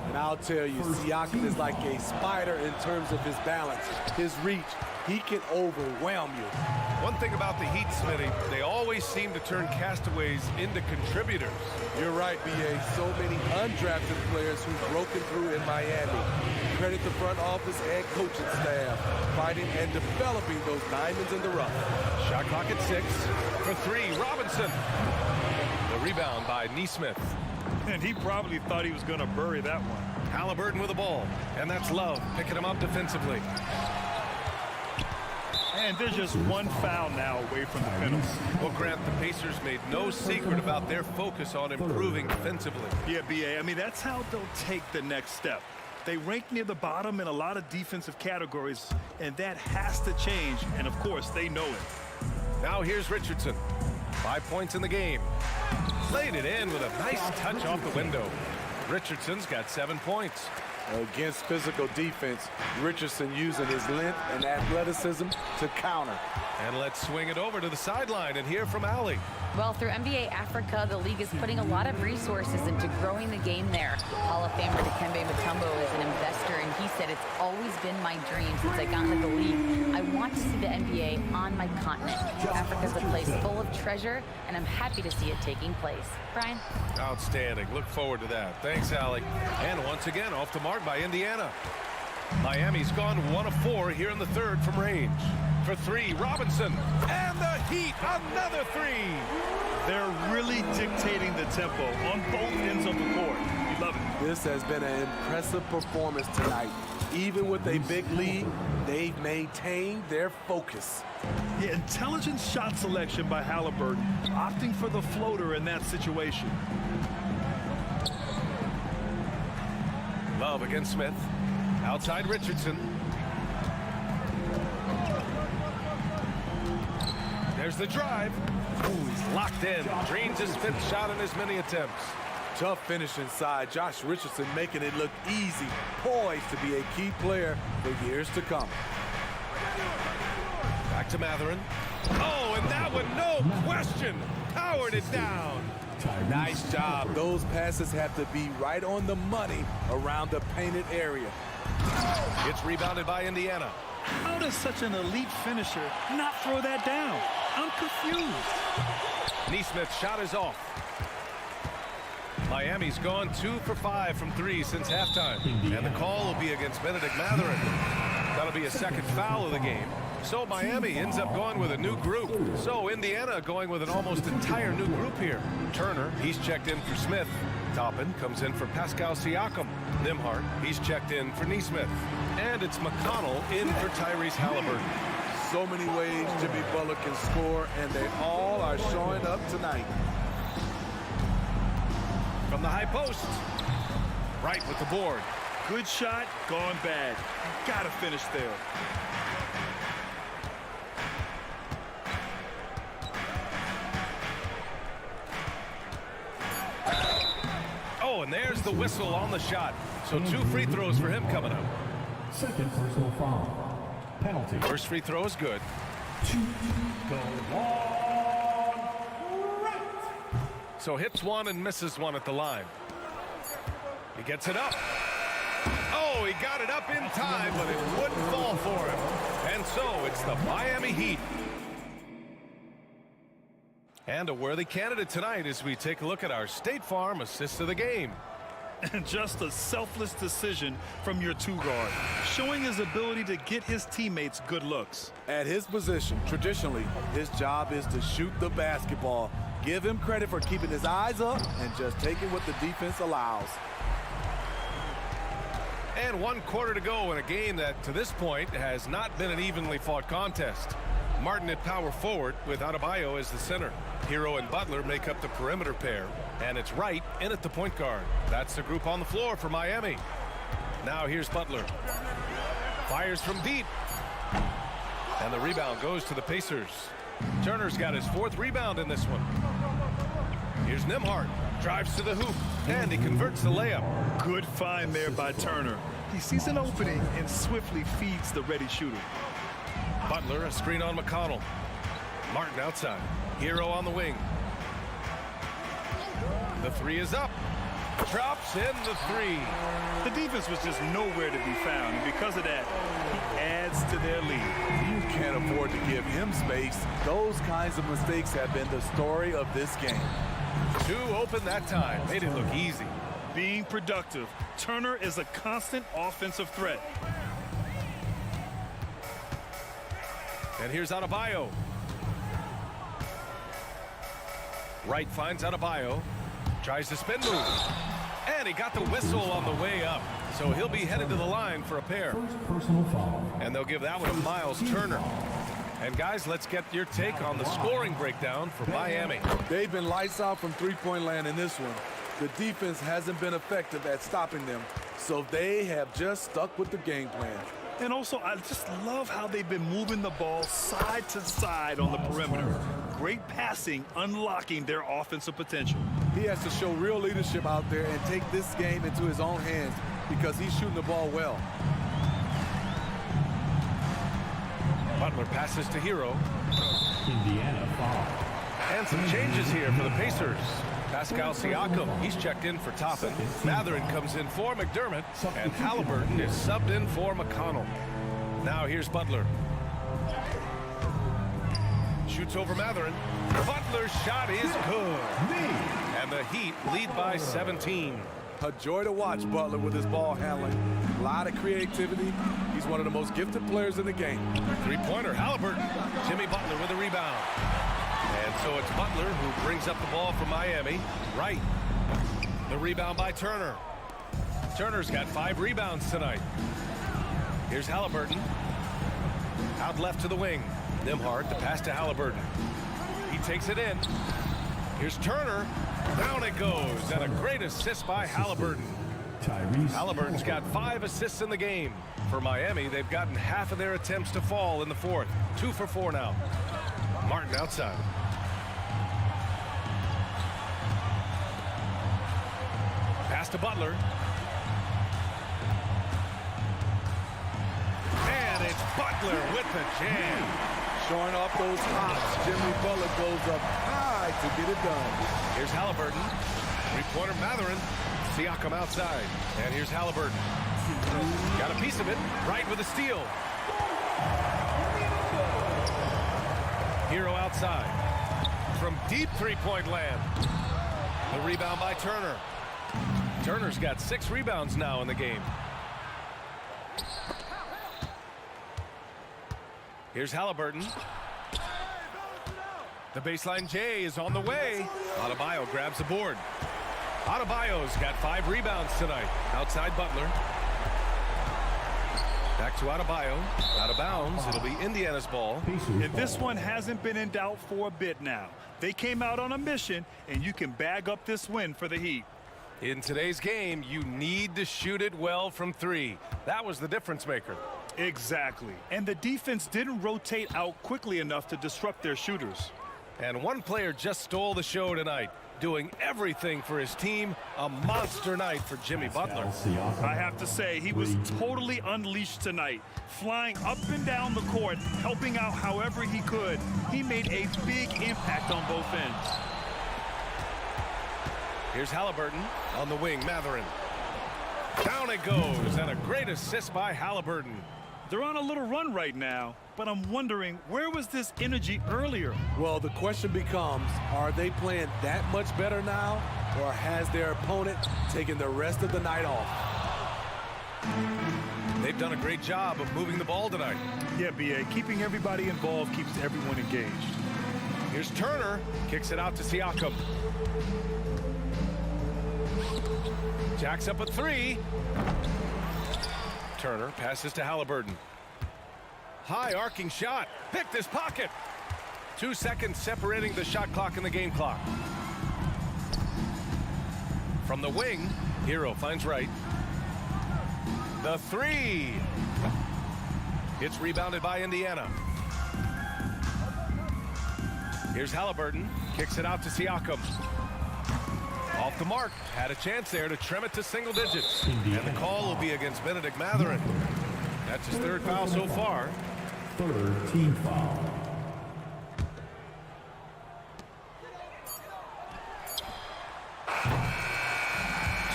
And I'll tell you, Siakam is like a spider in terms of his balance, his reach. He can overwhelm you. One thing about the Heat, Smitty, they always seem to turn castaways into contributors. You're right, B.A. So many undrafted players who've broken through in Miami. Credit the front office and coaching staff, finding and developing those diamonds in the rough. Shot clock at 6. For 3, Robinson. The rebound by Nesmith. And he probably thought he was going to bury that one. Halliburton with the ball. And that's Love picking him up defensively. And there's just one foul now away from the penalty. Well, Grant, the Pacers made no secret about their focus on improving defensively. Yeah, B.A., I mean, that's how they'll take the next step. They rank near the bottom in a lot of defensive categories, and that has to change, and of course, they know it. Now here's Richardson. 5 points in the game. Laid it in with a nice touch off the window. Richardson's got 7 points. Against physical defense, Richardson using his length and athleticism to counter. And let's swing it over to the sideline and hear from Allie. Well, through NBA Africa, the league is putting a lot of resources into growing the game there. Hall of Famer Dikembe Mutombo is an investor, and he said, it's always been my dream since I got into the league. I want to see the NBA on my continent. Africa's a place full of treasure, and I'm happy to see it taking place. Brian? Outstanding. Look forward to that. Thanks, Allie. And once again, off the mark by Indiana. Miami's gone 1 of 4 here in the third from range. For 3, Robinson. And the Heat, another 3. They're really dictating the tempo on both ends of the court. You love it. This has been an impressive performance tonight. Even with a big lead, they've maintained their focus. Yeah, intelligent shot selection by Halliburton, opting for the floater in that situation. Love against Smith. Outside Richardson. There's the drive. Ooh, he's locked in. Drains his 5th shot in as many attempts. Tough finish inside. Josh Richardson making it look easy. Poised to be a key player for years to come. Back to Matherin. Oh, and that one, no question, powered it down. Nice job. Those passes have to be right on the money around the painted area. It's rebounded by Indiana. How does such an elite finisher not throw that down? I'm confused. Nesmith's shot is off. Miami's gone 2 for 5 from 3 since halftime. And the call will be against Benedict Matherin. That'll be a 2nd foul of the game. So Miami ends up going with a new group. So Indiana going with an almost entire new group here. Turner, he's checked in for Smith. Toppin comes in for Pascal Siakam. Nimhart, he's checked in for Nesmith. And it's McConnell in for Tyrese Halliburton. So many ways Jimmy Butler can score, and they all are showing up tonight. From the high post. Right with the board. Good shot, gone bad. Gotta finish there. Oh, and there's the whistle on the shot. So 2 free throws for him coming up. 2nd personal foul. Penalty. First free throw is good. Go long right. So hits 1 and misses 1 at the line. He gets it up. Oh, he got it up in time, but it wouldn't fall for him. And so it's the Miami Heat. And a worthy candidate tonight as we take a look at our State Farm assist of the game. and just a selfless decision from your two-guard, showing his ability to get his teammates good looks. At his position, traditionally, his job is to shoot the basketball. Give him credit for keeping his eyes up and just taking what the defense allows. And 1 quarter to go in a game that, to this point, has not been an evenly fought contest. Martin at power forward with Adebayo as the center. Hero and Butler make up the perimeter pair. And it's Wright in at the point guard. That's the group on the floor for Miami. Now here's Butler. Fires from deep. And the rebound goes to the Pacers. Turner's got his 4th rebound in this one. Here's Nembhard. Drives to the hoop. And he converts the layup. Good find there by Turner. He sees an opening and swiftly feeds the ready shooter. Butler, a screen on McConnell. Martin outside. Hero on the wing. The 3 is up. Drops in the 3. The defense was just nowhere to be found, and because of that, he adds to their lead. You can't afford to give him space. Those kinds of mistakes have been the story of this game. 2 open that time. Made it look easy. Being productive, Turner is a constant offensive threat. And here's Adebayo. Wright finds Adebayo. Tries to spin move. And he got the whistle on the way up. So he'll be headed to the line for a pair. Personal foul. And they'll give that one to Miles Turner. And guys, let's get your take on the scoring breakdown for Miami. They've been lights out from three-point land in this one. The defense hasn't been effective at stopping them, so they have just stuck with the game plan. And also, I just love how they've been moving the ball side to side on the perimeter. Great passing, unlocking their offensive potential. He has to show real leadership out there and take this game into his own hands because he's shooting the ball well. Butler passes to Hero. Indiana foul. And some changes here for the Pacers. Pascal Siakam, he's checked in for Toppin. Mathurin comes in for McDermott. And Halliburton is subbed in for McConnell. Now here's Butler. Shoots over Mathurin. Butler's shot is good. And the Heat lead by 17. A joy to watch Butler with his ball handling. A lot of creativity. He's one of the most gifted players in the game. 3-pointer, Halliburton. Jimmy Butler with a rebound. And so it's Butler who brings up the ball for Miami. Right. The rebound by Turner. Turner's got 5 rebounds tonight. Here's Halliburton. Out left to the wing. Nembhard, the pass to Halliburton. He takes it in. Here's Turner. Down it goes. And a great assist by Halliburton. Halliburton's got 5 assists in the game. For Miami, they've gotten half of their attempts to fall in the 4th. 2 for 4 now. Martin outside. Pass to Butler. And it's Butler with the jam. Showing off those hops, Jimmy Butler goes up high to get it done. Here's Halliburton. 3-pointer Mathurin. Siakam outside. And here's Halliburton. Got a piece of it. Right with a steal. Hero outside. From deep 3-point land. The rebound by Turner. Turner's got 6 rebounds now in the game. Here's Halliburton. The baseline J is on the way. Adebayo grabs the board. Adebayo's got 5 rebounds tonight. Outside Butler. Back to Adebayo. Out of bounds. It'll be Indiana's ball. And this one hasn't been in doubt for a bit now. They came out on a mission, and you can bag up this win for the Heat. In today's game, you need to shoot it well from 3. That was the difference maker. Exactly. And the defense didn't rotate out quickly enough to disrupt their shooters. And one player just stole the show tonight, doing everything for his team. A monster night for Jimmy Butler. I have to say, he was totally unleashed tonight, flying up and down the court, helping out however he could. He made a big impact on both ends. Here's Halliburton on the wing. Mathurin. Down it goes, and a great assist by Halliburton. They're on a little run right now. but I'm wondering, where was this energy earlier? Well, the question becomes, are they playing that much better now, or has their opponent taken the rest of the night off? They've done a great job of moving the ball tonight. Yeah, B.A., keeping everybody involved keeps everyone engaged. Here's Turner, kicks it out to Siakam. Jacks up a three. Turner passes to Halliburton. High arcing shot, picked his pocket. 2 seconds separating the shot clock and the game clock. From the wing, Hero finds Wright. The three. It's rebounded by Indiana. Here's Halliburton, kicks it out to Siakam. Off the mark, had a chance there to trim it to single digits. And the call will be against Benedict Mathurin. That's his third foul so far. Third team foul.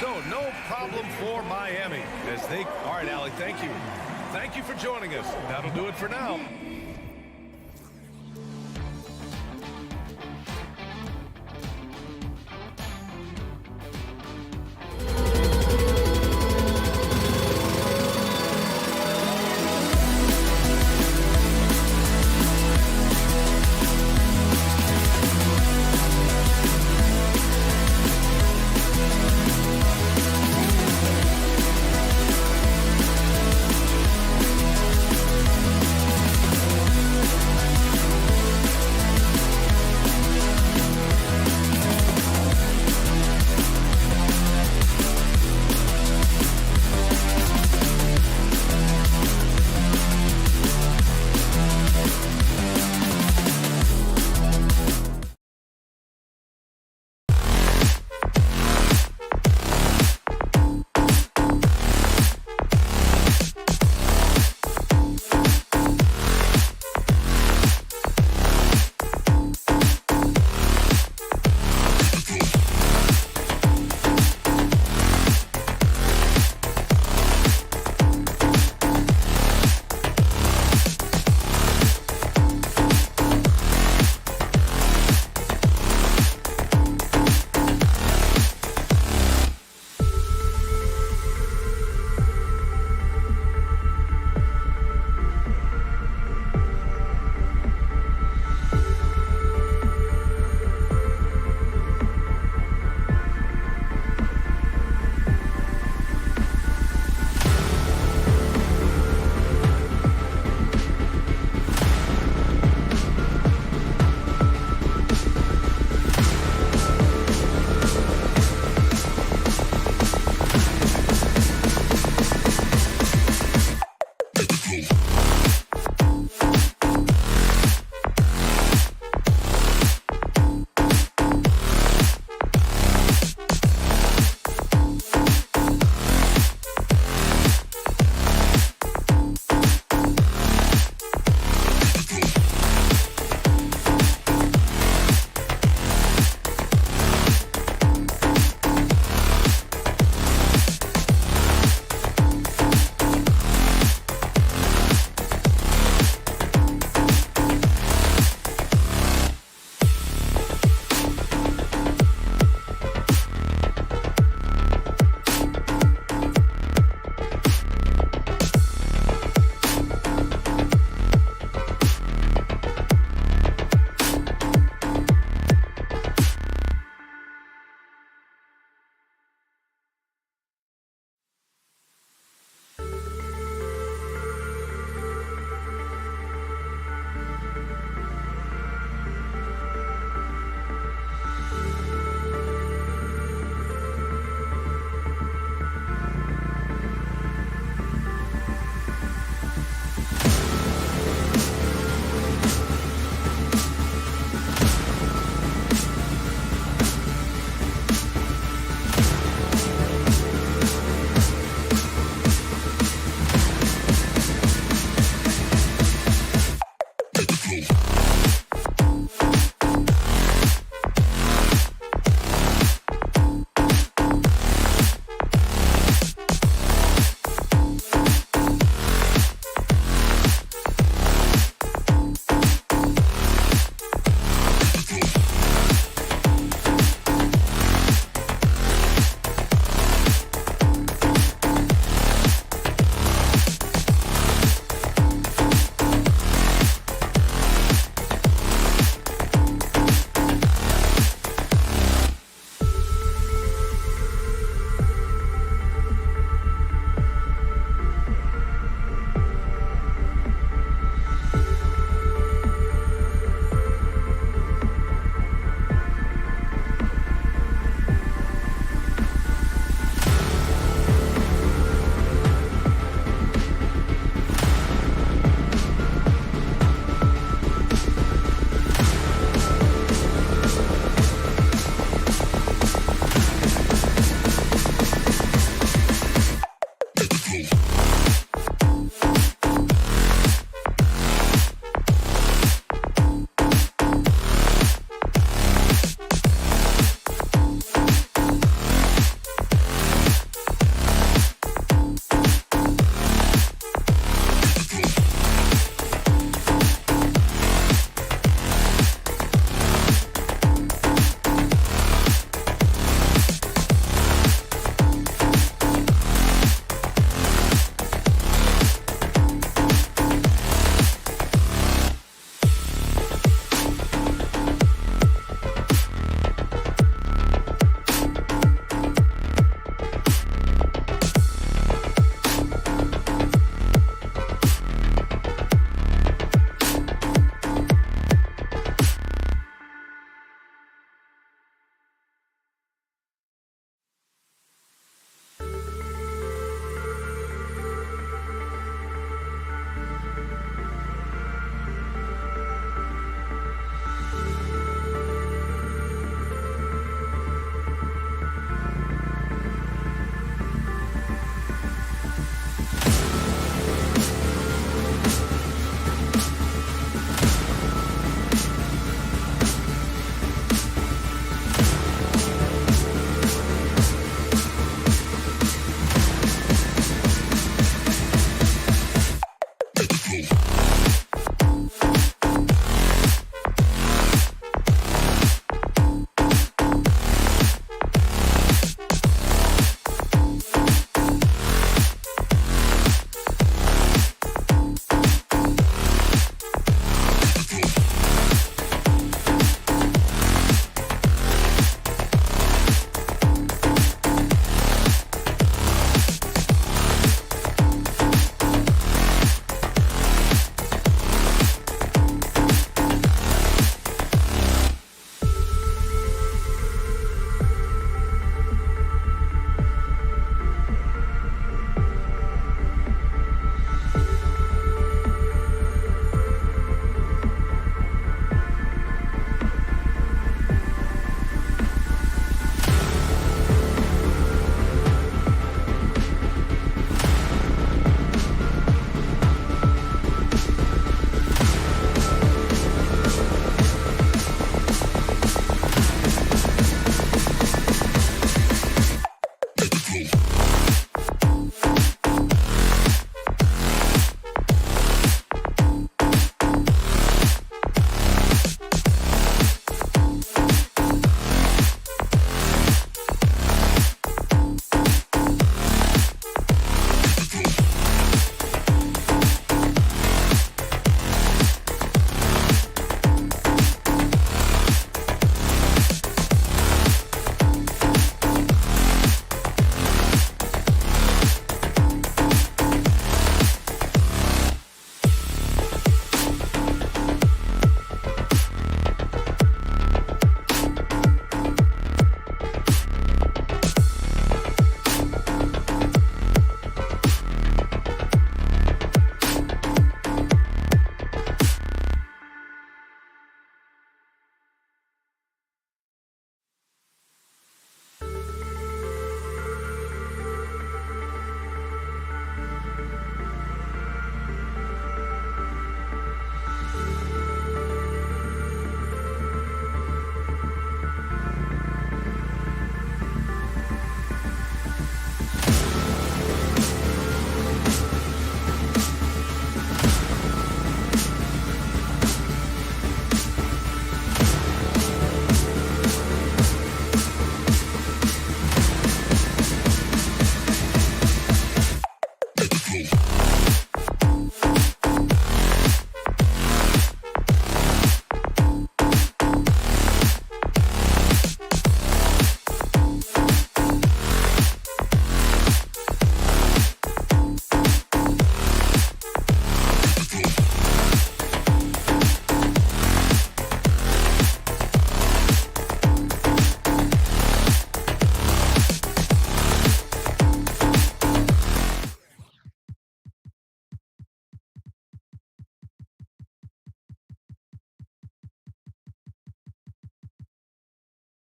So no problem for Miami as they. All right, Allie, thank you. Thank you for joining us. That'll do it for now.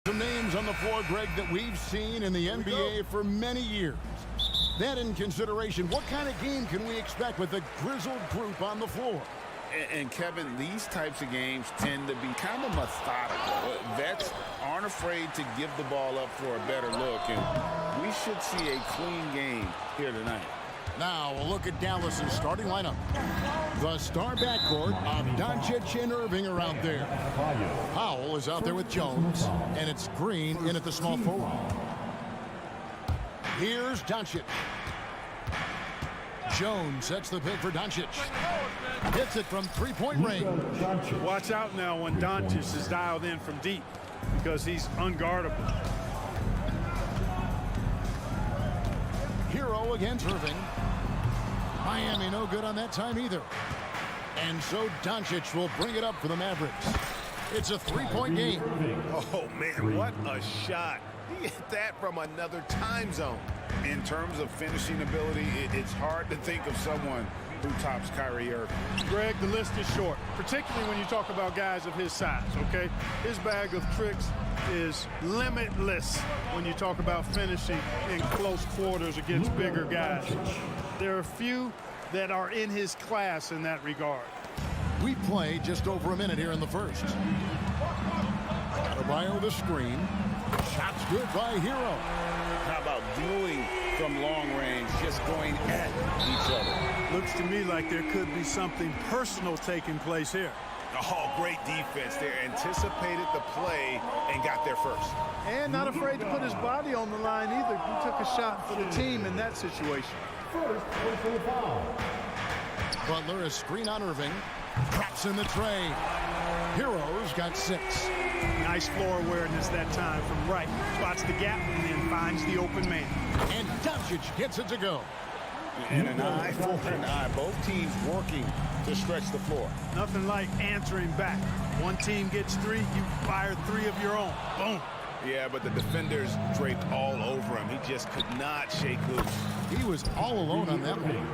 Some names on the floor, Greg, that we've seen in the NBA for many years. That in consideration, what kind of game can we expect with the grizzled group on the floor? And Kevin, these types of games tend to be kind of methodical. Vets aren't afraid to give the ball up for a better look, and we should see a clean game here tonight. Now we'll look at Dallas's starting lineup. The star backcourt of Doncic and Irving are out there. Powell is out there with Jones, and it's Green in at the small forward. Here's Doncic. Jones sets the pick for Doncic. Hits it from three-point range. Watch out now when Doncic is dialed in from deep because he's unguardable. Hero against Irving. Miami no good on that time either. And so Doncic will bring it up for the Mavericks. It's a three-point game. Oh, man, what a shot. He hit that from another time zone. In terms of finishing ability, it's hard to think of someone who tops Kyrie Irving. Greg, the list is short, particularly when you talk about guys of his size, okay? His bag of tricks is limitless when you talk about finishing in close quarters against bigger guys. There are few that are in his class in that regard. We play just over a minute here in the first. Adebayo the screen. Shots good by Hero. How about dueling from long range, just going at each other? Looks to me like there could be something personal taking place here. Oh, great defense there. Anticipated the play and got there first. And not afraid to put his body on the line either. He took a shot for the team in that situation. Butler is screen on Irving. Drops in the tray. Hero's got 6. Nice floor awareness that time from right. Spots the gap and then finds the open man. And Doncic gets it to go. And an eye for an eye. Both teams working to stretch the floor. Nothing like answering back. One team gets 3, you fire 3 of your own. Boom. Yeah, but the defenders draped all over him. He just could not shake loose. He was all alone on that one.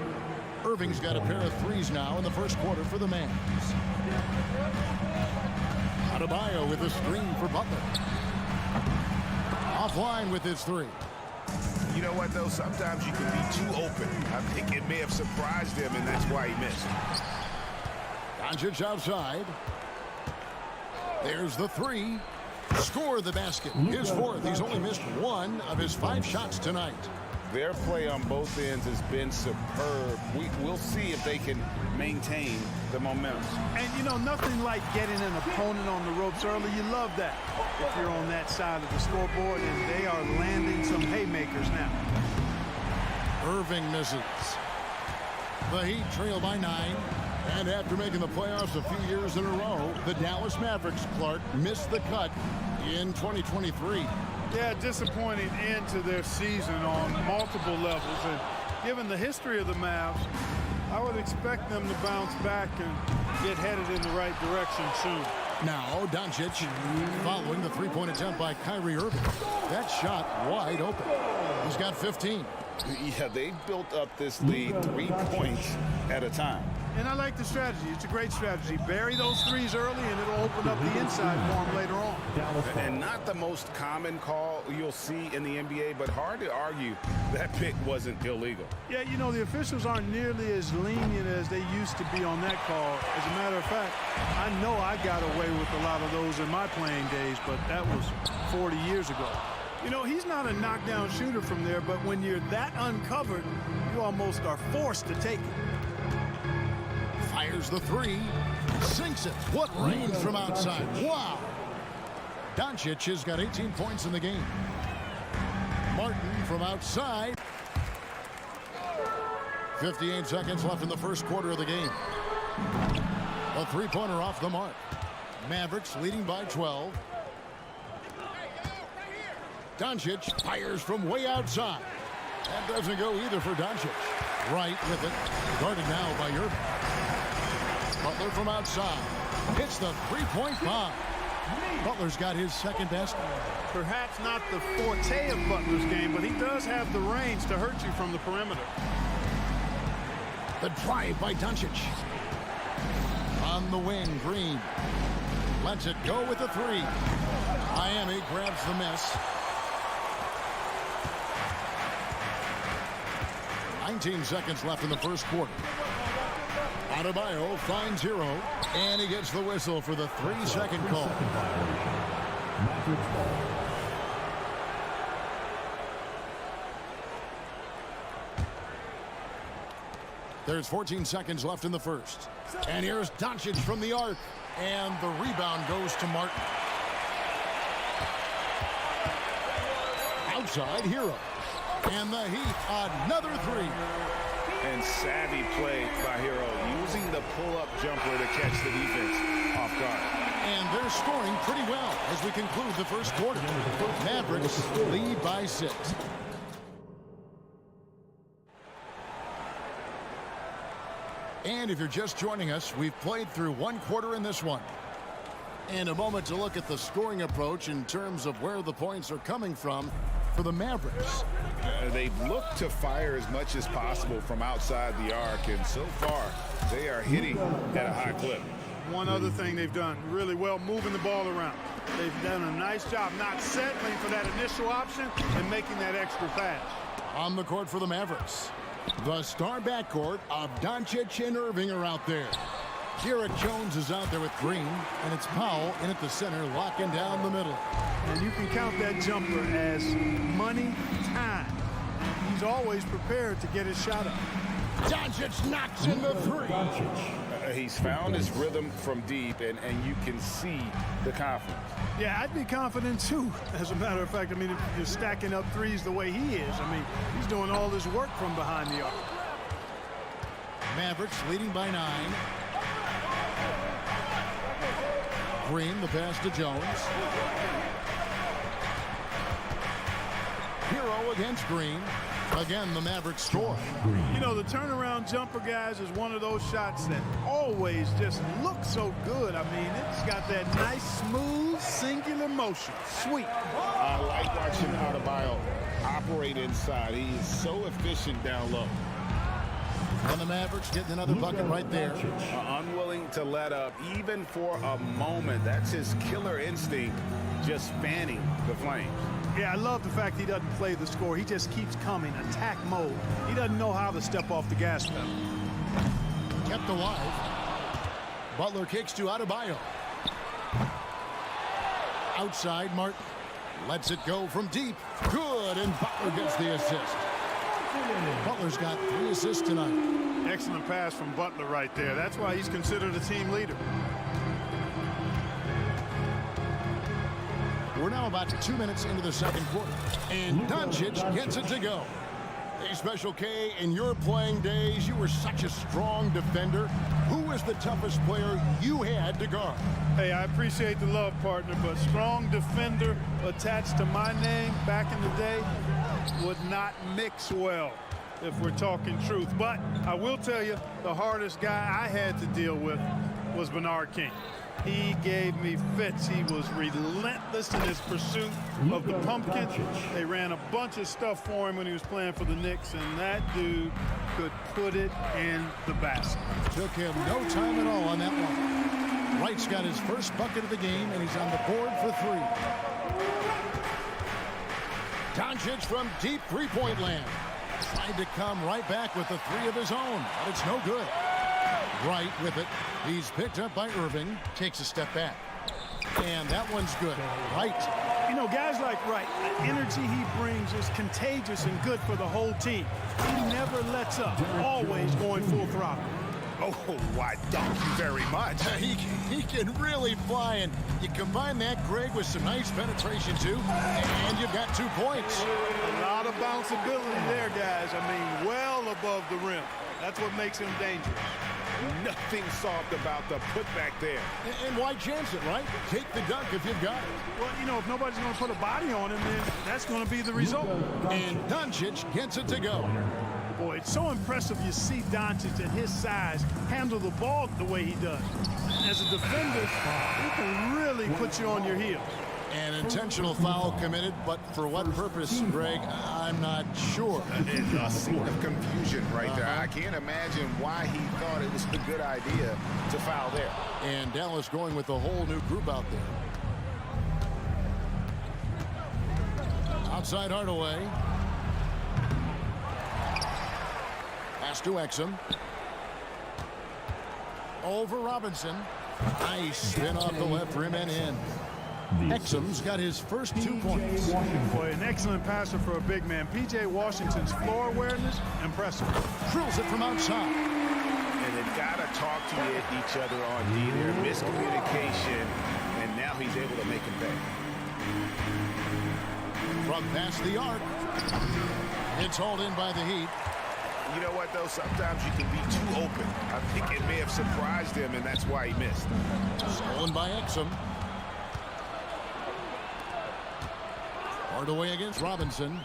Irving's got a pair of 3s now in the first quarter for the Mavs. Adebayo with a screen for Butler. Offline with his 3. You know what, though? Sometimes you can be too open. I think it may have surprised him, and that's why he missed. Doncic outside. There's the 3. Score the basket. His 4th. He's only missed 1 of his 5 shots tonight. Their play on both ends has been superb. We'll see if they can maintain the momentum. And, you know, nothing like getting an opponent on the ropes early. You love that if you're on that side of the scoreboard, and they are landing some haymakers now. Irving misses. The Heat trail by 9. And after making the playoffs a few years in a row, the Dallas Mavericks, Clark, missed the cut in 2023. Yeah, disappointing end to their season on multiple levels. And given the history of the Mavs, I would expect them to bounce back and get headed in the right direction soon. Now, Doncic following the three-point attempt by Kyrie Irving. That shot wide open. He's got 15. Yeah, they've built up this lead 3 points at a time. And I like the strategy. It's a great strategy. Bury those 3s early, and it'll open up the inside for them later on. And not the most common call you'll see in the NBA, but hard to argue that pick wasn't illegal. Yeah, you know, the officials aren't nearly as lenient as they used to be on that call. As a matter of fact, I know I got away with a lot of those in my playing days, but that was 40 years ago. You know, he's not a knockdown shooter from there, but when you're that uncovered, you almost are forced to take it. Fires the 3. Sinks it. What range from outside. Wow. Doncic has got 18 points in the game. Martin from outside. 58 seconds left in the first quarter of the game. A 3-pointer off the mark. Mavericks leading by 12. Doncic fires from way outside. That doesn't go either for Doncic. Right with it. Guarded now by Irving. Butler from outside. Hits the three-point bomb. Butler's got his second basket. Perhaps not the forte of Butler's game, but he does have the range to hurt you from the perimeter. The drive by Doncic. On the wing, Green. lets it go with a three. Miami grabs the miss. 19 seconds left in the first quarter. Adebayo finds Hero, and he gets the whistle for the 3-second call. There's 14 seconds left in the first. And here's Doncic from the arc. And the rebound goes to Martin. Outside, Hero. And the Heat, another three. And savvy play by Hero, using the pull-up jumper to catch the defense off guard. And they're scoring pretty well as we conclude the first quarter. Mavericks lead by 6. And if you're just joining us, we've played through one quarter in this one. And a moment to look at the scoring approach in terms of where the points are coming from for the Mavericks. They've looked to fire as much as possible from outside the arc, and so far they are hitting at a high clip. One other thing they've done really well, moving the ball around. They've done a nice job not settling for that initial option and making that extra pass. On the court for the Mavericks, the star backcourt of Doncic and Irving are out there. Derek Jones is out there with Green, and it's Powell in at the center, locking down the middle. And you can count that jumper as money time. He's always prepared to get his shot up. Doncic knocks in the three. He's found his rhythm from deep, and you can see the confidence. Yeah, I'd be confident too, as a matter of fact. I mean, if you're stacking up threes the way he is, I mean, he's doing all this work from behind the arc. Mavericks leading by 9. Green, the pass to Jones. Hero against Green. Again, the Mavericks score. You know, the turnaround jumper, guys, is one of those shots that always just looks so good. I mean, it's got that nice, smooth, singular motion. Sweet. I like watching Adebayo operate inside. He is so efficient down low. And the Mavericks getting another bucket right there. Unwilling to let up even for a moment. That's his killer instinct, just fanning the flames. Yeah, I love the fact he doesn't play the score. He just keeps coming, attack mode. He doesn't know how to step off the gas pedal. Kept alive. Butler kicks to Adebayo. Outside, Martin lets it go from deep. Good, and Butler gets the assist. Butler's got 3 assists tonight. Excellent pass from Butler right there. That's why he's considered a team leader. We're now about 2 minutes into the second quarter. And Doncic gets it to go. Hey, Special K, in your playing days, you were such a strong defender. Who was the toughest player you had to guard? Hey, I appreciate the love, partner, but strong defender attached to my name back in the day would not mix well, if we're talking truth. But I will tell you, the hardest guy I had to deal with was Bernard King. He gave me fits. He was relentless in his pursuit of the pumpkin. They ran a bunch of stuff for him when he was playing for the Knicks, and that dude could put it in the basket. Took him no time at all on that one. Wright's got his first bucket of the game, and he's on the board for 3. Doncic from deep three-point land. Tried to come right back with the 3 of his own, but it's no good. Wright with it. He's picked up by Irving. Takes a step back. And that one's good. Wright. You know, guys like Wright, the energy he brings is contagious and good for the whole team. He never lets up. Always going full throttle. Oh, why, thank you very much. He can really fly, and you combine that, Greg, with some nice penetration, too, and you've got 2 points. A lot of bounceability there, guys. I mean, well above the rim. That's what makes him dangerous. Nothing soft about the putback there. And why chance it, right? Take the dunk if you've got it. Well, you know, if nobody's going to put a body on him, then that's going to be the result. And Doncic gets it to go. Boy, it's so impressive you see Doncic at his size handle the ball the way he does. As a defender, he can really put you on your heels. An intentional foul committed, but for what purpose, Greg, I'm not sure. A scene of confusion right there. I can't imagine why he thought it was a good idea to foul there. And Dallas going with a whole new group out there. Outside Hardaway. Pass to Exum. Over Robinson. Nice spin off the left rim and in. Exum's got his first 2 points. Boy, an excellent passer for a big man. P.J. Washington's floor awareness, impressive. Drills it from outside. And they've got to talk to each other on D there. Miscommunication, and now he's able to make him pay. From past the arc. It's hauled in by the Heat. You know what, though? Sometimes you can be too open. I think it may have surprised him, and that's why he missed. Stolen by Exum. Hardaway against Robinson.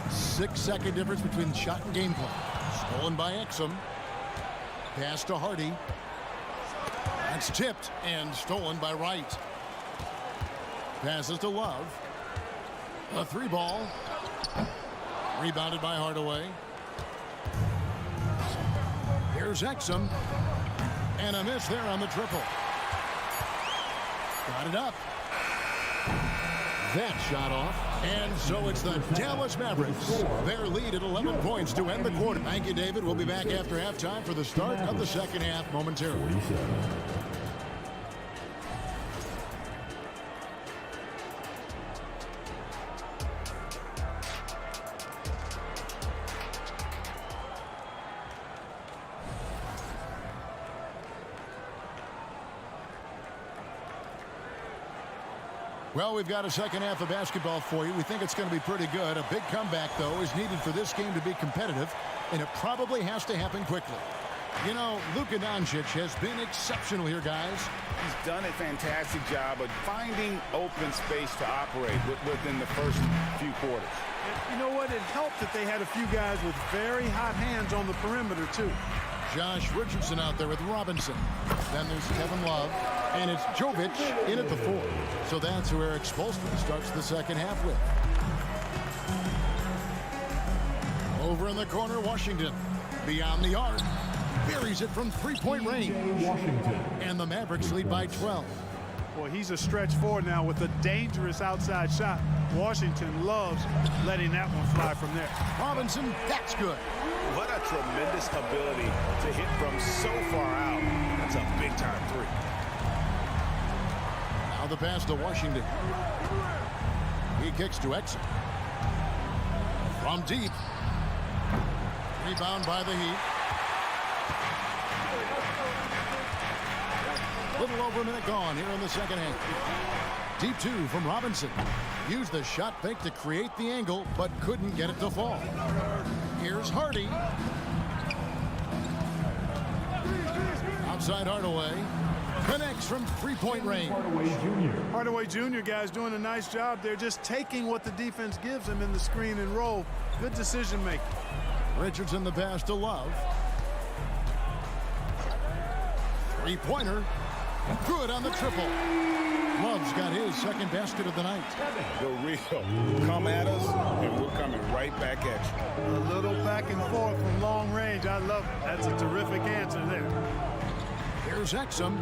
6-second difference between shot and gameplay. Stolen by Exum. Pass to Hardy. That's tipped and stolen by Wright. Passes to Love. A 3-ball. Rebounded by Hardaway. Here's Exum. And a miss there on the triple. Got it up. That shot off. And so it's the Dallas Mavericks. Their lead at 11 points to end the quarter. Thank you, David. We'll be back after halftime for the start of the second half momentarily. Well, we've got a second half of basketball for you. We think it's going to be pretty good. A big comeback, though, is needed for this game to be competitive, and it probably has to happen quickly. You know, Luka Doncic has been exceptional here, guys. He's done a fantastic job of finding open space to operate within the first few quarters. And you know what? It helped that they had a few guys with very hot hands on the perimeter, too. Josh Richardson out there with Robinson. Then there's Kevin Love. And it's Jovic in at the 4. So that's who Eric Spoelstra starts the second half with. Over in the corner, Washington. Beyond the arc. Buries it from 3-point range. And the Mavericks lead by 12. Boy, he's a stretch forward now with a dangerous outside shot. Washington loves letting that one fly from there. Robinson, that's good. What a tremendous ability to hit from so far out. That's a big-time 3. Now the pass to Washington. He kicks to Exum. From deep. Rebound by the Heat. Little over a minute gone here in the second half. Deep 2 from Robinson. Used the shot fake to create the angle, but couldn't get it to fall. Here's Hardy. Outside Hardaway. Connects from 3-point range. Hardaway Jr. guys doing a nice job. They're just taking what the defense gives them in the screen and roll. Good decision making. Richardson the pass to Love. 3-pointer. Good on the triple. Love's got his second basket of the night. The real come at us, and we're coming right back at you. A little back and forth from long range. I love it. That's a terrific answer there. Here's Exum.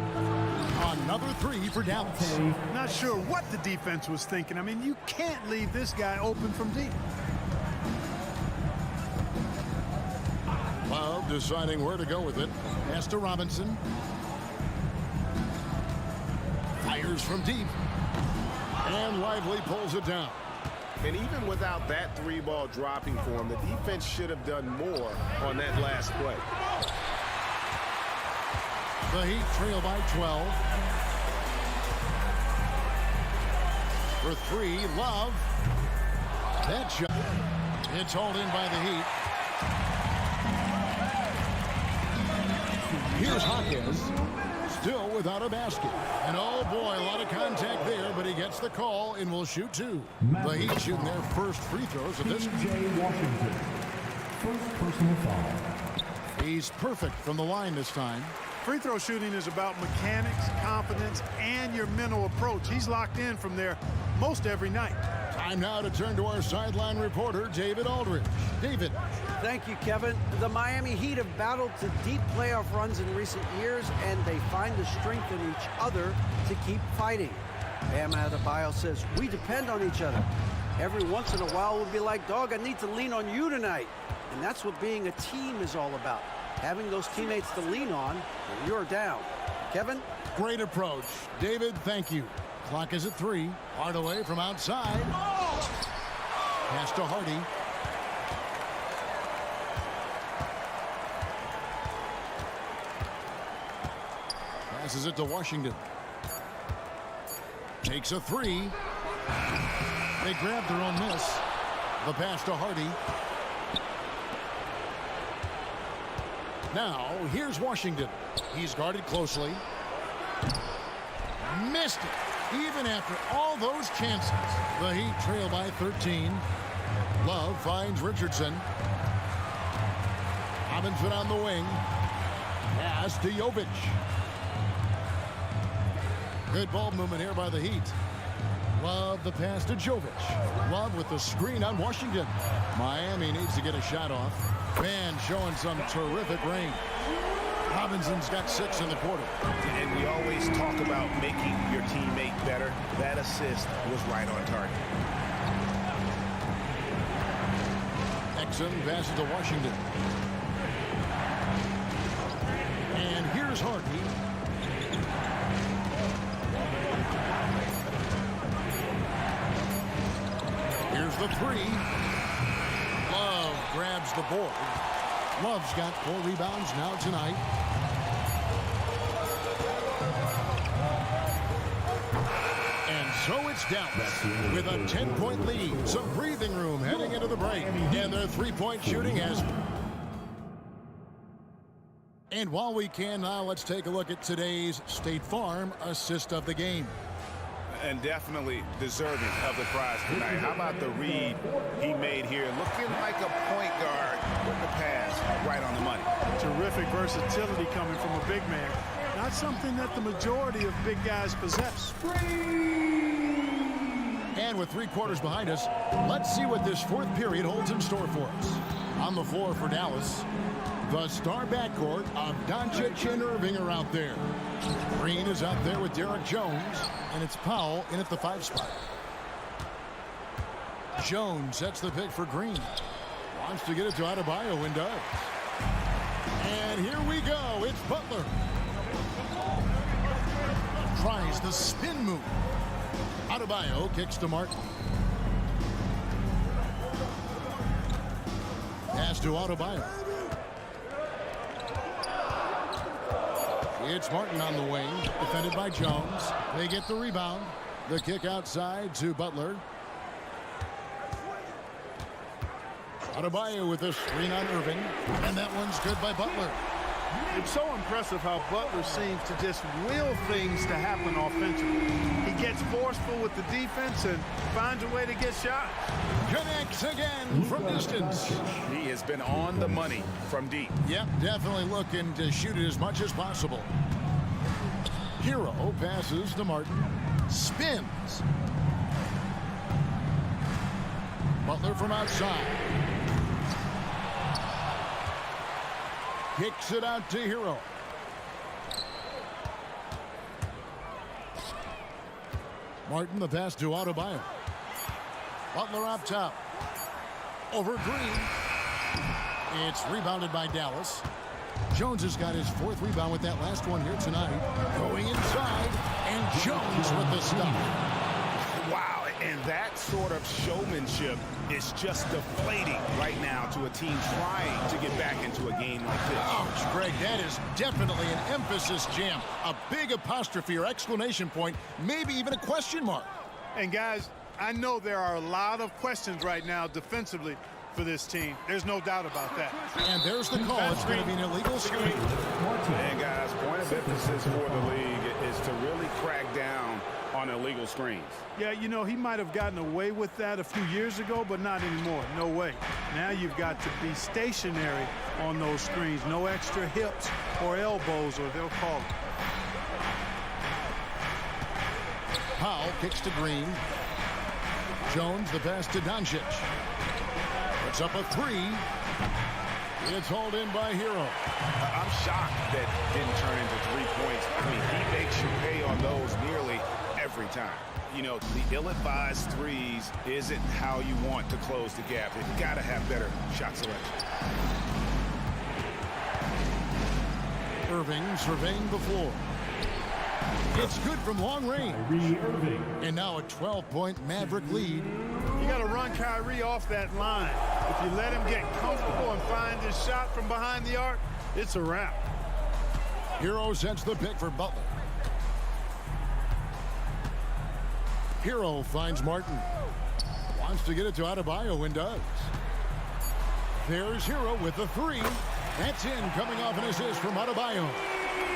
Another 3 for Dallas. Not sure what the defense was thinking. I mean, you can't leave this guy open from deep. Love deciding where to go with it. Pass to Robinson. Fires from deep. And Lively pulls it down. And even without that 3-ball dropping for him, the defense should have done more on that last play. The Heat trail by 12. For 3, Love. That shot. It's hauled in by the Heat. Here's Hawkins. Still without a basket. And oh boy, a lot of contact there, but he gets the call and will shoot 2. The Heat shooting their first free throws of this game. Washington. First personal foul. He's perfect from the line this time. Free throw shooting is about mechanics, confidence, and your mental approach. He's locked in from there most every night. Time now to turn to our sideline reporter, David Aldridge. David. Thank you, Kevin. The Miami Heat have battled to deep playoff runs in recent years, and they find the strength in each other to keep fighting. Bam Adebayo says, we depend on each other. Every once in a while, we'll be like, dog, I need to lean on you tonight. And that's what being a team is all about. Having those teammates to lean on when you're down. Kevin? Great approach. David, thank you. Clock is at 3. Hardaway from outside. Pass to Hardy. Passes it to Washington. Takes a 3. They grab their own miss. The pass to Hardy. Now, here's Washington. He's guarded closely. Missed it. Even after all those chances, the Heat trail by 13. Love finds Richardson. Robinson on the wing. Pass to Jovic. Good ball movement here by the Heat. Love the pass to Jovic. Love with the screen on Washington. Miami needs to get a shot off. Man showing some terrific range. Robinson's got 6 in the quarter. And we always talk about making your teammate better. That assist was right on target. Exum passes to Washington. And here's Hardy. Here's the 3. Love grabs the board. Love's got 4 rebounds now tonight. And so it's Dallas with a 10-point lead. Some breathing room heading into the break. And their three-point shooting has... And while we can now, let's take a look at today's State Farm assist of the game. And definitely deserving of the prize tonight. How about the read he made here? Looking like a point guard with the pass right on the money. Terrific versatility coming from a big man. Not something that the majority of big guys possess. And with 3 quarters behind us, let's see what this 4th period holds in store for us. On the floor for Dallas, the star backcourt of Doncic and Irving are out there. Green is out there with Derek Jones, and it's Powell in at the 5 spot. Jones sets the pick for Green. Wants to get it to Adebayo and does. And here we go. It's Butler. Tries the spin move. Adebayo kicks to Martin. Pass to Adebayo. It's Martin on the wing, defended by Jones. They get the rebound. The kick outside to Butler. Adebayo with a screen on Irving, and that one's good by Butler. It's so impressive how Butler seems to just will things to happen offensively. He gets forceful with the defense and finds a way to get shots. Connects again from distance. He has been on the money from deep. Yep, definitely looking to shoot it as much as possible. Hero passes to Martin. Spins. Butler from outside. Kicks it out to Hero. Martin, the pass to Adebayo. Butler up top. Over Green. It's rebounded by Dallas. Jones has got his 4th rebound with that last one here tonight. Going inside, and Jones with the stop. Wow, and that sort of showmanship is just deflating right now to a team trying to get back into a game like this. Ouch, Greg, that is definitely an emphasis jam. A big apostrophe or exclamation point, maybe even a question mark. And guys, I know there are a lot of questions right now defensively for this team. There's no doubt about that. And there's the call. It's going to be an illegal screen. And guys, point of emphasis for the league is to really crack down on illegal screens. Yeah, you know, he might have gotten away with that a few years ago, but not anymore. No way. Now you've got to be stationary on those screens. No extra hips or elbows, or they'll call it. Powell kicks to Green. Jones, the pass to Doncic. Puts up a three. It's hauled in by Hero. I'm shocked that didn't turn into 3 points. I mean, he makes you pay on those nearly every time. You know, the ill-advised threes isn't how you want to close the gap. You've got to have better shot selection. Irving surveying the floor. It's good from long range. And now a 12-point Maverick lead. You got to run Kyrie off that line. If you let him get comfortable and find his shot from behind the arc, it's a wrap. Hero sets the pick for Butler. Hero finds Martin. Wants to get it to Adebayo and does. There's Hero with the three. That's in, coming off an assist from Adebayo.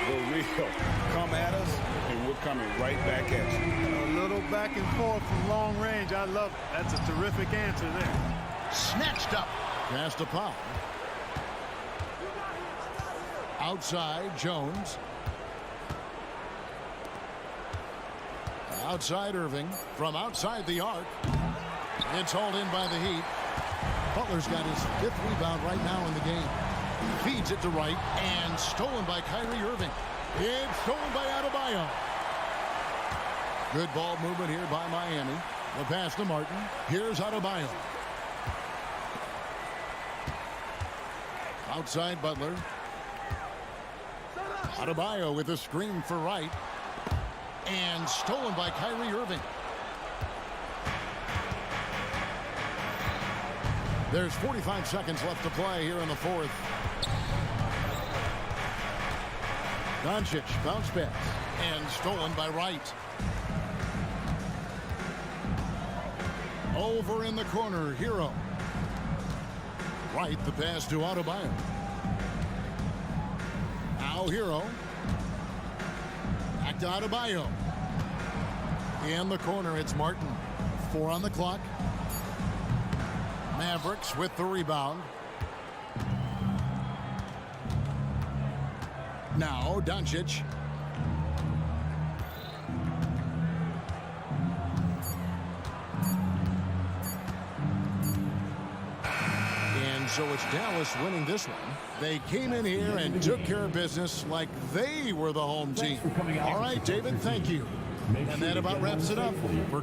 The real come at us, and we're coming right back at you. A little back and forth from long range. I love it. That's a terrific answer there. Snatched up. Pass to Powell. Outside, Jones. Outside, Irving. From outside the arc. It's hauled in by the Heat. Butler's got his 5th rebound right now in the game. Feeds it to Wright, and stolen by Kyrie Irving. It's stolen by Adebayo. Good ball movement here by Miami. The pass to Martin. Here's Adebayo. Outside Butler. Adebayo with a screen for Wright. And stolen by Kyrie Irving. There's 45 seconds left to play here in the 4th. Doncic bounce pass and stolen by Wright. Over in the corner, Hero. Wright, the pass to Adebayo. Now Hero. Back to Adebayo. In the corner, it's Martin. 4 on the clock. Mavericks with the rebound. Now Doncic. And so it's Dallas winning this one. They came in here and took care of business like they were the home team. All right, David, thank you. And that about wraps it up for